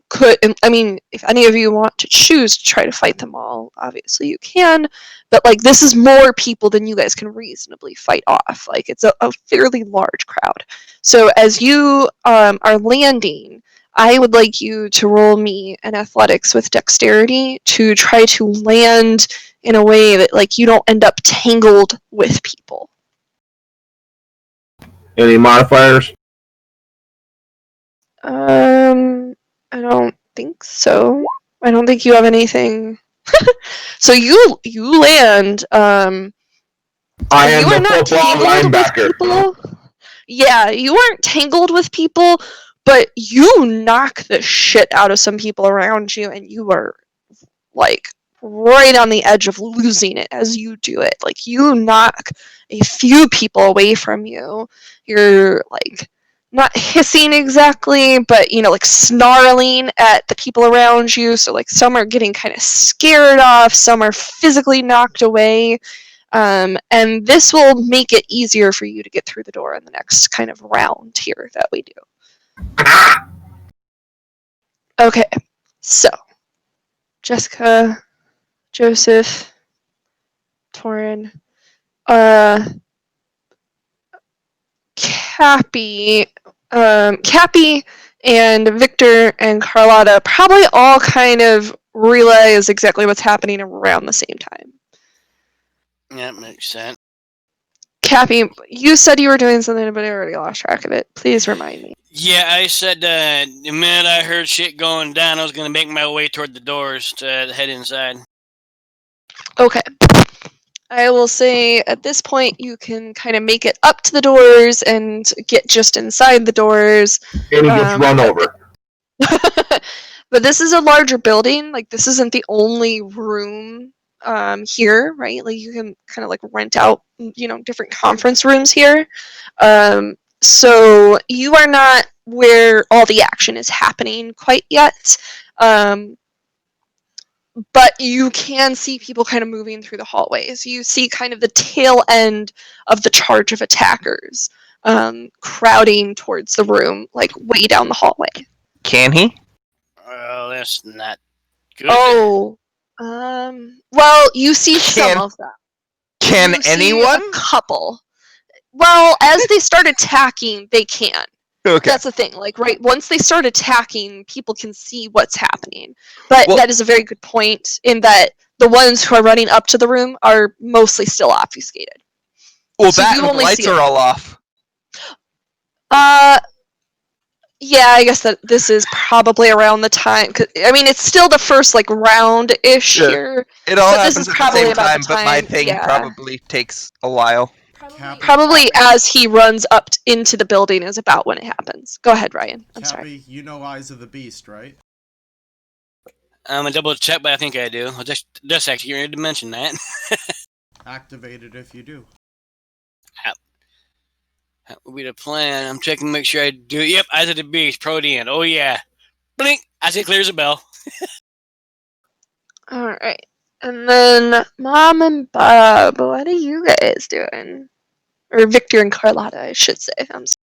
could. I mean, if any of you want to choose to try to fight them all, obviously you can, but like, this is more people than you guys can reasonably fight off. Like, it's a fairly large crowd. So as you are landing, I would like you to roll me an athletics with dexterity to try to land in a way that, like, you don't end up tangled with people. Any modifiers? I don't think so. I don't think you have anything. So you land. I am you are the not football tangled with linebacker. people. Yeah, you aren't tangled with people, but you knock the shit out of some people around you, and you are like right on the edge of losing it as you do it. Like, you knock a few people away from you. You're like not hissing exactly, but like snarling at the people around you. So like, some are getting kind of scared off, some are physically knocked away. And this will make it easier for you to get through the door in the next kind of round here that we do. Okay, so Jessica, Joseph, Torin, Cappy, and Victor and Carlotta probably all kind of realize exactly what's happening around the same time. Yeah, that makes sense. Cappy, you said you were doing something, but I already lost track of it. Please remind me. Yeah, I said the minute I heard shit going down, I was going to make my way toward the doors to head inside. Okay. I will say at this point you can kind of make it up to the doors and get just inside the doors. And he gets run over. But this is a larger building. Like, this isn't the only room here, right? Like, you can kind of like rent out, different conference rooms here. So you are not where all the action is happening quite yet. But you can see people kind of moving through the hallways. You see kind of the tail end of the charge of attackers crowding towards the room, like way down the hallway. Can he? Oh, that's not good. Oh, well, you see some of them. Can You see anyone? a couple. Well, as they start attacking, they can. Okay. That's the thing. Like, right, once they start attacking, people can see what's happening. But Well- that is a very good point in that the ones who are running up to the room are mostly still obfuscated. Well, So that you and the only lights see are it. all off. Yeah, I guess that this is probably around the time. I mean, it's still the first like round-ish Yeah. here. It all But this happens is at the probably same about the time, but my time, thing yeah. probably takes a while. Cappy, Probably as he runs up into the building is about when it happens. Go ahead, Ryan. I'm sorry. Cappy, you know Eyes of the Beast, right? I'm going to double check, but I think I do. I'll just actually ready to mention that. Activate it if you do. That would be the plan. I'm checking to make sure I do. Yep, Eyes of the Beast, pro the end. Oh, yeah. Blink. I say clears a bell. Alright. And then Mom and Bob, what are you guys doing? Or Victor and Carlotta, I should say. I'm sorry.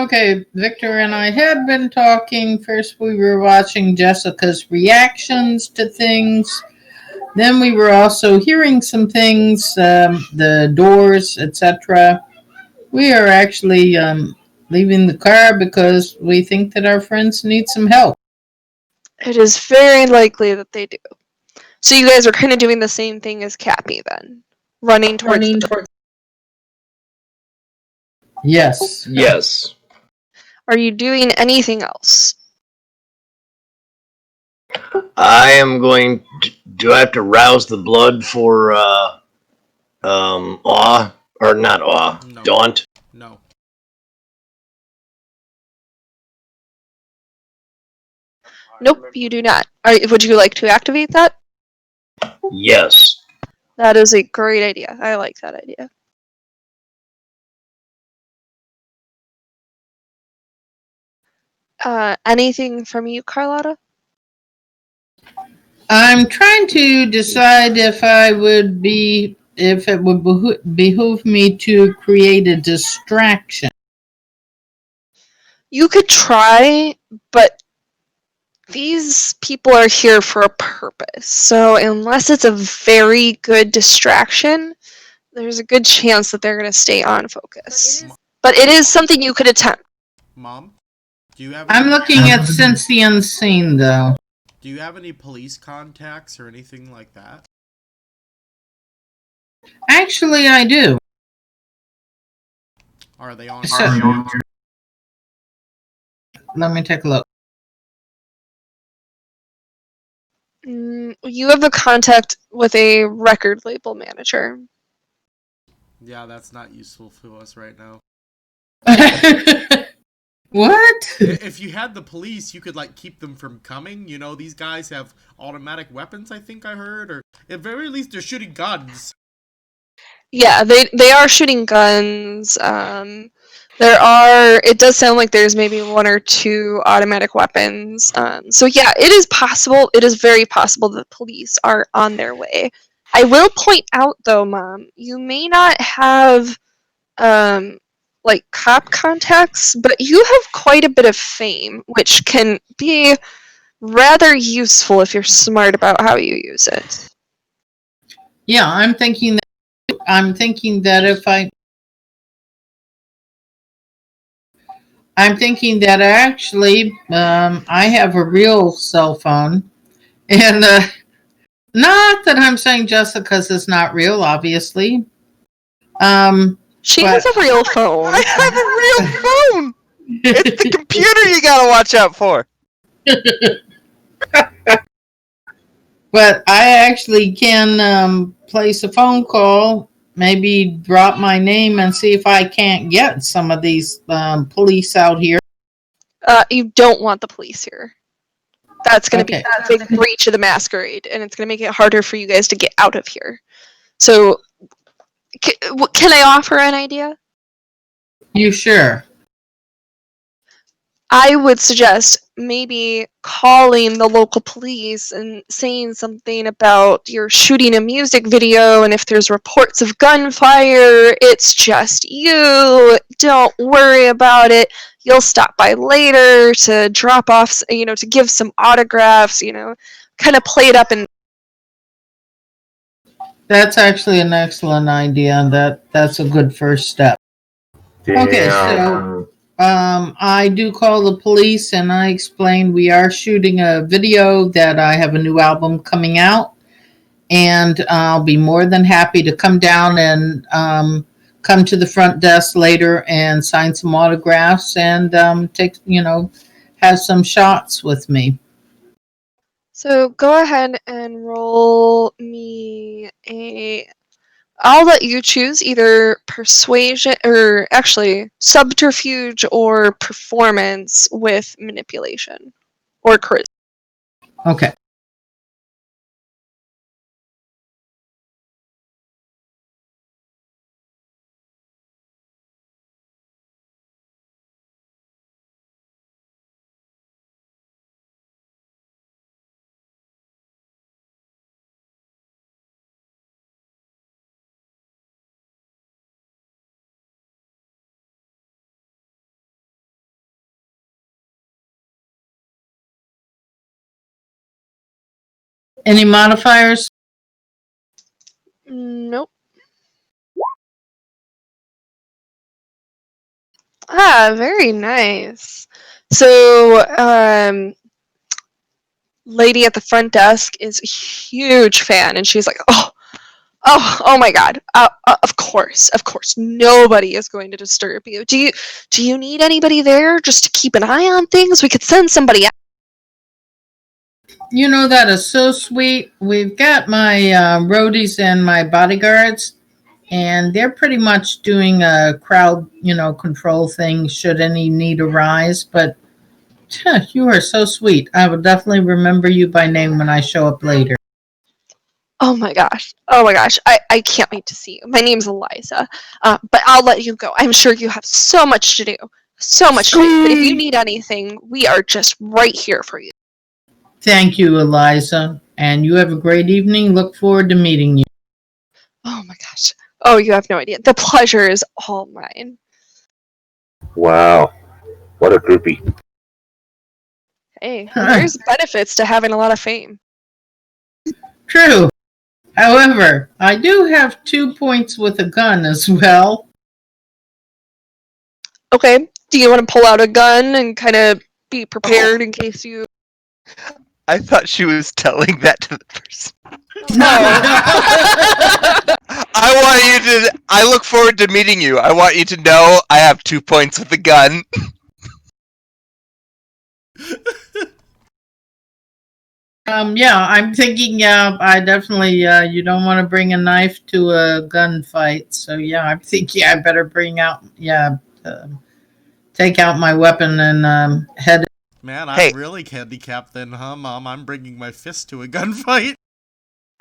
Okay, Victor and I had been talking. First, we were watching Jessica's reactions to things. Then we were also hearing some things, the doors, etc. We are actually leaving the car because we think that our friends need some help. It is very likely that they do. So you guys are kind of doing the same thing as Cappy then. Running towards Yes. Yes. Are you doing anything else? I am going to, do I have to rouse the blood for awe or not awe? No. Daunt. No. Nope, you do not. Would you like to activate that? Yes. That is a great idea. I like that idea. Anything from you, Carlotta? I'm trying to decide if it would behoove me to create a distraction. You could try, but these people are here for a purpose. So unless it's a very good distraction, there's a good chance that they're going to stay on focus. But it is something you could attempt. Mom, do you have? I'm looking at Sense the Unseen, though. Do you have any police contacts or anything like that? Actually, I do. Are they on? Let me take a look. You have a contact with a record label manager. Yeah, that's not useful to us right now. What? If you had the police, you could like keep them from coming. You know, these guys have automatic weapons. I think I heard, or at very least they're shooting guns. Yeah, they are shooting guns. It does sound like there's maybe 1 or 2 automatic weapons. So yeah, it is possible. It is very possible that police are on their way. I will point out though, Mom, you may not have like cop contacts, but you have quite a bit of fame, which can be rather useful if you're smart about how you use it. Yeah, I'm thinking that actually I have a real cell phone, and not that I'm saying Jessica's is not real, obviously. She But- has a real phone. I have a real phone. It's the computer you gotta watch out for. But I actually can place a phone call, maybe drop my name and see if I can't get some of these police out here. You don't want the police here. That's going to Okay. be a big breach of the masquerade, and it's going to make it harder for you guys to get out of here. So, can I offer an idea? You sure? I would suggest maybe calling the local police and saying something about you're shooting a music video, and if there's reports of gunfire, it's just you. Don't worry about it. You'll stop by later to drop off, to give some autographs, kind of play it up. And That's actually an excellent idea, and that's a good first step. Okay, so I do call the police and I explain we are shooting a video, that I have a new album coming out, and I'll be more than happy to come down and come to the front desk later and sign some autographs and have some shots with me. so go ahead and roll me I'll let you choose either persuasion, or actually subterfuge, or performance with manipulation, or charisma. Okay. Any modifiers? Nope. Very nice. So, lady at the front desk is a huge fan, and she's like, oh my God! Of course, nobody is going to disturb you. Do you need anybody there just to keep an eye on things? We could send somebody out. You know, that is so sweet. We've got my roadies and my bodyguards, and they're pretty much doing a crowd, control thing should any need arise. But you are so sweet. I will definitely remember you by name when I show up later. Oh my gosh. Oh my gosh. I can't wait to see you. My name's Eliza. But I'll let you go. I'm sure you have so much to do. So much to do. But if you need anything, we are just right here for you. Thank you, Eliza. And you have a great evening. Look forward to meeting you. Oh my gosh. Oh, you have no idea. The pleasure is all mine. Wow, what a groupie. Hey, there's benefits to having a lot of fame. True. However, I do have 2 points with a gun as well. Okay. Do you want to pull out a gun and kind of be prepared in case you... I thought she was telling that to the person. I look forward to meeting you. I want you to know I have 2 points with the gun. Yeah, I'm thinking, I definitely, you don't want to bring a knife to a gunfight. So, yeah, I'm thinking I better take out my weapon and head. Man, I'm Hey. really handicapped then, huh, Mom? I'm bringing my fist to a gunfight.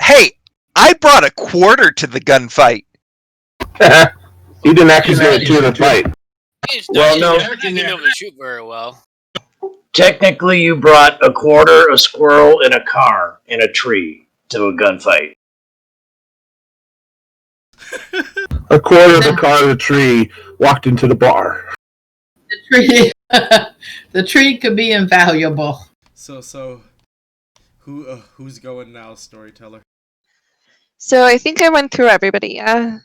Hey, I brought a quarter to the gunfight. He didn't actually get into a fight. Well, no. I didn't be able to shoot very well. Technically, you brought a quarter, a squirrel, and a car, and a tree to a gunfight. A quarter of the car of the tree walked into the bar. The tree, the tree could be invaluable. So, who's going now, storyteller? So I think I went through everybody, yeah?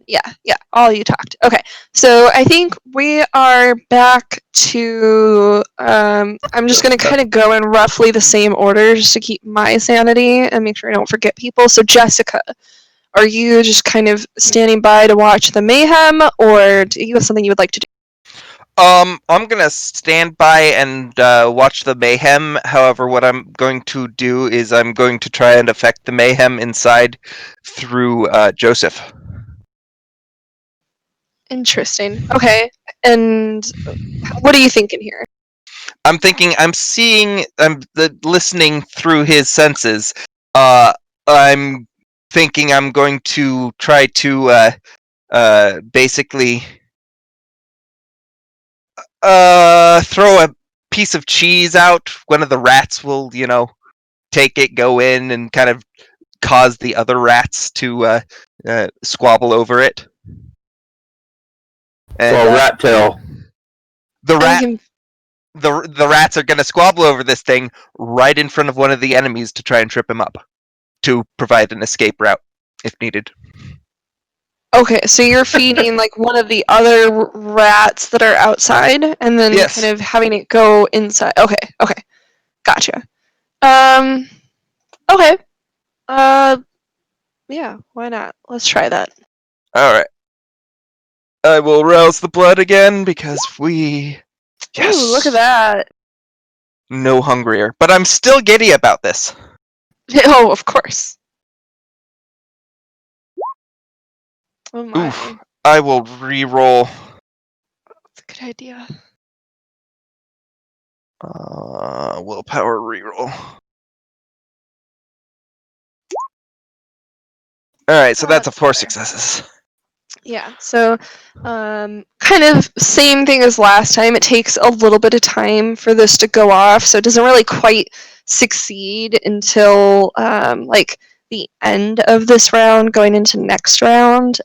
Yeah, all you talked. Okay, so I think we are back to, I'm just going to kind of go in roughly the same order just to keep my sanity and make sure I don't forget people. So Jessica, are you just kind of standing by to watch the mayhem, or do you have something you would like to do? I'm gonna stand by and watch the mayhem. However, what I'm going to do is I'm going to try and affect the mayhem inside through Joseph. Interesting. Okay, and what are you thinking here? I'm thinking, I'm listening through his senses. I'm thinking I'm going to try to basically throw a piece of cheese out. One of the rats will, take it, go in, and kind of cause the other rats to squabble over it. And, So rat tail. The rats are going to squabble over this thing right in front of one of the enemies to try and trip him up, to provide an escape route if needed. Okay, so you're feeding like one of the other rats that are outside, and then Yes. kind of having it go inside. Okay, gotcha. Okay. Yeah, why not? Let's try that. All right. I will rouse the blood again because we. Yes. Ooh, look at that. No hungrier, but I'm still giddy about this. Oh, of course. Oh my. Oof. I will re-roll. That's a good idea. Willpower re-roll. Alright, so that's a 4 successes. Yeah, so kind of same thing as last time. It takes a little bit of time for this to go off, so it doesn't really quite succeed until like the end of this round, going into next round.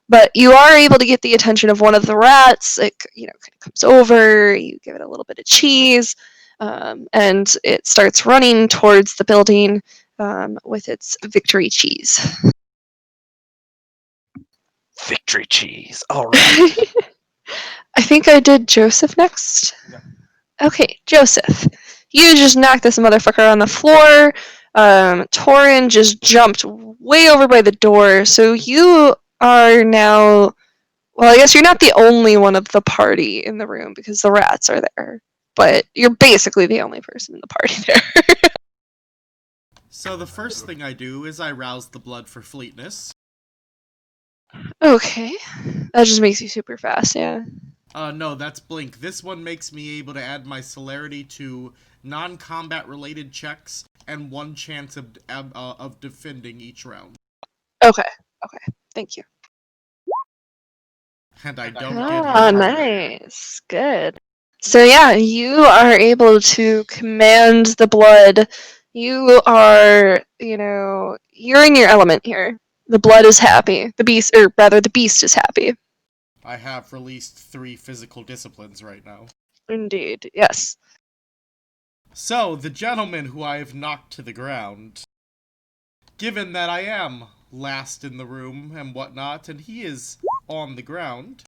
But you are able to get the attention of one of the rats. It kind of comes over. You give it a little bit of cheese, and it starts running towards the building with its victory cheese. Victory cheese. Alright. I think I did Joseph next. Yeah. Okay, Joseph. You just knocked this motherfucker on the floor. Torin just jumped way over by the door, so you are now... Well, I guess you're not the only one of the party in the room because the rats are there. But you're basically the only person in the party there. So the first thing I do is I rouse the blood for fleetness. Okay. That just makes you super fast, yeah. No, that's Blink. This one makes me able to add my celerity to non-combat related checks, and 1 chance of defending each round. Okay. Thank you. And I don't get Ah, hit. nice. Good. So yeah, you are able to command the blood. You are, you're in your element here. The blood is happy. The beast is happy. I have released 3 physical disciplines right now. Indeed, yes. So, the gentleman who I have knocked to the ground, given that I am last in the room and whatnot, and he is on the ground,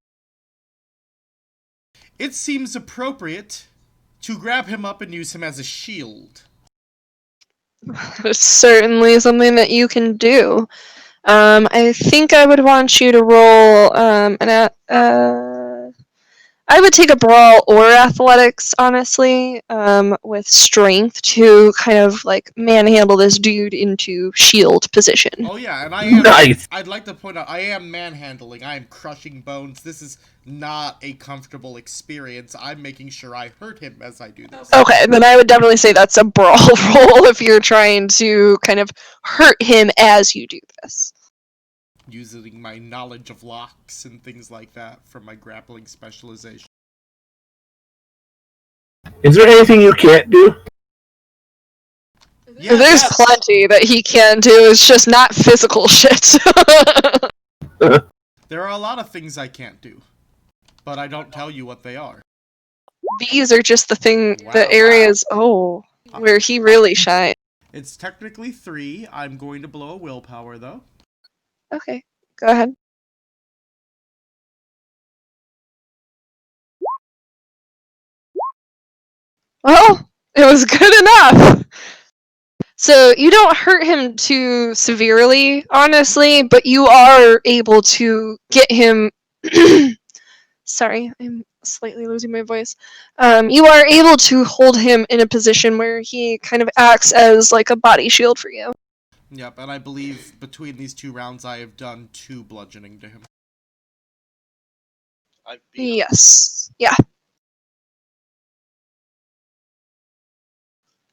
it seems appropriate to grab him up and use him as a shield. It's certainly something that you can do. I think I would want you to roll I would take a brawl or athletics, honestly, with strength to kind of like manhandle this dude into shield position. Oh yeah, and I am. Nice. I'd like to point out, I am manhandling. I am crushing bones. This is not a comfortable experience. I'm making sure I hurt him as I do this. Okay, then I would definitely say that's a brawl roll if you're trying to kind of hurt him as you do this. Using my knowledge of locks and things like that from my grappling specialization. Is there anything you can't do? Yes, There's yes. plenty that he can do, it's just not physical shit. There are a lot of things I can't do, but I don't tell you what they are. These are just the Wow. areas, where he really shines. It's technically 3. I'm going to blow a willpower, though. Okay, go ahead. Well, it was good enough. So you don't hurt him too severely, honestly, but you are able to get him. Sorry, I'm slightly losing my voice. You are able to hold him in a position where he kind of acts as like a body shield for you. Yep, and I believe between these 2 rounds I have done 2 bludgeoning to him. Yes. Yeah.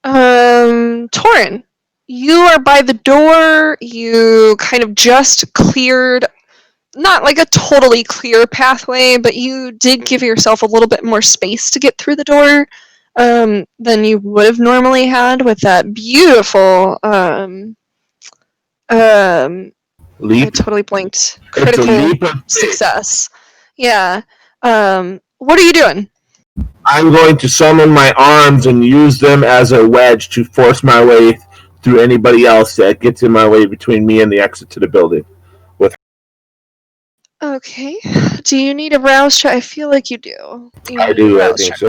Torin, you are by the door. You kind of just cleared, not like a totally clear pathway, but you did give yourself a little bit more space to get through the door than you would have normally had with that beautiful I Leap. totally blanked. It's a Critical leap of faith. success. Yeah. What are you doing? I'm going to summon my arms and use them as a wedge to force my way through anybody else that gets in my way between me and the exit to the building. Okay. Do you need a rouse check? I feel like you do. You I need a do, I rouse think check. so.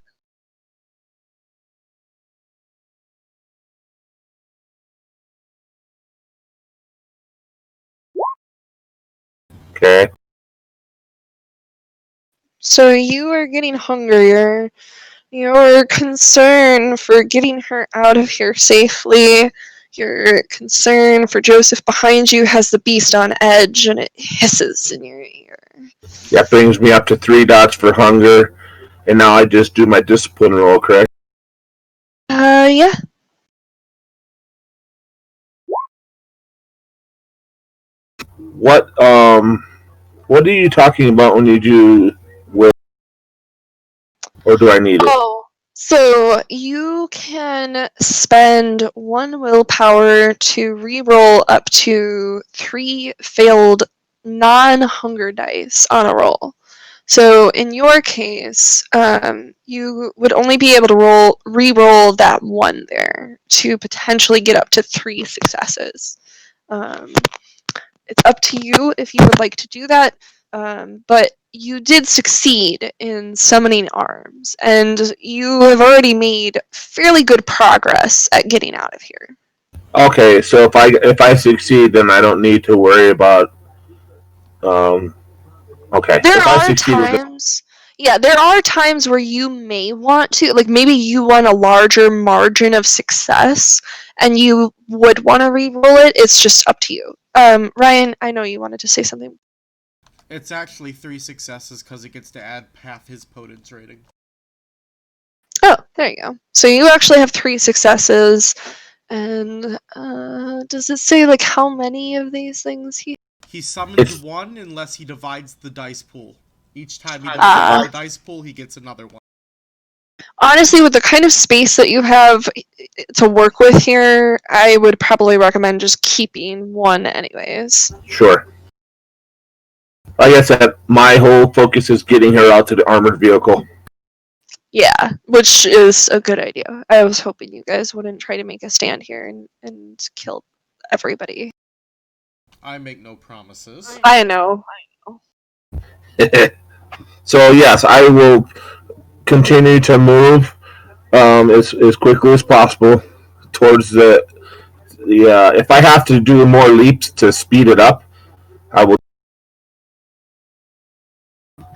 Okay. So you are getting hungrier. Your concern for getting her out of here safely. Your concern for Joseph behind you has the beast on edge and it hisses in your ear. That brings me up to 3 dots for hunger, and now I just do my discipline roll, correct? Yeah. What are you talking about when you do will, or do I need it? Oh, so you can spend 1 willpower to re-roll up to 3 failed non-hunger dice on a roll. So in your case, you would only be able to re-roll that 1 there to potentially get up to 3 successes. It's up to you if you would like to do that, but you did succeed in summoning arms, and you have already made fairly good progress at getting out of here. Okay, so if I succeed, then I don't need to worry about. Okay. There if I are succeeded, times, there are times where you may want to, like maybe you want a larger margin of success, and you would want to re-roll it. It's just up to you. Ryan, I know you wanted to say something. It's actually 3 successes because it gets to add half his potence rating. Oh, There you go. So you actually have 3 successes. And does it say like how many of these things he? He summons It's- one unless he divides the dice pool. Each time he Ah. divides the dice pool, he gets another one. Honestly, with the kind of space that you have to work with here, I would probably recommend just keeping one anyways. Sure. Like I said, my whole focus is getting her out to the armored vehicle. Yeah, which is a good idea. I was hoping you guys wouldn't try to make a stand here and kill everybody. I make no promises. I know. So yes, I will continue to move as quickly as possible towards the. If I have to do more leaps to speed it up, I will.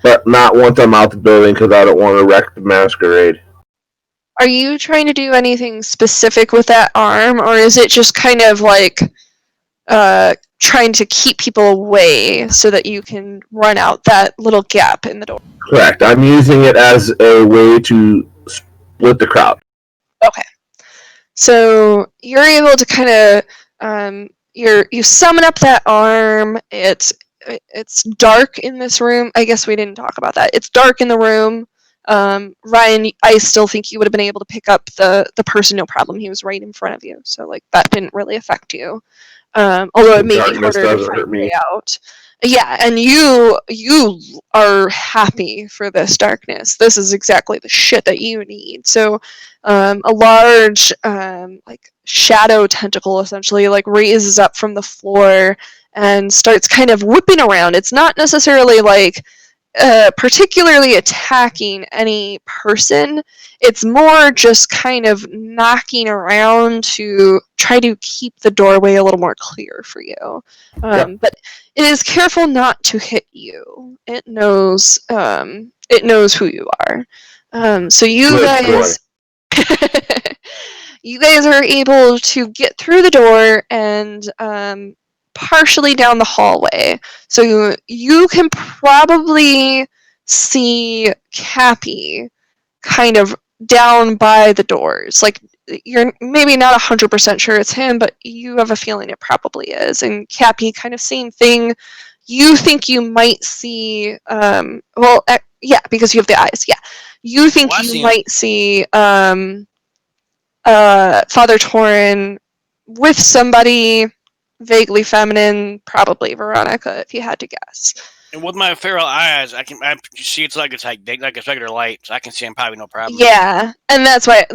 But not once I'm out the building because I don't want to wreck the masquerade. Are you trying to do anything specific with that arm, or is it just kind of like trying to keep people away so that you can run out that little gap in the door? Correct. I'm using it as a way to split the crowd. Okay. So you're able to kind of you summon up that arm. It's dark in this room. I guess we didn't talk about that. It's dark in the room. Ryan, I still think you would have been able to pick up the person, no problem. He was right in front of you, so like that didn't really affect you. Although it may be Darkness harder to doesn't find hurt a me. way out. Yeah, and you are happy for this darkness. This is exactly the shit that you need. So, a large like shadow tentacle essentially like raises up from the floor and starts kind of whipping around. It's not necessarily like particularly attacking any person. It's more just kind of knocking around to try to keep the doorway a little more clear for you. But it is careful not to hit you. It knows who you are. So you Good guys you guys are able to get through the door and partially down the hallway. So you can probably see Cappy kind of down by the doors. Like, you're maybe not 100% sure it's him, but you have a feeling it probably is. And Cappy, kind of same thing. You think you might see, yeah, because you have the eyes, yeah. You think you might see Father Torin with somebody vaguely feminine, probably Veronica, if you had to guess. And with my feral eyes, I see it's like it's regular light, so I can see him probably no problem. Yeah, and that's why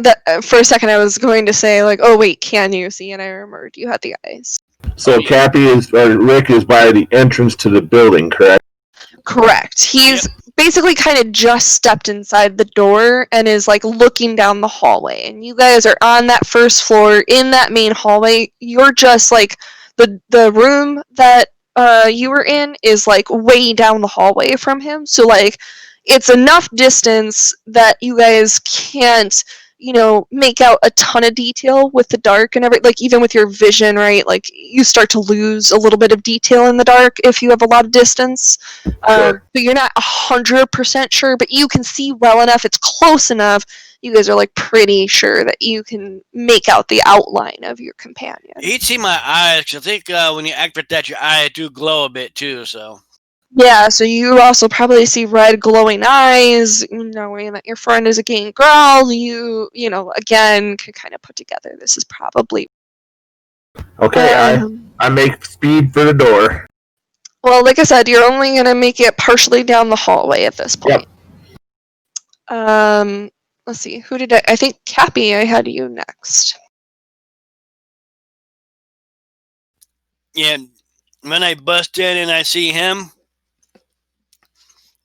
for a second I was going to say like, oh wait, can you see? And I remembered you had the eyes. So Rick is by the entrance to the building, correct? Correct. He's basically kind of just stepped inside the door and is like looking down the hallway. And you guys are on that first floor in that main hallway. You're just like the room that you were in is like way down the hallway from him. So like it's enough distance that you guys can't, make out a ton of detail with the dark and everything. Like even with your vision, right? Like you start to lose a little bit of detail in the dark if you have a lot of distance. Sure. But you're not 100% sure, but you can see well enough. It's close enough. You guys are like pretty sure that you can make out the outline of your companion. He'd see my eyes, because I think when you activate that, your eyes do glow a bit too, so. Yeah, so you also probably see red glowing eyes, knowing that your friend is a Gain Growl. You again, can kind of put together this is probably... Okay, I make speed for the door. Well, like I said, you're only going to make it partially down the hallway at this point. Yep. Let's see, who did I think Cappy, I had you next. Yeah, when I bust in and I see him,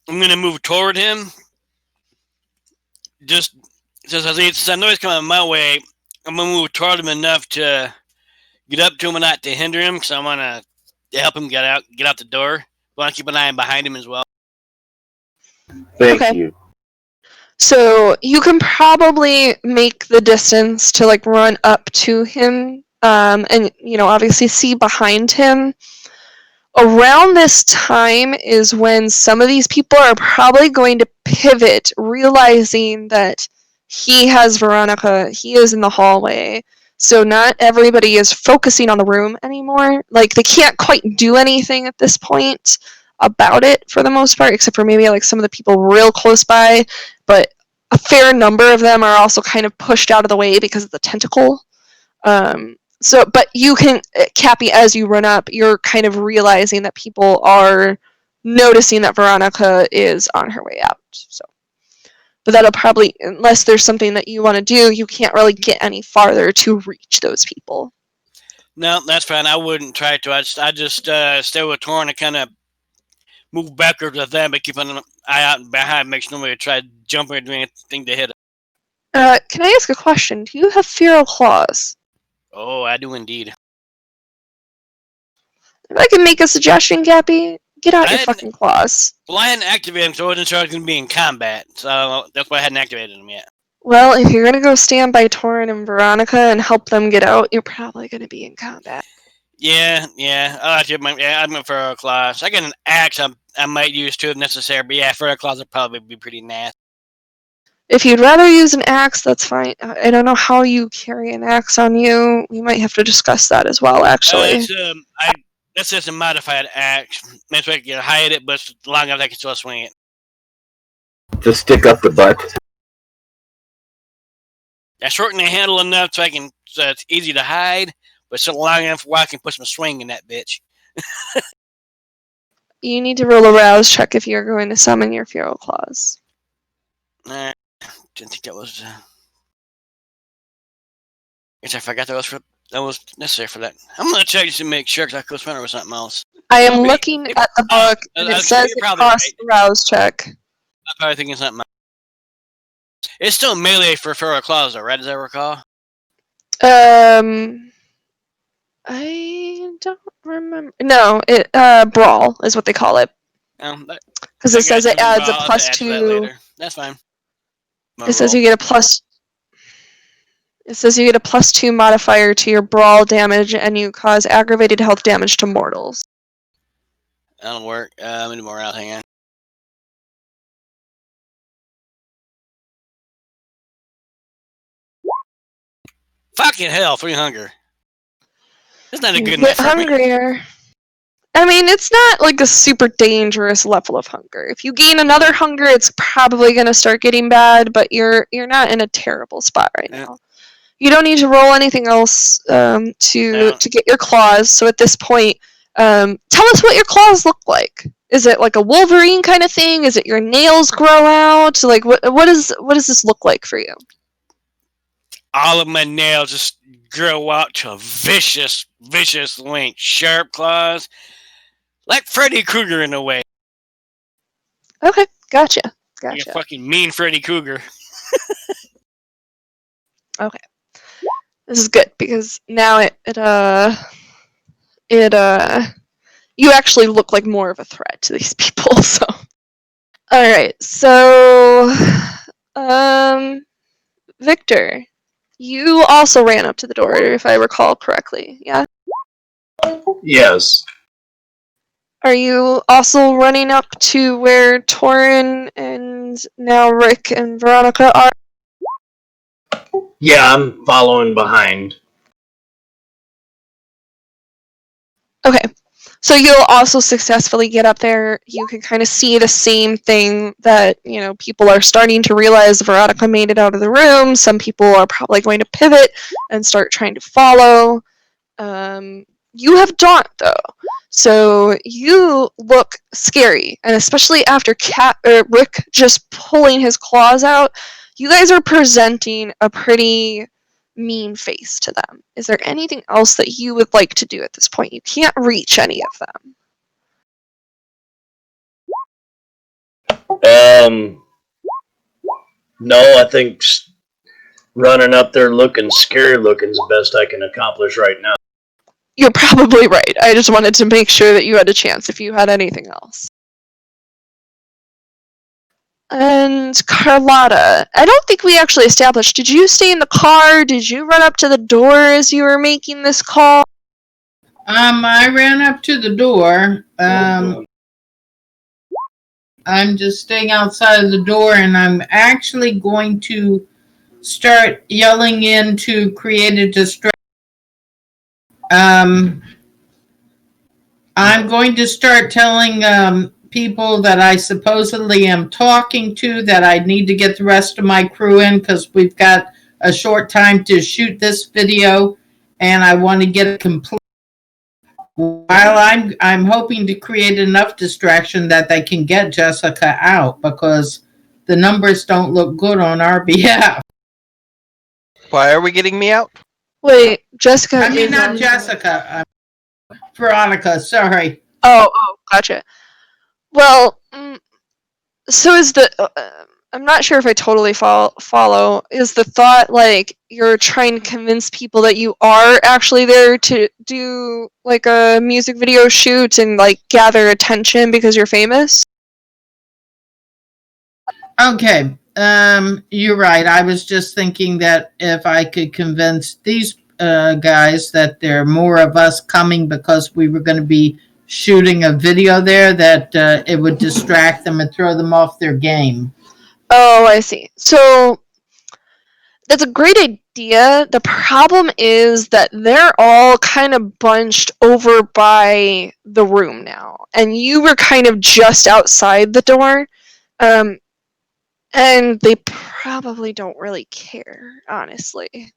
I'm going to move toward him. Just since I know he's coming my way, I'm going to move toward him enough to get up to him and not to hinder him, because I want to help him get out the door. I want to keep an eye behind him as well. Thank you. So you can probably make the distance to like run up to him, and obviously see behind him. Around this time is when some of these people are probably going to pivot, realizing that he has Veronica. He is in the hallway. So not everybody is focusing on the room anymore. Like, they can't quite do anything at this point about it for the most part, except for maybe like some of the people real close by. But a fair number of them are also kind of pushed out of the way because of the tentacle. But you can, Cappy, as you run up, you're kind of realizing that people are noticing that Veronica is on her way out. So, but that'll probably, unless there's something that you want to do, you can't really get any farther to reach those people. No, that's fine. I wouldn't try to. I just stay with Torin and kind of move backwards with them, but keep an eye out behind, make sure nobody try jumping or doing anything to hit it. Can I ask a question? Do you have feral claws? Oh, I do indeed. If I can make a suggestion, Cappy, get out your fucking claws. Well, I hadn't activated them, so I wasn't sure I was going to be in combat, so that's why I hadn't activated them yet. Well, if you're gonna go stand by Torin and Veronica and help them get out, you're probably gonna be in combat. Yeah. I'm in for a claws. I got an axe I might use too if necessary, but yeah, for a claws would probably be pretty nasty. If you'd rather use an axe, that's fine. I don't know how you carry an axe on you. We might have to discuss that as well, actually. That's just a modified axe. Maybe I can hide it, but it's long enough I can still swing it. To stick up the butt. I shorten the handle enough so it's easy to hide, but still long enough where I can put some swing in that bitch. You need to roll a rouse check if you're going to summon your feral claws. Didn't think that was. Guess I forgot that was necessary for that. I'm gonna check just to make sure because I could remember something else. I am looking at the book, and it says it costs a rouse check. I'm probably thinking something else. It's still melee for feral claws, though, right? As I recall. I don't remember. No, brawl is what they call it. Because it says it adds a +2. That's fine. It says you get a plus. It says you get a +2 modifier to your brawl damage, and you cause aggravated health damage to mortals. That'll work. Let me do more out. Hang on. Fucking hell, 3 hunger. That's not a good enough for hungrier. me. I mean, it's not like a super dangerous level of hunger. If you gain another hunger, it's probably going to start getting bad, but you're not in a terrible spot right now. You don't need to roll anything else to get your claws. So at this point, tell us what your claws look like. Is it like a Wolverine kind of thing? Is it your nails grow out? Like what does this look like for you? All of my nails just grow out to a vicious length. Sharp claws. Like Freddy Krueger in a way. Okay, gotcha. Like a fucking mean Freddy Krueger. Okay. This is good because now you actually look like more of a threat to these people, so. Alright, so Victor, you also ran up to the door, if I recall correctly, yeah? Yes. Are you also running up to where Torin and now Rick and Veronica are? Yeah, I'm following behind. Okay. So you'll also successfully get up there. You can kind of see the same thing that, people are starting to realize Veronica made it out of the room. Some people are probably going to pivot and start trying to follow. You have Daunt, though. So you look scary. And especially after Rick just pulling his claws out, you guys are presenting a pretty mean face to them. Is there anything else that you would like to do at this point? You can't reach any of them. No, I think running up there looking scary looking is the best I can accomplish right now. You're probably right. I just wanted to make sure that you had a chance if you had anything else. And Carlotta, I don't think we actually established. Did you stay in the car? Did you run up to the door as you were making this call? I ran up to the door. I'm just staying outside of the door, and I'm actually going to start yelling in to create a distraction. I'm going to start telling people that I supposedly am talking to that I need to get the rest of my crew in because we've got a short time to shoot this video, and I want to get it complete. While I'm hoping to create enough distraction that they can get Jessica out because the numbers don't look good on our behalf. Why are we getting me out? Wait, Jessica I mean, is not on- Jessica. Veronica, sorry. Oh, gotcha. Well, so is the I'm not sure if I totally follow. Is the thought like you're trying to convince people that you are actually there to do like a music video shoot and like gather attention because you're famous? Okay, you're right. I was just thinking that if I could convince these guys that there are more of us coming because we were going to be shooting a video there, that it would distract them and throw them off their game. Oh, I see. So that's a great idea. The problem is that they're all kind of bunched over by the room now, and you were kind of just outside the door. And they probably don't really care, honestly.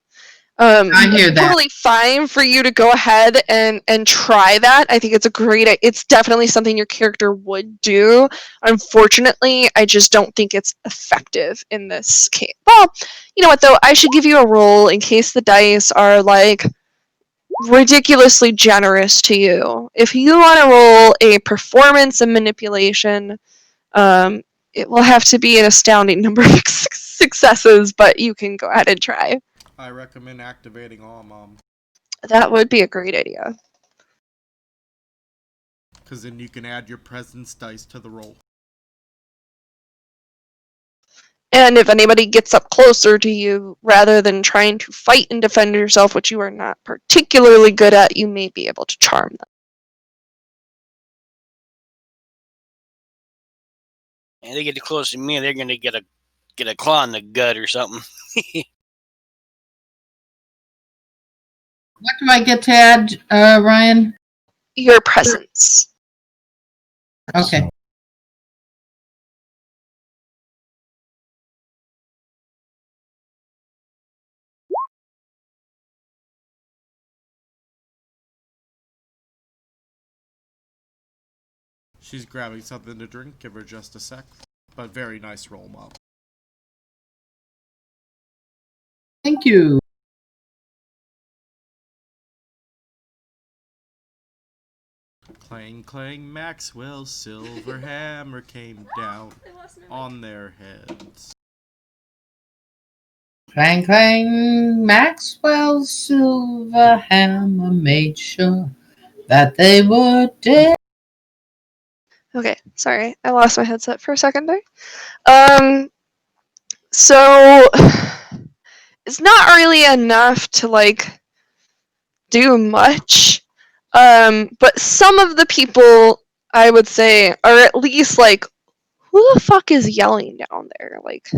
I hear that. Totally fine for you to go ahead and try that. I think it's definitely something your character would do. Unfortunately, I just don't think it's effective in this case. Well, you know what though? I should give you a roll in case the dice are like ridiculously generous to you. If you want to roll a performance and manipulation, it will have to be an astounding number of successes, but you can go ahead and try. I recommend activating all mom, That would be a great idea. because then you can add your presence dice to the roll. And if anybody gets up closer to you, rather than trying to fight and defend yourself, which you are not particularly good at, you may be able to charm them. And they get too close to me, they're gonna get a claw in the gut or something. What do I get to add, Ryan? Your presence. Okay. She's grabbing something to drink, give her just a sec. But very nice roll, mom. Thank you. Clang, clang, Maxwell's silver hammer came down on their heads. Clang, clang, Maxwell's silver hammer made sure that they were dead. Okay, sorry, I lost my headset for a second there. So it's not really enough to like do much. But some of the people I would say are at least like, who the fuck is yelling down there? Like,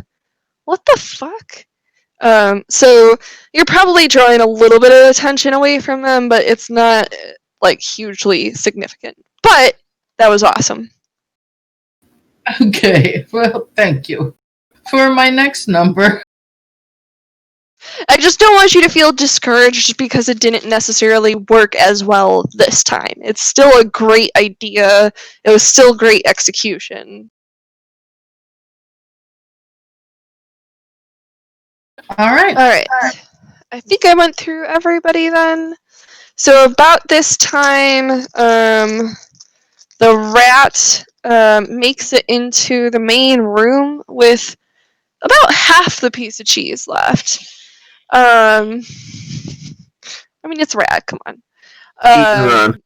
what the fuck? So you're probably drawing a little bit of attention away from them, but it's not like hugely significant. But that was awesome. Okay, well, thank you. For my next number, I just don't want you to feel discouraged because it didn't necessarily work as well this time. It's still a great idea. It was still great execution. all right. All right. I think I went through everybody then. So about this time, the rat makes it into the main room with about half the piece of cheese left. I mean, it's rat. Come on. Run.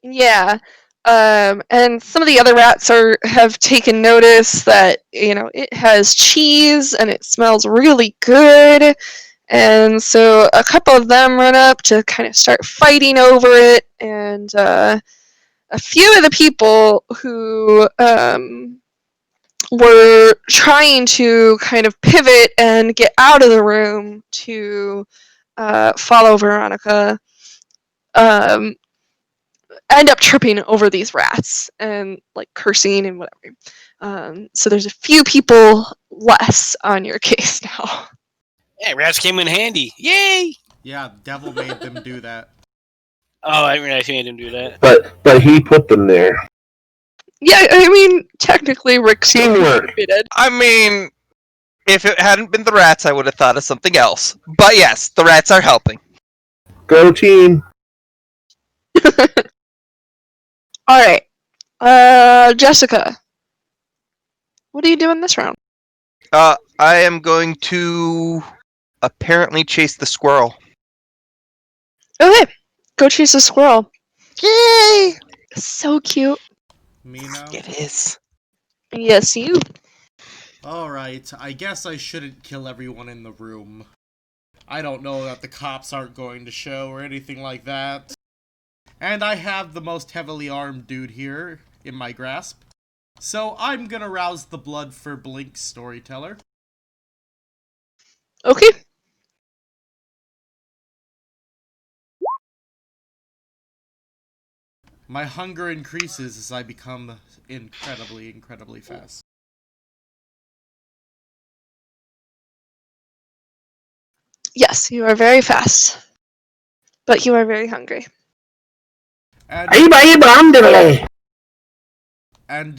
Yeah. And some of the other rats have taken notice that, you know, it has cheese and it smells really good. And so a couple of them run up to kind of start fighting over it. And a few of the people who were trying to kind of pivot and get out of the room to follow Veronica, end up tripping over these rats and like cursing and whatever. So there's a few people less on your case now. Yeah, rats came in handy. Yay! Yeah, devil made them do that. Oh, I realized he made him do that. But he put them there. Yeah, I mean, technically Rick still Teamwork. contributed. I mean, if it hadn't been the rats, I would have thought of something else. But yes, the rats are helping. Go team. Alright. Jessica. What are you doing this round? I am going to apparently chase the squirrel. Okay. Go chase a squirrel. Yay! So cute. Me now? It is. Yes, you. Alright, I guess I shouldn't kill everyone in the room. I don't know that the cops aren't going to show or anything like that. And I have the most heavily armed dude here in my grasp. So I'm gonna rouse the blood for Blink Storyteller. Okay. My hunger increases as I become incredibly fast. Yes, you are very fast. But you are very hungry. And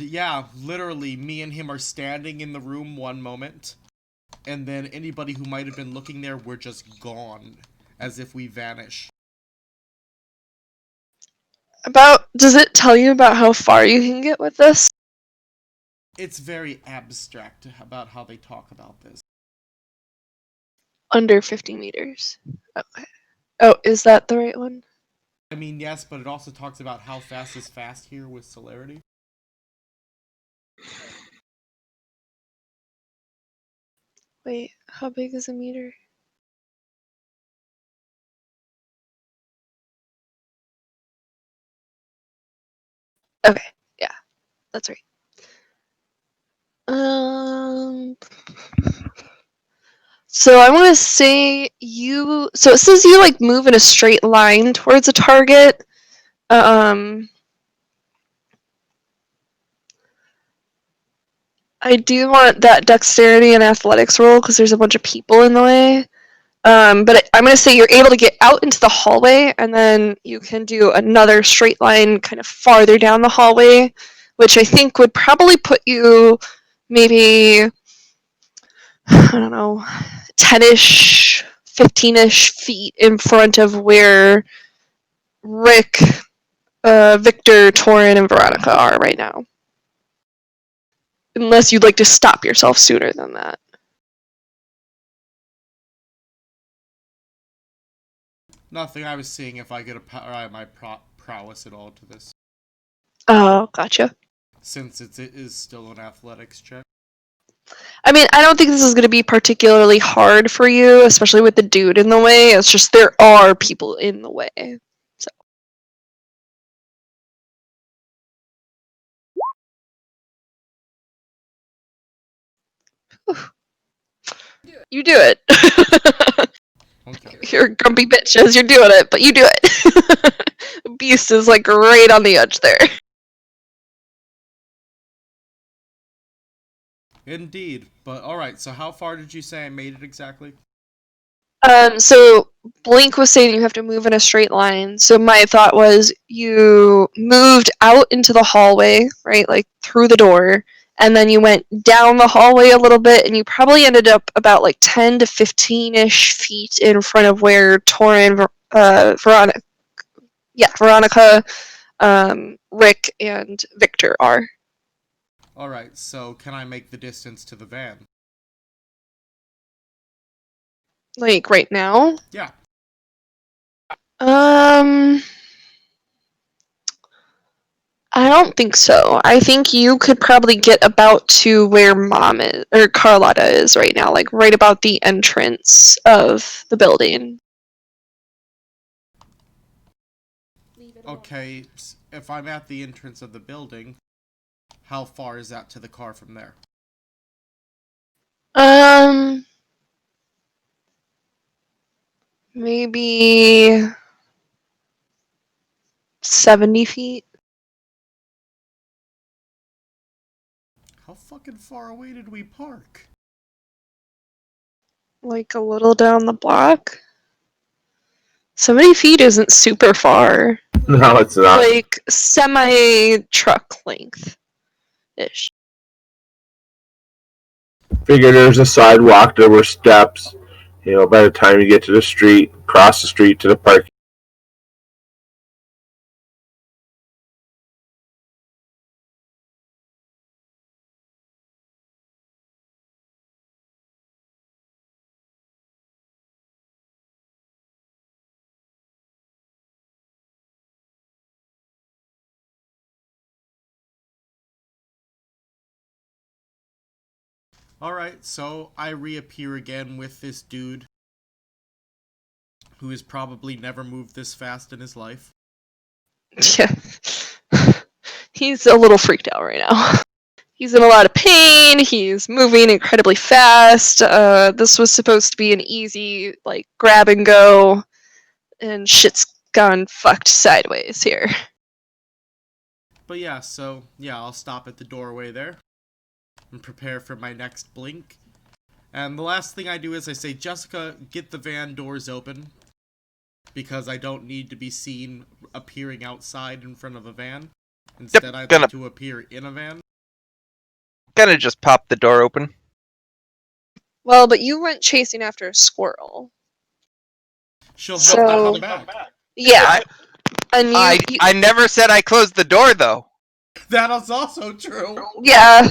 yeah, literally, me and him are standing in the room one moment, and then anybody who might have been looking there, we're just gone, as if we vanish. Does it tell you about how far you can get with this? It's very abstract about how they talk about this. Under 50 meters. Okay. Oh, is that the right one? I mean, yes, but it also talks about how fast is fast here with celerity. Wait, how big is a meter? Okay, yeah, that's right. So I want to say you. So it says you like move in a straight line towards a target. I do want that dexterity and athletics roll because there's a bunch of people in the way. But I'm going to say you're able to get out into the hallway, and then you can do another straight line kind of farther down the hallway, which I think would probably put you maybe, I don't know, 10-ish, 15-ish feet in front of where Rick, Victor, Torin, and Veronica are right now. Unless you'd like to stop yourself sooner than that. Nothing, I was seeing if I could apply my prowess at all to this, Oh, gotcha. since it is still an athletics check. I mean, I don't think this is going to be particularly hard for you, especially with the dude in the way. It's just there are people in the way. So. Whew. You do it. Okay. You're a grumpy bitch as you're doing it, but you do it. Beast is like right on the edge there. Indeed, but alright, so how far did you say I made it exactly? So Blink was saying you have to move in a straight line. So my thought was you moved out into the hallway, right, like through the door, and then you went down the hallway a little bit, and you probably ended up about like 10 to 15-ish feet in front of where Torin, Veronica, Rick, and Victor are. Alright, so can I make the distance to the van? Like right now? Yeah. I don't think so. I think you could probably get about to where Mom is, or Carlotta is right now, like right about the entrance of the building. Okay, if I'm at the entrance of the building, how far is that to the car from there? Maybe 70 feet. How fucking far away did we park? Like a little down the block. 70 feet isn't super far. No, it's not. Like semi truck length ish. Figure there's a sidewalk, there were steps. By the time you get to the street, cross the street to the park. Alright, so I reappear again with this dude who has probably never moved this fast in his life. Yeah. He's a little freaked out right now. He's in a lot of pain. He's moving incredibly fast. This was supposed to be an easy, like, grab and go, and shit's gone fucked sideways here. But yeah, I'll stop at the doorway there and prepare for my next blink. And the last thing I do is I say, Jessica, get the van doors open, because I don't need to be seen appearing outside in front of a van. Instead, I'd like to appear in a van. Gonna just pop the door open. Well, but you went chasing after a squirrel. She'll So- help me come back. Yeah. And I never said I closed the door, though. That is also true. yeah.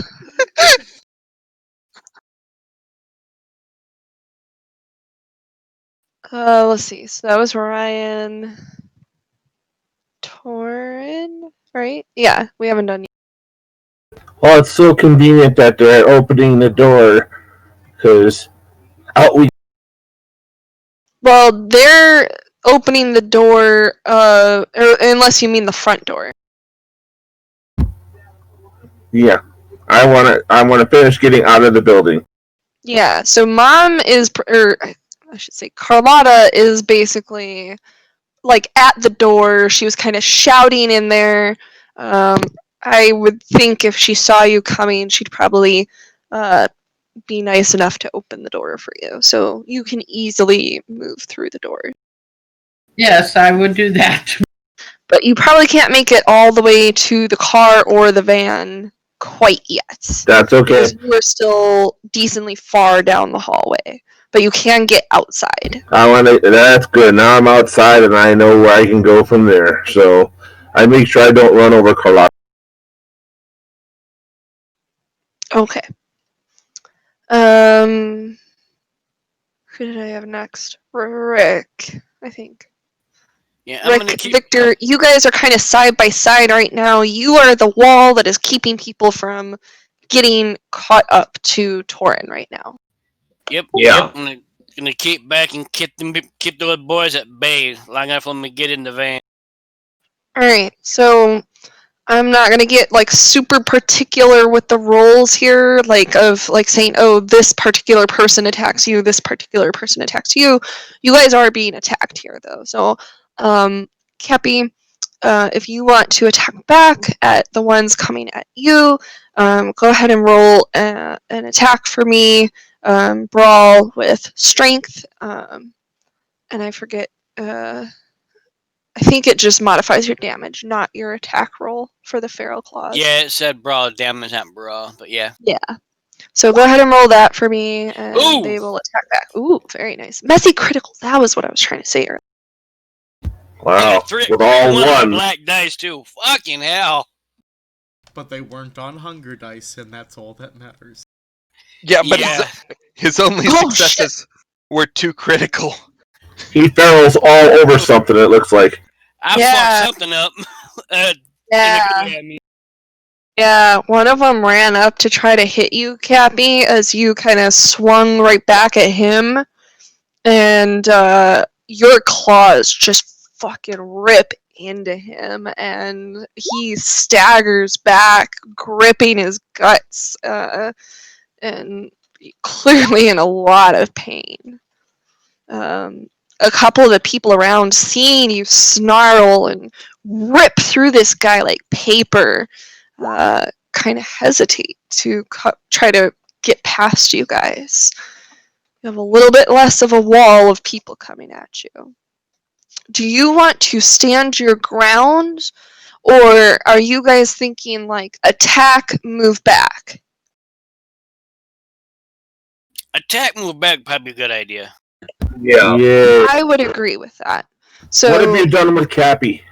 Let's see. So that was Ryan Torin, right? Yeah, we haven't done yet. Well, it's so convenient that they're opening the door, because out we. Well, they're opening the door, unless you mean the front door. Yeah, I want to finish getting out of the building. Yeah, so Mom is, or I should say Carlotta is basically, like, at the door. She was kind of shouting in there. I would think if she saw you coming, she'd probably be nice enough to open the door for you. So you can easily move through the door. Yes, I would do that. But you probably can't make it all the way to the car or the van quite yet. That's okay. Because you are still decently far down the hallway. But you can get outside. That's good. Now I'm outside and I know where I can go from there. So I make sure I don't run over Carlotta. Okay. Who did I have next? Rick, I think. Yeah, I'm gonna Rick, keep. Victor, you guys are kind of side by side right now. You are the wall that is keeping people from getting caught up to Torin right now. Yep. Yeah. Yep. I'm gonna keep back and keep the boys at bay long enough for them to get in the van. Alright, so I'm not gonna get like super particular with the roles here, like of like saying, oh, this particular person attacks you, this particular person attacks you. You guys are being attacked here though. So Cappy, if you want to attack back at the ones coming at you, go ahead and roll an attack for me. Brawl with strength, and I forget. I think it just modifies your damage, not your attack roll for the feral claws. Yeah, it said brawl damage, not brawl, but yeah. Yeah. So go ahead and roll that for me, and Ooh. they will attack back. Ooh, very nice. Messy critical. That was what I was trying to say earlier. Wow, Three, with all one one. black dice too. Fucking hell. But they weren't on hunger dice, and that's all that matters. Yeah, but Yeah. his only Oh, successes were too critical. He ferals all over something, it looks like. I Yeah. fucked something up. Yeah. Yeah, one of them ran up to try to hit you, Cappy, as you kind of swung right back at him, and your claws just fucking rip into him, and he staggers back, gripping his guts, and clearly in a lot of pain. A couple of the people around, seeing you snarl and rip through this guy like paper, kind of hesitate to try to get past you guys. You have a little bit less of a wall of people coming at you. Do you want to stand your ground, or are you guys thinking like attack, move back? Attack, move back, probably a good idea. Yeah. Yeah. I would agree with that. So What have you done with Cappy?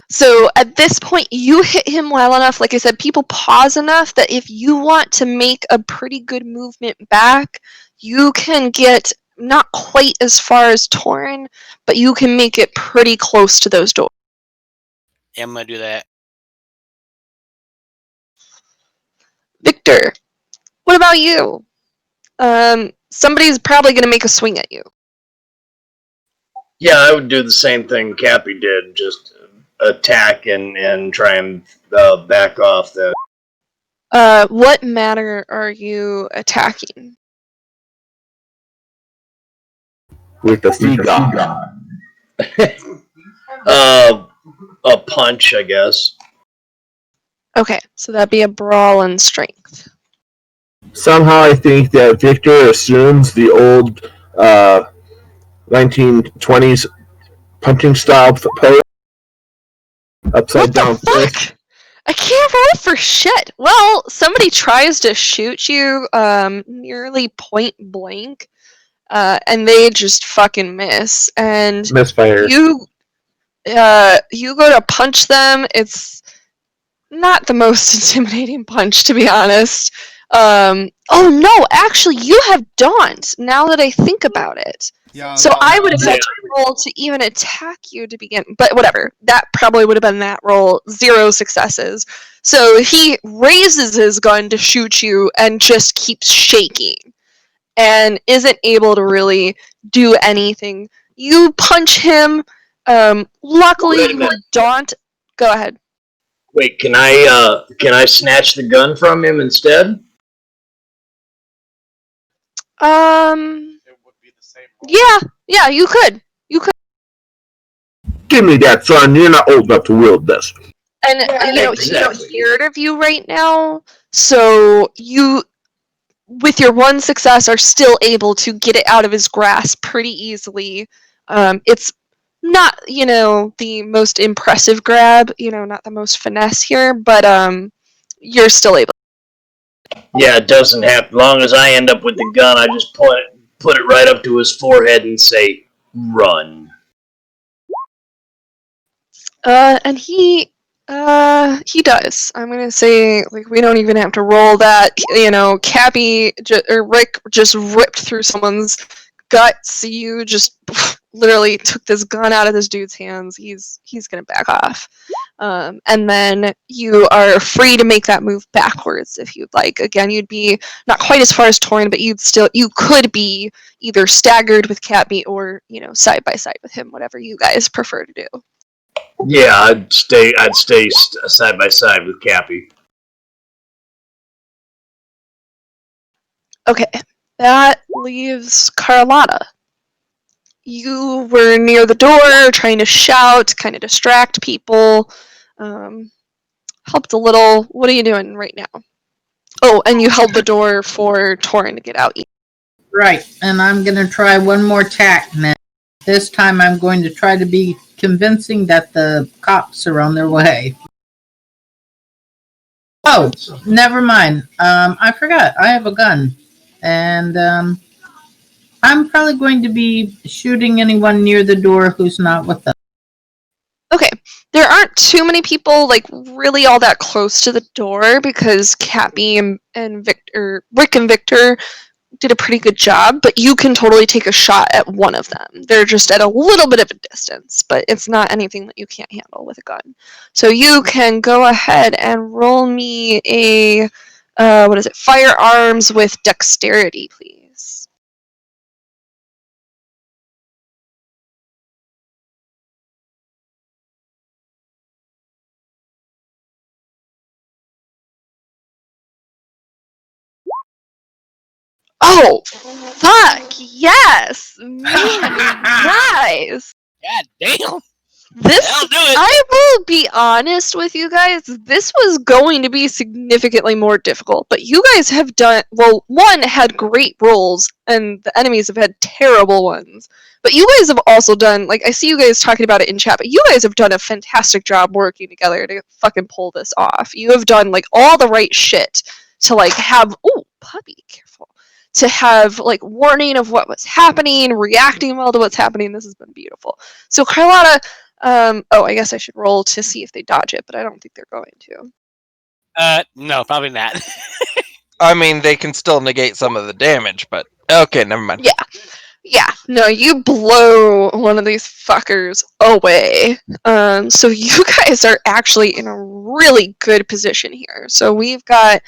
So at this point, you hit him well enough. Like I said, people pause enough that if you want to make a pretty good movement back, you can get not quite as far as Torin, but you can make it pretty close to those doors. Yeah, I'm gonna do that. Victor, what about you? Somebody's probably going to make a swing at you. Yeah, I would do the same thing Cappy did. Just attack and try and back off that. What matter are you attacking? With the sea god. A punch, I guess. Okay, so that'd be a brawl and strength. Somehow I think that Victor assumes the old 1920s punching style pose. Upside What down the fuck? fist. I can't roll for shit. Well, somebody tries to shoot you nearly point blank, and they just fucking miss. And Misfire. you go to punch them. It's not the most intimidating punch, to be honest. Oh no, actually, you have Daunt, now that I think about it. Yeah. So I would expect to roll to even attack you to begin, but whatever. That probably would have been that roll. 0 successes. So he raises his gun to shoot you and just keeps shaking and isn't able to really do anything. You punch him. Luckily, Wait a you minute. Daunt. Go ahead. Wait, can I snatch the gun from him instead? It would be the same roll. Yeah, you could. Give me that, son. You're not old enough to wield this. And he's not exactly. scared of you right now, so you, with your 1 success, are still able to get it out of his grasp pretty easily. It's not, the most impressive grab, not the most finesse here, but you're still able. Yeah, it doesn't have. As long as I end up with the gun, I just put it right up to his forehead and say, "Run." And he does. I'm gonna say, like, we don't even have to roll that. Cappy or Rick just ripped through someone's guts. You just literally took this gun out of this dude's hands. He's gonna back off. And then you are free to make that move backwards if you'd like. Again, you'd be not quite as far as Torin, but you could be either staggered with Cappy or, side by side with him, whatever you guys prefer to do. Yeah, I'd stay side by side with Cappy. Okay, that leaves Carlotta. You were near the door, trying to shout, kind of distract people. Helped a little. What are you doing right now? Oh, and you held the door for Torin to get out. Right, and I'm going to try one more tack now. This time I'm going to try to be convincing that the cops are on their way. Oh, never mind. I forgot. I have a gun. And I'm probably going to be shooting anyone near the door who's not with them. Okay, there aren't too many people, like, really all that close to the door because Cappy and Rick and Victor did a pretty good job, but you can totally take a shot at one of them. They're just at a little bit of a distance, but it's not anything that you can't handle with a gun. So you can go ahead and roll me a, firearms with dexterity, please. Oh, fuck, yes! Me and Rise! God damn. This, I'll do it. I will be honest with you guys, this was going to be significantly more difficult, but you guys have done, well, one, had great rolls, and the enemies have had terrible ones. But you guys have also done, like, I see you guys talking about it in chat, but you guys have done a fantastic job working together to fucking pull this off. You have done, like, all the right shit to, like, have, ooh, puppy, careful. To have, like, warning of what was happening, reacting well to what's happening. This has been beautiful. So, Carlotta, oh, I guess I should roll to see if they dodge it, but I don't think they're going to. No, probably not. I mean, they can still negate some of the damage, but okay, never mind. Yeah. Yeah, no, you blow one of these fuckers away. So you guys are actually in a really good position here. So we've got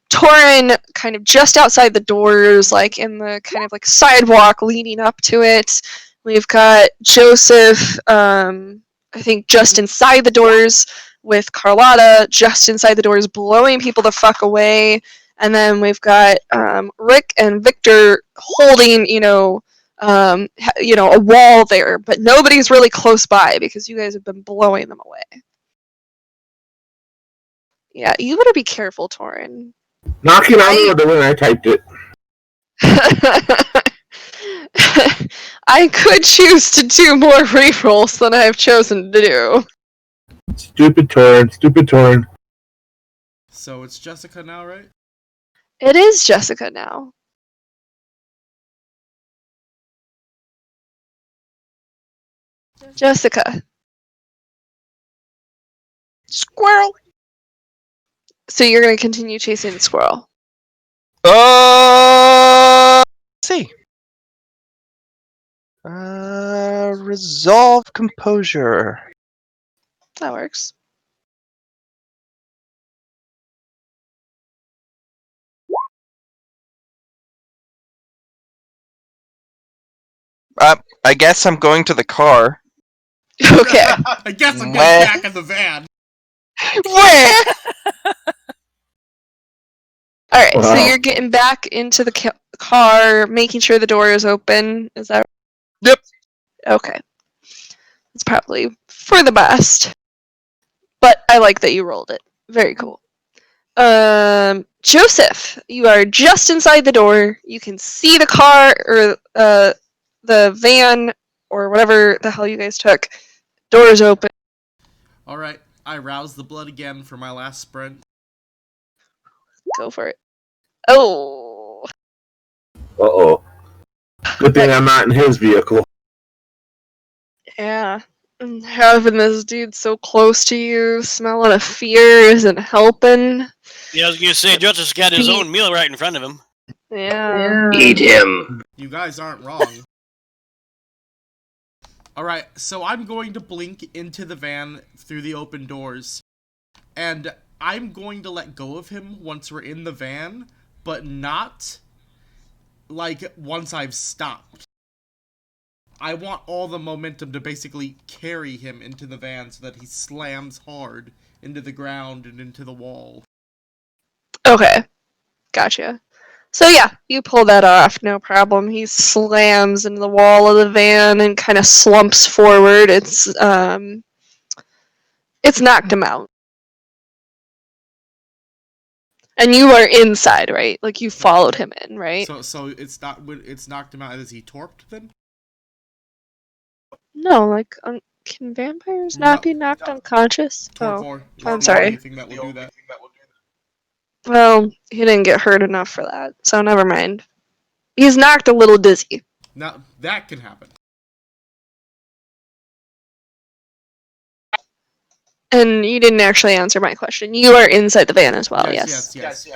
Torin kind of just outside the doors, like in the kind of like sidewalk leading up to it. We've got Joseph, I think just inside the doors with Carlotta, just inside the doors, blowing people the fuck away. And then we've got Rick and Victor holding, a wall there, but nobody's really close by because you guys have been blowing them away. Yeah, you better be careful, Torin. Knocking on the door when I typed it. I could choose to do more rerolls than I've chosen to do. Stupid Torin. So it's Jessica now, right? It is Jessica now. Jessica. Squirrel. So you're going to continue chasing the squirrel? Let's see. Resolve composure. That works. I guess I'm going to the car. Okay. I guess I'm getting Where? back in the van. Where? Alright, so Wow. you're getting back into the car, making sure the door is open. Is that right? Yep. Okay. It's probably for the best. But I like that you rolled it. Very cool. Joseph, you are just inside the door. You can see the car, or the van, or whatever the hell you guys took. Doors open. Alright, I rouse the blood again for my last sprint. Go for it. Oh. Uh-oh. Good thing I'm not in his vehicle. Yeah. And having this dude so close to you, smelling of fear isn't helping. Yeah, I was gonna say, Joseph's got his own meal right in front of him. Yeah. Eat him. You guys aren't wrong. Alright, so I'm going to blink into the van through the open doors. And I'm going to let go of him once we're in the van, but not, like, once I've stopped. I want all the momentum to basically carry him into the van so that he slams hard into the ground and into the wall. Okay. Gotcha. So yeah, you pull that off, no problem. He slams into the wall of the van and kind of slumps forward. It's knocked him out. And you are inside, right? Like you followed him in, right? So it's knocked him out. Is he torped then? No, like can vampires not be knocked unconscious? Oh, Torpor is I'm the sorry. only thing that will do that. Well, he didn't get hurt enough for that, so never mind. He's knocked a little dizzy. Now that can happen. And you didn't actually answer my question. You are inside the van as well, yes. Yes.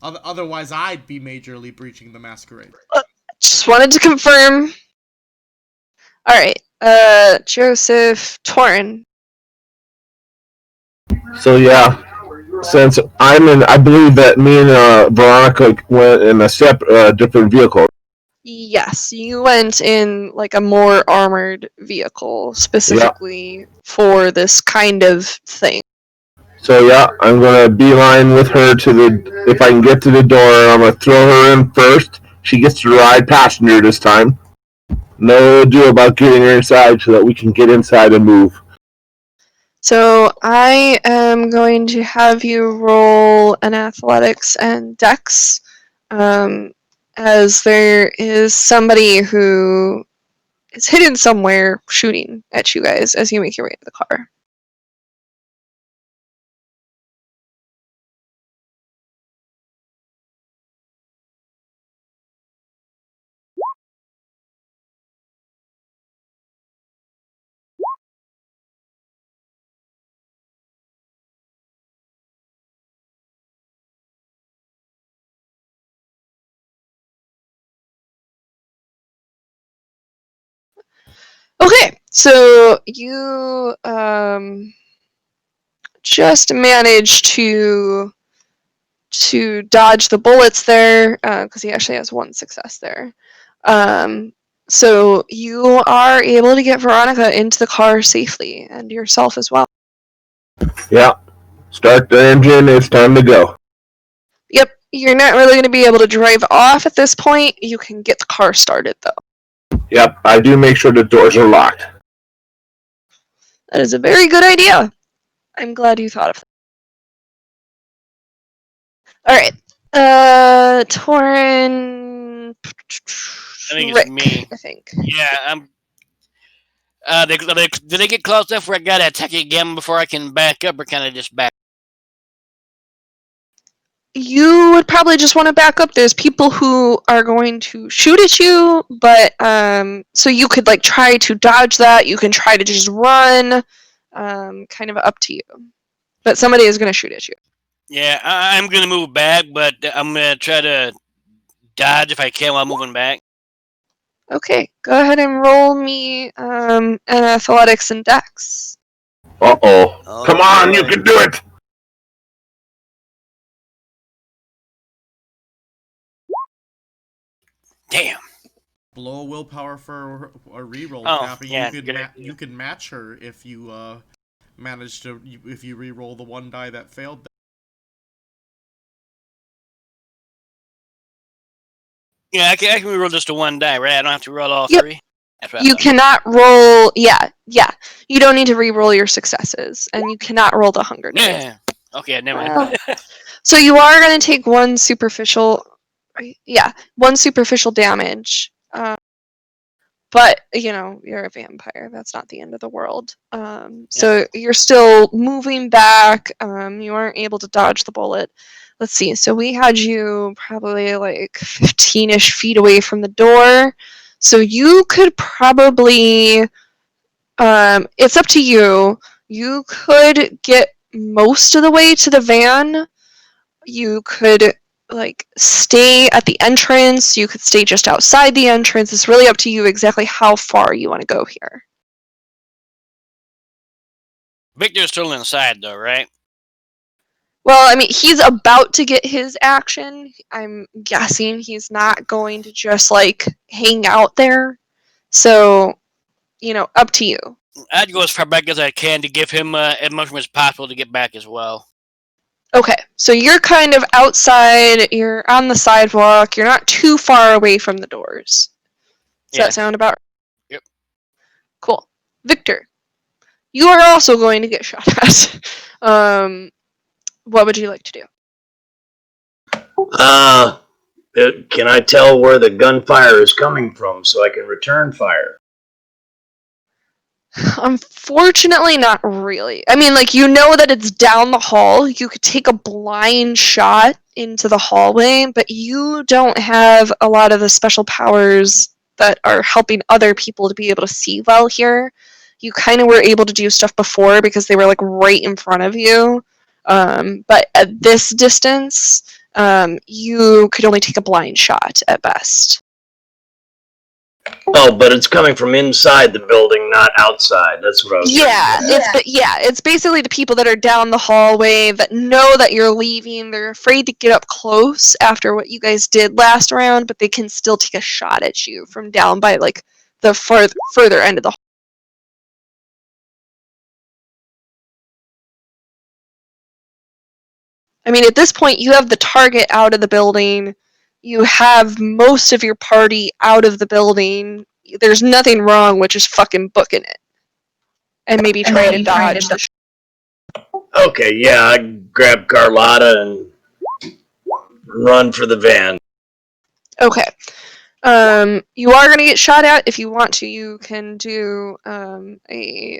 Otherwise, I'd be majorly breaching the masquerade. Just wanted to confirm. Alright, Joseph Torin. So yeah, since I'm in, I believe that me and Veronica went in a different vehicle. Yes, you went in like a more armored vehicle specifically for this kind of thing. So yeah, I'm gonna beeline with her to the. If I can get to the door, I'm gonna throw her in first. She gets to ride passenger this time. No ado about getting her inside so that we can get inside and move. So I am going to have you roll an athletics and dex, as there is somebody who is hidden somewhere shooting at you guys as you make your way to the car. Okay, so you just managed to dodge the bullets there, because he actually has one success there. So you are able to get Veronica into the car safely, and yourself as well. Yeah, start the engine. It's time to go. Yep, you're not really going to be able to drive off at this point. You can get the car started, though. Yep, I do make sure the doors are locked. That is a very good idea. I'm glad you thought of that. Alright, Torin... I think it's Rick, me. I think. Yeah, I'm. Did they get close enough where I gotta attack it again before I can back up, or can I just back? You would probably just want to back up. There's people who are going to shoot at you, but so you could like try to dodge that. You can try to just run, kind of up to you. But somebody is going to shoot at you. Yeah, I'm gonna move back, but I'm gonna try to dodge if I can while moving back. Okay, go ahead and roll me an athletics and dex. Uh-oh. Oh, Come on, you boy. can do it! Damn. Blow willpower for a reroll, Oh, Cappy. yeah, you could good idea. you could match her if you manage to if you reroll the one die that failed. Yeah, I can reroll just a one die, right? I don't have to roll all Yep. three. That's what I You thought. cannot roll. Yeah. You don't need to re-roll your successes, and you cannot roll the hunger dice. Yeah. Okay, never mind. So you are going to take one superficial. Yeah, one superficial damage. But you're a vampire. That's not the end of the world. So you're still moving back. You aren't able to dodge the bullet. Let's see. So we had you probably like 15-ish feet away from the door. So you could probably. It's up to you. You could get most of the way to the van. You could like stay at the entrance. You could stay just outside the entrance. It's really up to you exactly how far you want to go here. Victor's still inside, though, right? Well, I mean, he's about to get his action. I'm guessing he's not going to just like hang out there. So, up to you. I'd go as far back as I can to give him as much room as possible to get back as well. Okay, so you're kind of outside, you're on the sidewalk, you're not too far away from the doors. Does Yeah. that sound about right? Yep. Cool. Victor, you are also going to get shot at. What would you like to do? Can I tell where the gunfire is coming from so I can return fire? Unfortunately, not really. I mean, like, that it's down the hall. You could take a blind shot into the hallway, but you don't have a lot of the special powers that are helping other people to be able to see well here. You kind of were able to do stuff before because they were, like, right in front of you. But at this distance, you could only take a blind shot at best. Oh, but it's coming from inside the building, not outside. That's what I was It's basically the people that are down the hallway that know that you're leaving. They're afraid to get up close after what you guys did last round, but they can still take a shot at you from down by like the further end of the hall. I mean, at this point, you have the target out of the building. You have most of your party out of the building. There's nothing wrong with just fucking booking it. And maybe trying to dodge the Okay, yeah, I grab Carlotta and run for the van. Okay. You are gonna get shot at. If you want to, you can do a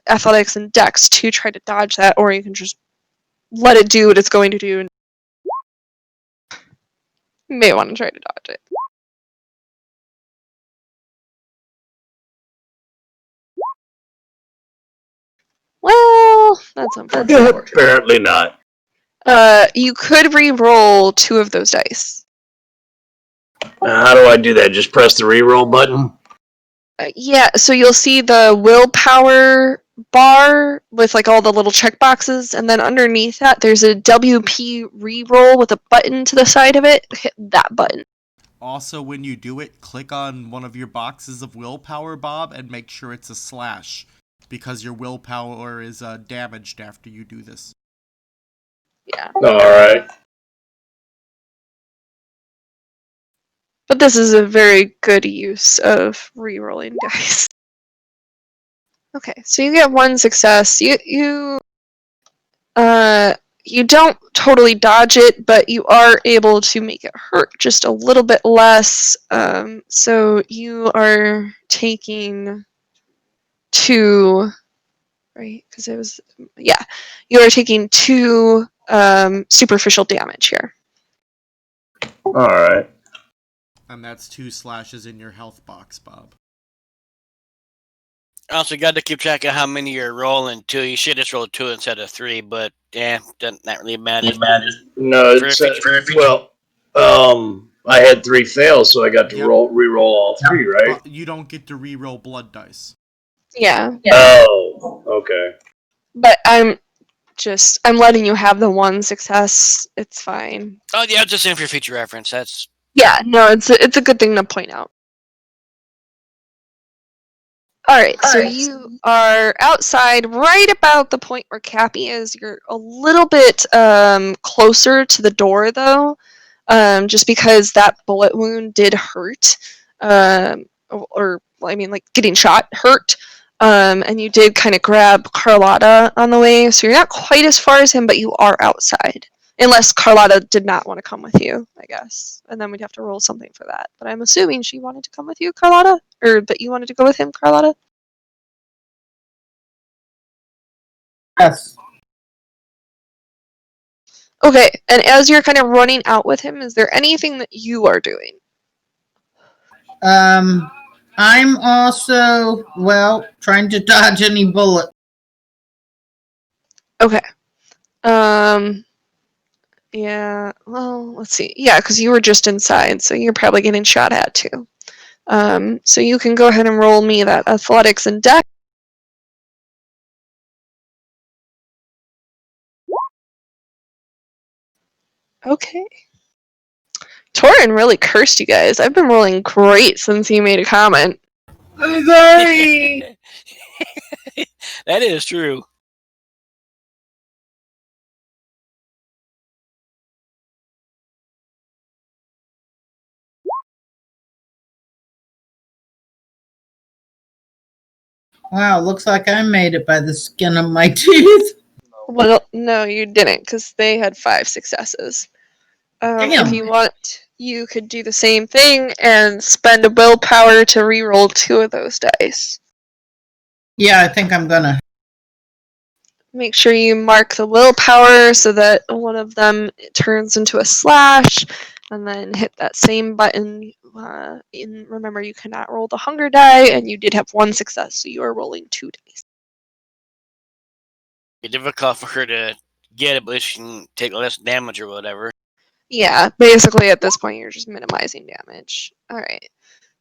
athletics and dex to try to dodge that, or you can just let it do what it's going to do. And you may want to try to dodge it. Well, that's unfortunate. Apparently not. You could re-roll 2 of those dice. How do I do that? Just press the reroll button? Yeah, so you'll see the willpower bar with like all the little check boxes, and then underneath that there's a WP reroll with a button to the side of it. Hit that button. Also, when you do it, click on one of your boxes of willpower, Bob, and make sure it's a slash, because your willpower is damaged after you do this. Yeah. Alright. But this is a very good use of re-rolling dice. Okay, so you get 1 success. You don't totally dodge it, but you are able to make it hurt just a little bit less. So you are taking 2, right? Because it was, yeah, you are taking 2 superficial damage here. Alright. And that's 2 slashes in your health box, Bob. Also, got to keep track of how many you're rolling too. You should just roll 2 instead of 3, but yeah, doesn't that really matter? No, it's well, I had 3 fails, so I got to Yep. re-roll all 3, right? But you don't get to re-roll blood dice. Yeah. Oh, okay. But I'm letting you have the 1 success. It's fine. Oh yeah, just saying for future reference. That's Yeah, no, it's a good thing to point out. Alright, so you are outside right about the point where Cappy is. You're a little bit closer to the door, though, just because that bullet wound did hurt. Or, I mean, like, getting shot hurt. And you did kind of grab Carlotta on the way, so you're not quite as far as him, but you are outside. Unless Carlotta did not want to come with you, I guess. And then we'd have to roll something for that. But I'm assuming she wanted to come with you, Carlotta? Or that you wanted to go with him, Carlotta? Yes. Okay, and as you're kind of running out with him, is there anything that you are doing? I'm also, trying to dodge any bullet. Okay. Yeah, well, let's see. Yeah, because you were just inside, so you're probably getting shot at too. So you can go ahead and roll me that athletics and dex. Okay. Torin really cursed you guys. I've been rolling great since he made a comment. I'm sorry. that is true. Wow, looks like I made it by the skin of my teeth. Well, no, you didn't, because they had 5 successes. If you want, you could do the same thing and spend a willpower to reroll 2 of those dice. Yeah, I think I'm gonna. Make sure you mark the willpower so that one of them turns into a slash, and then hit that same button. Remember, you cannot roll the hunger die, and you did have 1 success, so you are rolling 2 dice. It's difficult for her to get it, but she can take less damage or whatever. Yeah, basically at this point you're just minimizing damage. Alright.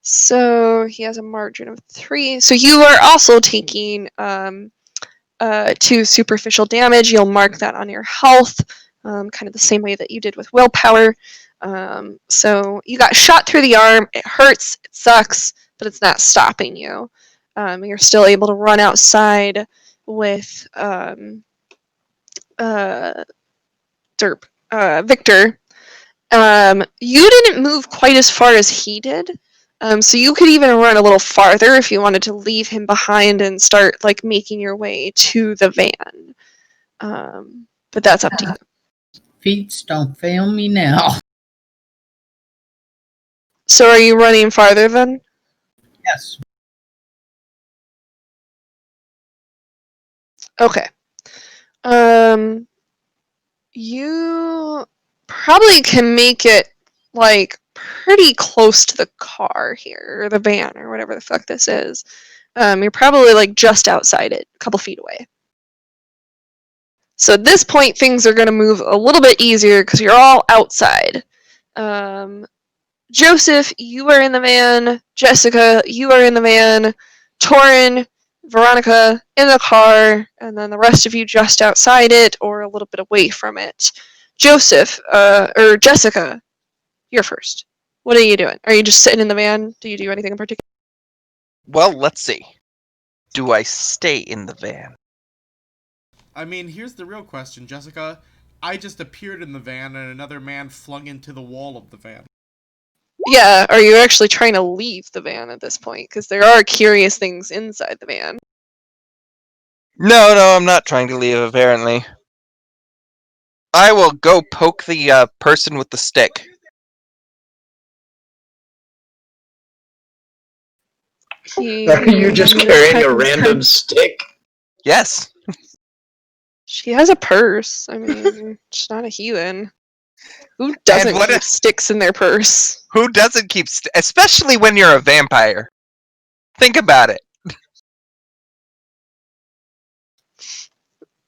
So he has a margin of 3. So you are also taking 2 superficial damage. You'll mark that on your health, kind of the same way that you did with willpower. So you got shot through the arm. It hurts. It sucks, but it's not stopping you. You're still able to run outside with Victor, you didn't move quite as far as he did. So you could even run a little farther if you wanted to leave him behind and start like making your way to the van. But that's up to you. Feats don't fail me now. So are you running farther then? Yes. Okay. You probably can make it like pretty close to the car here, or the van, or whatever the fuck this is. You're probably like just outside it, a couple feet away. So at this point, things are going to move a little bit easier because you're all outside. Joseph, you are in the van. Jessica, you are in the van. Torin, Veronica, in the car. And then the rest of you just outside it or a little bit away from it. Joseph, or Jessica, you're first. What are you doing? Are you just sitting in the van? Do you do anything in particular? Well, let's see. Do I stay in the van? I mean, here's the real question, Jessica. I just appeared in the van and another man flung into the wall of the van. Yeah, are you actually trying to leave the van at this point? Because there are curious things inside the van. No, I'm not trying to leave, apparently. I will go poke the person with the stick. Are you just carrying a random stick? Yes. She has a purse. I mean, she's not a heathen. Who doesn't what keep if- sticks in their purse? Who doesn't keep especially when you're a vampire? Think about it.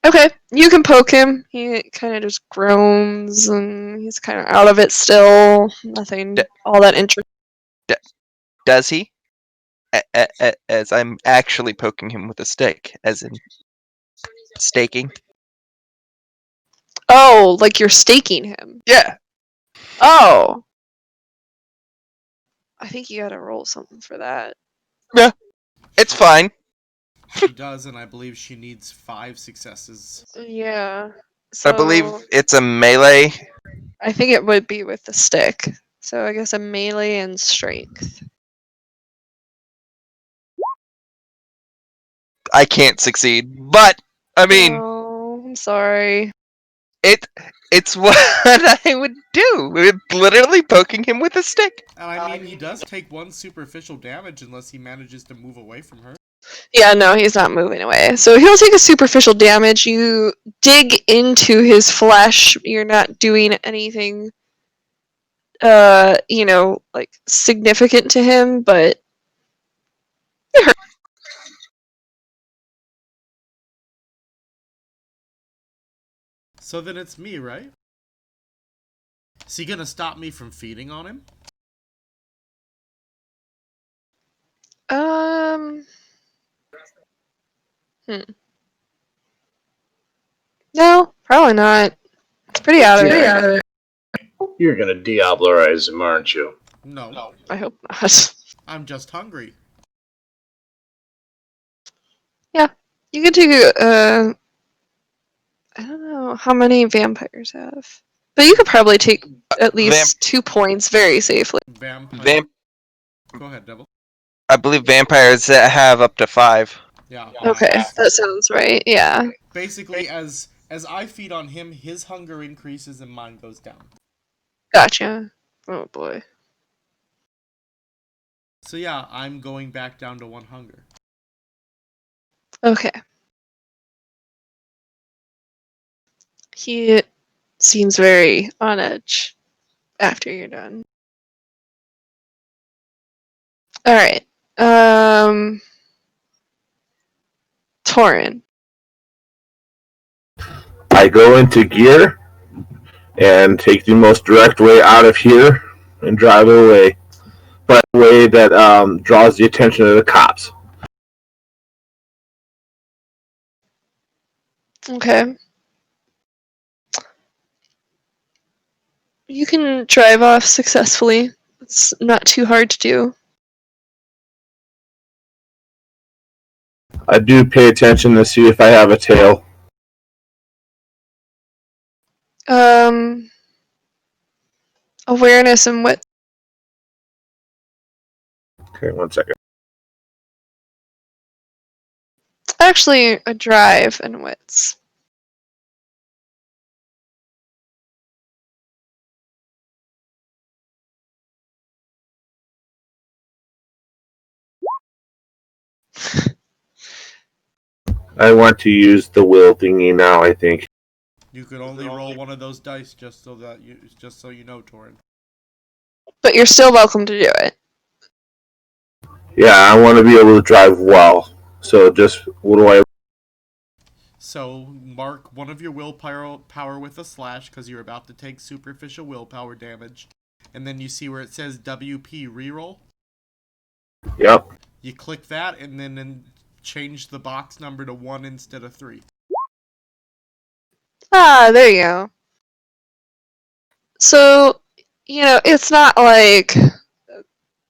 Okay, you can poke him. He kind of just groans and he's kind of out of it still. Nothing all that interesting. Does he? As I'm actually poking him with a stick, as in staking. Oh, like you're staking him. Yeah. Oh. I think you gotta roll something for that. It's fine. She does, and I believe she needs 5 successes. Yeah. I believe So, it's a melee. I think it would be with the stick. So I guess a melee and strength. I can't succeed, but I mean, Oh, I'm sorry. it's what I would do. With literally poking him with a stick. And I mean, he does take 1 superficial damage unless he manages to move away from her. Yeah, no, he's not moving away. So he'll take a superficial damage. You dig into his flesh. You're not doing anything, like significant to him, but it hurts. So then it's me, right? Is he gonna stop me from feeding on him? No, probably not. It's pretty out of it. You're gonna Diablerize him, aren't you? No. I hope not. I'm just hungry. You could take I don't know how many vampires have. But you could probably take at least 2 points very safely. Vampire. Go ahead, Devil. I believe vampires have up to 5. Yeah. Okay, that sounds right. Yeah. Basically, as I feed on him, his hunger increases and mine goes down. Gotcha. Oh boy. So yeah, I'm going back down to 1 hunger. Okay. He seems very on edge after you're done. Alright. Torin. I go into gear and take the most direct way out of here and drive away, but a way that draws the attention of the cops. Okay. You can drive off successfully. It's not too hard to do. I do pay attention to see if I have a tail. Awareness and wit. Okay, 1 second. Actually, a drive and wits. I want to use the will thingy now, I think. You could only roll one of those dice just so you know, Torin. But you're still welcome to do it. Yeah, I want to be able to drive well. So just, what do I... So mark one of your willpower with a slash because you're about to take superficial willpower damage. And then you see where it says WP reroll. Yep. You click that and then change the box number to 1 instead of 3. Ah, there you go. So, it's not like,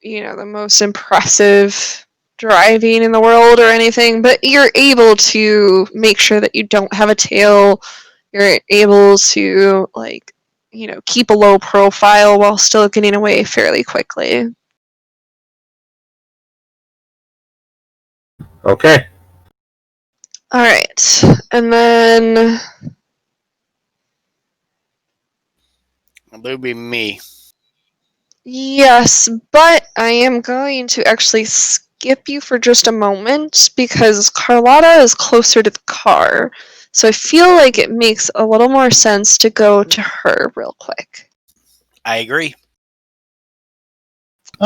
the most impressive driving in the world or anything, but you're able to make sure that you don't have a tail. You're able to, keep a low profile while still getting away fairly quickly. Okay. Alright, and then... That would be me. Yes, but I am going to actually skip you for just a moment because Carlotta is closer to the car. So I feel like it makes a little more sense to go to her real quick. I agree.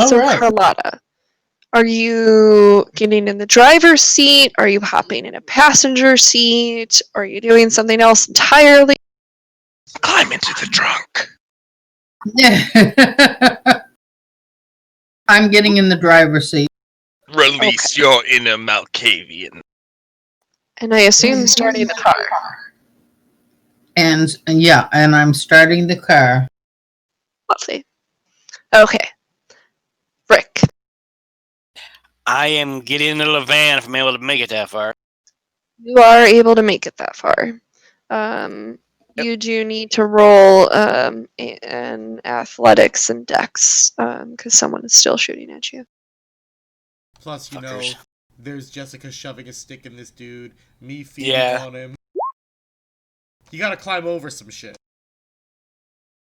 So All right. Carlotta, are you getting in the driver's seat? Are you hopping in a passenger seat? Are you doing something else entirely? Climb into the trunk. I'm getting in the driver's seat. Release your inner Malkavian. And I assume starting the car. And I'm starting the car. Lovely. Okay. Rick. I am getting into the van if I'm able to make it that far. You are able to make it that far. You do need to roll an athletics and dex because someone is still shooting at you. Plus, Fuckers. there's Jessica shoving a stick in this dude, me feeding Yeah. on him. You gotta climb over some shit.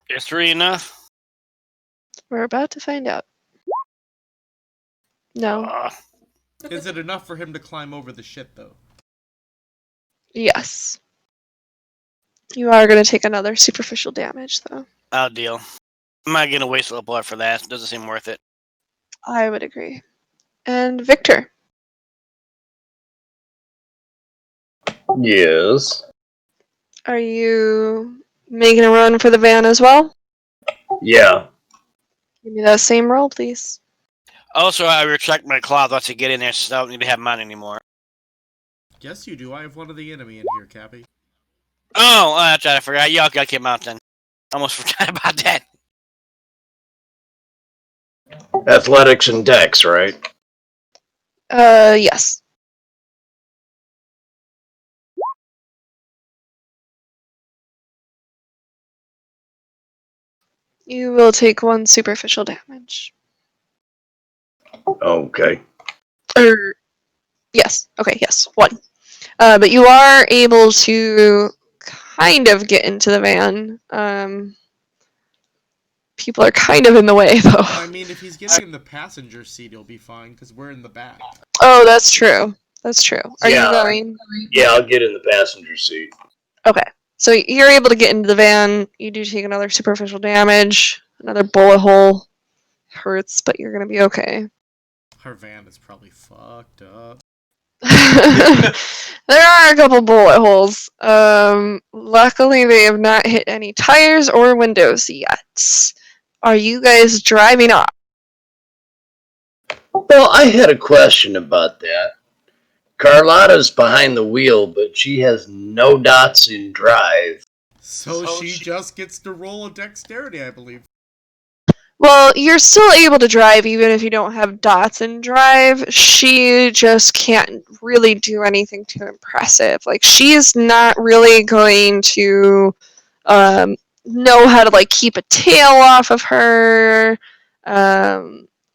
Is 3 enough? We're about to find out. No. Is it enough for him to climb over the shit, though? Yes. You are going to take another superficial damage, though. I'll deal. I'm not gonna waste a little blood for that. It doesn't seem worth it. I would agree. And Victor. Yes. Are you making a run for the van as well? Yeah. Give me that same roll, please. Also, I retract my cloth once I get in there, so I don't need to have mine anymore. Yes, you do. I have one of the enemy in here, Cappy. Oh, that's right. I forgot. Yeah, okay, I came out then. Almost forgot about that. Athletics and dex, right? Yes. You will take 1 superficial damage. Okay. Yes. Okay, yes. 1. But you are able to kind of get into the van. People are kind of in the way, though. I mean, if he's getting in the passenger seat, he'll be fine, because we're in the back. Oh, that's true. That's true. Are you going? Yeah, I'll get in the passenger seat. Okay. So you're able to get into the van. You do take another superficial damage. Another bullet hole. Hurts, but you're going to be okay. Her van is probably fucked up. There are a couple bullet holes. Luckily, they have not hit any tires or windows yet. Are you guys driving off? Well, I had a question about that. Carlotta's behind the wheel, but she has no dots in drive. So she just gets to roll a dexterity, I believe. Well, you're still able to drive even if you don't have dots in drive. She just can't really do anything too impressive. Like, she's not really going to know how to like keep a tail off of her.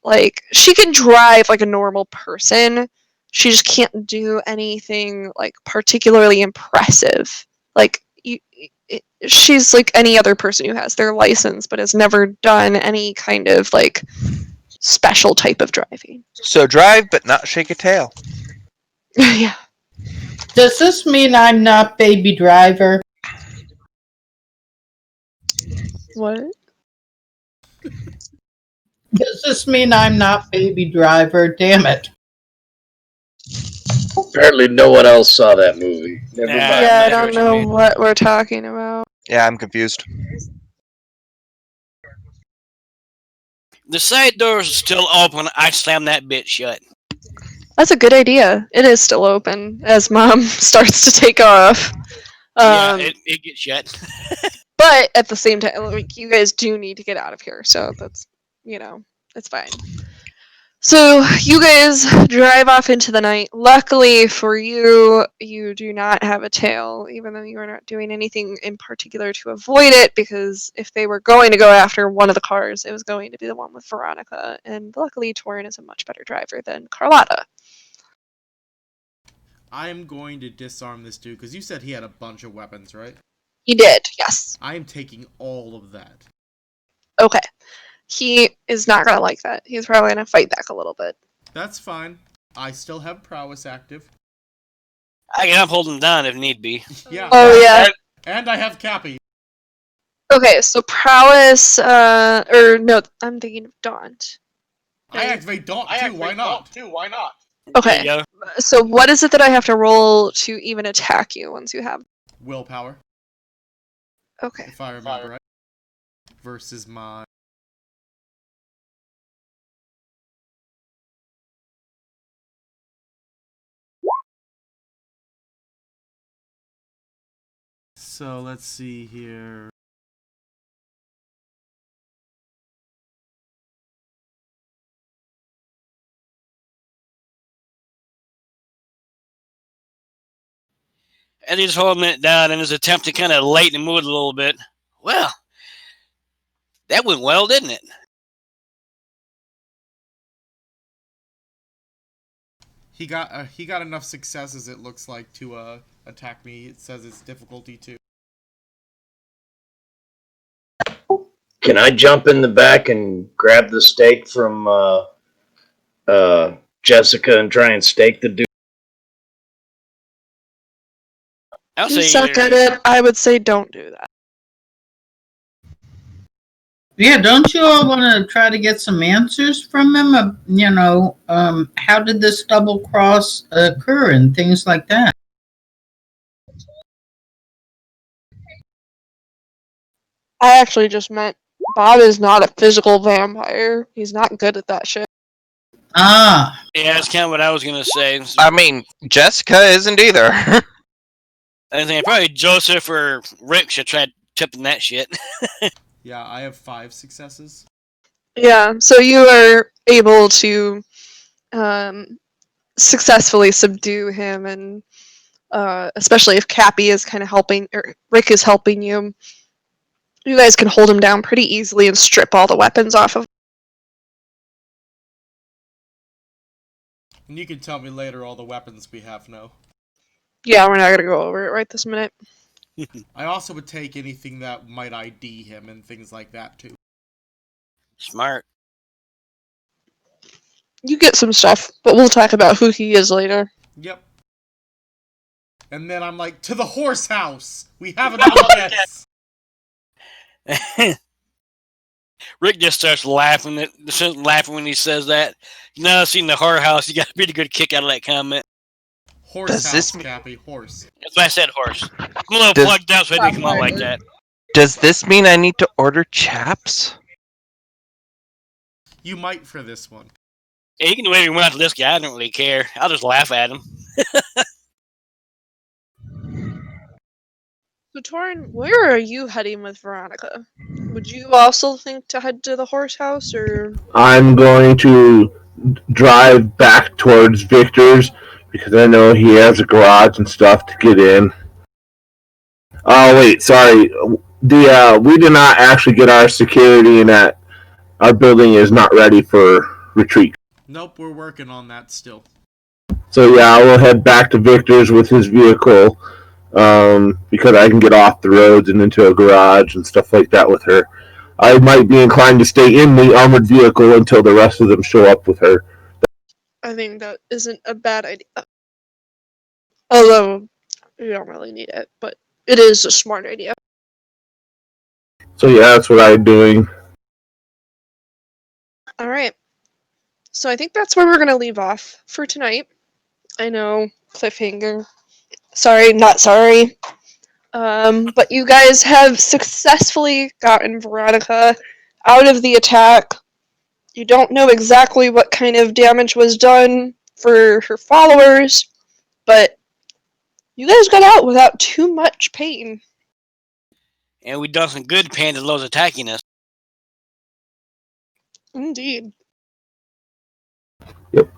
Like she can drive like a normal person. She just can't do anything like particularly impressive. Like she's like any other person who has their license but has never done any kind of like special type of driving. So drive, but not shake a tail. Yeah. Does this mean I'm not Baby Driver? What? Does this mean I'm not Baby Driver? Damn it. Apparently, no one else saw that movie. Never Yeah. mind. Yeah, I not don't sure what you know mean. what we're talking about. Yeah, I'm confused. The side door is still open. I slammed that bitch shut. That's a good idea. It is still open as Mom starts to take off. Yeah, it gets shut. But at the same time, like, you guys do need to get out of here, so that's, it's fine. So you guys drive off into the night. Luckily for you, you do not have a tail, even though you are not doing anything in particular to avoid it, because if they were going to go after one of the cars, it was going to be the one with Veronica, and luckily Torin is a much better driver than Carlotta. I'm going to disarm this dude, because you said he had a bunch of weapons, right? He did, yes. I am taking all of that. Okay. He is not going to like that. He's probably going to fight back a little bit. That's fine. I still have prowess active. I can uphold him down if need be. Yeah. Oh, yeah. And I have Cappy. Okay, so prowess, or no, I'm thinking of Daunt. I activate Daunt too, why not? Okay, There you go. so what is it that I have to roll to even attack you once you have... Willpower, Okay. if I remember right. Versus my... So let's see here. And he's holding it down in his attempt to kind of lighten the mood a little bit. Well, that went well, didn't it? He got enough successes, it looks like, to attack me. It says it's difficulty 2. Can I jump in the back and grab the stake from Jessica and try and stake the dude? I'll You say suck at it. I would say don't do that. Yeah, don't you all want to try to get some answers from him? How did this double cross occur and things like that? I actually just meant Bob is not a physical vampire. He's not good at that shit. Ah, Yeah, that's kind of what I was gonna say. I mean, Jessica isn't either. I think probably Joseph or Rick should try tipping that shit. Yeah, I have 5 successes. Yeah, so you are able to successfully subdue him, and especially if Cappy is kind of helping, or Rick is helping you, you guys can hold him down pretty easily and strip all the weapons off of him. And you can tell me later all the weapons we have now. Yeah, we're not going to go over it right this minute. I also would take anything that might ID him and things like that too. Smart. You get some stuff, but we'll talk about who he is later. Yep. And then I'm like, to the horse house! We have an audience! Rick just starts laughing when he says that. You know, seeing the horror house, you got a pretty good kick out of that comment. Horse Does house, this mean- Cappy, horse. That's why I said horse. I'm a little Does- plugged out, so I didn't come out like that. Does this mean I need to order chaps? You might for this one. Yeah, you can do whatever you want to this guy. I don't really care. I'll just laugh at him. So, Torin, where are you heading with Veronica? Would you also think to head to the horse house, or... I'm going to drive back towards Victor's because I know he has a garage and stuff to get in. Oh, wait, sorry. we did not actually get our security, and that our building is not ready for retreat. Nope, we're working on that still. So yeah, I will head back to Victor's with his vehicle, because I can get off the roads and into a garage and stuff like that with her. I might be inclined to stay in the armored vehicle until the rest of them show up with her. I think that isn't a bad idea. Although, you don't really need it, but it is a smart idea. So yeah, that's what I'm doing. Alright. So I think that's where we're going to leave off for tonight. I know, cliffhanger. Sorry, not sorry. But you guys have successfully gotten Veronica out of the attack. You don't know exactly what kind of damage was done for her followers, but you guys got out without too much pain. And we done some good pain to those attacking us. Indeed. Yep.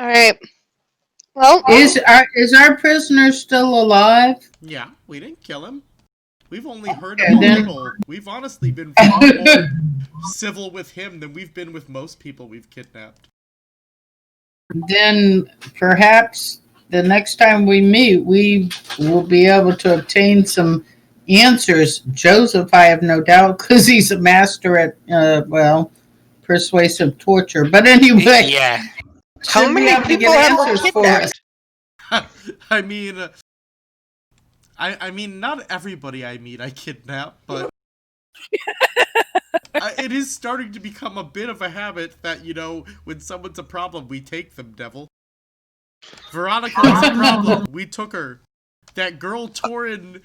Alright. Well, Is our prisoner still alive? Yeah, we didn't kill him. We've only hurt Okay, him a then- little. We've honestly been far more civil with him than we've been with most people we've kidnapped. Then perhaps the next time we meet, we will be able to obtain some answers. Joseph, I have no doubt, because he's a master at, persuasive torture. But anyway, Yeah. How should be many able to people get have we answers for us. kidnapped? I mean, I mean, not everybody I meet I kidnap, but it is starting to become a bit of a habit that, when someone's a problem, we take them, Devil. Veronica was a problem. We took her. That girl Torin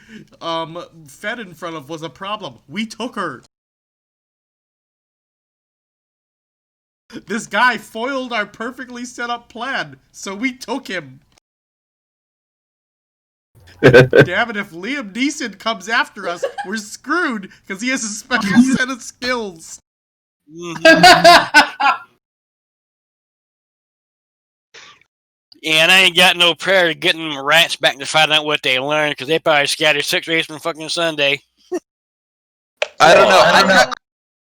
fed in front of was a problem. We took her. This guy foiled our perfectly set up plan, so we took him. Damn it, if Liam Neeson comes after us, we're screwed, because he has a special set of skills. And I ain't got no prayer getting them rats back to find out what they learned, because they probably scattered 6 days from fucking Sunday. I don't know.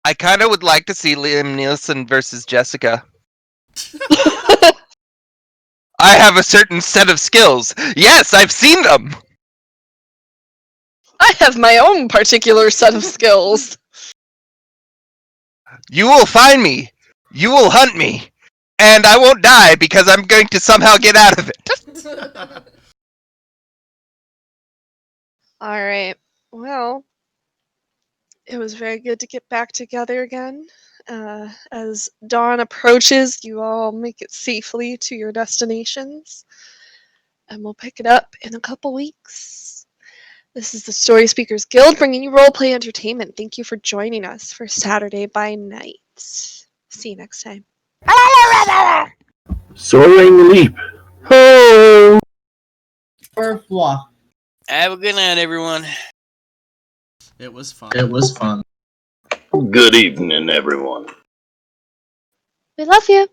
I kind of would like to see Liam Neeson versus Jessica. I have a certain set of skills. Yes, I've seen them. I have my own particular set of skills. You will find me. You will hunt me. And I won't die because I'm going to somehow get out of it. Alright. Well, it was very good to get back together again. As dawn approaches, you all make it safely to your destinations. And we'll pick it up in a couple weeks. This is the Story Speakers Guild bringing you roleplay entertainment. Thank you for joining us for Saturday by Night. See you next time. Soaring leap. Ho! Au revoir. Have a good night, everyone. It was fun. Good evening, everyone. We love you.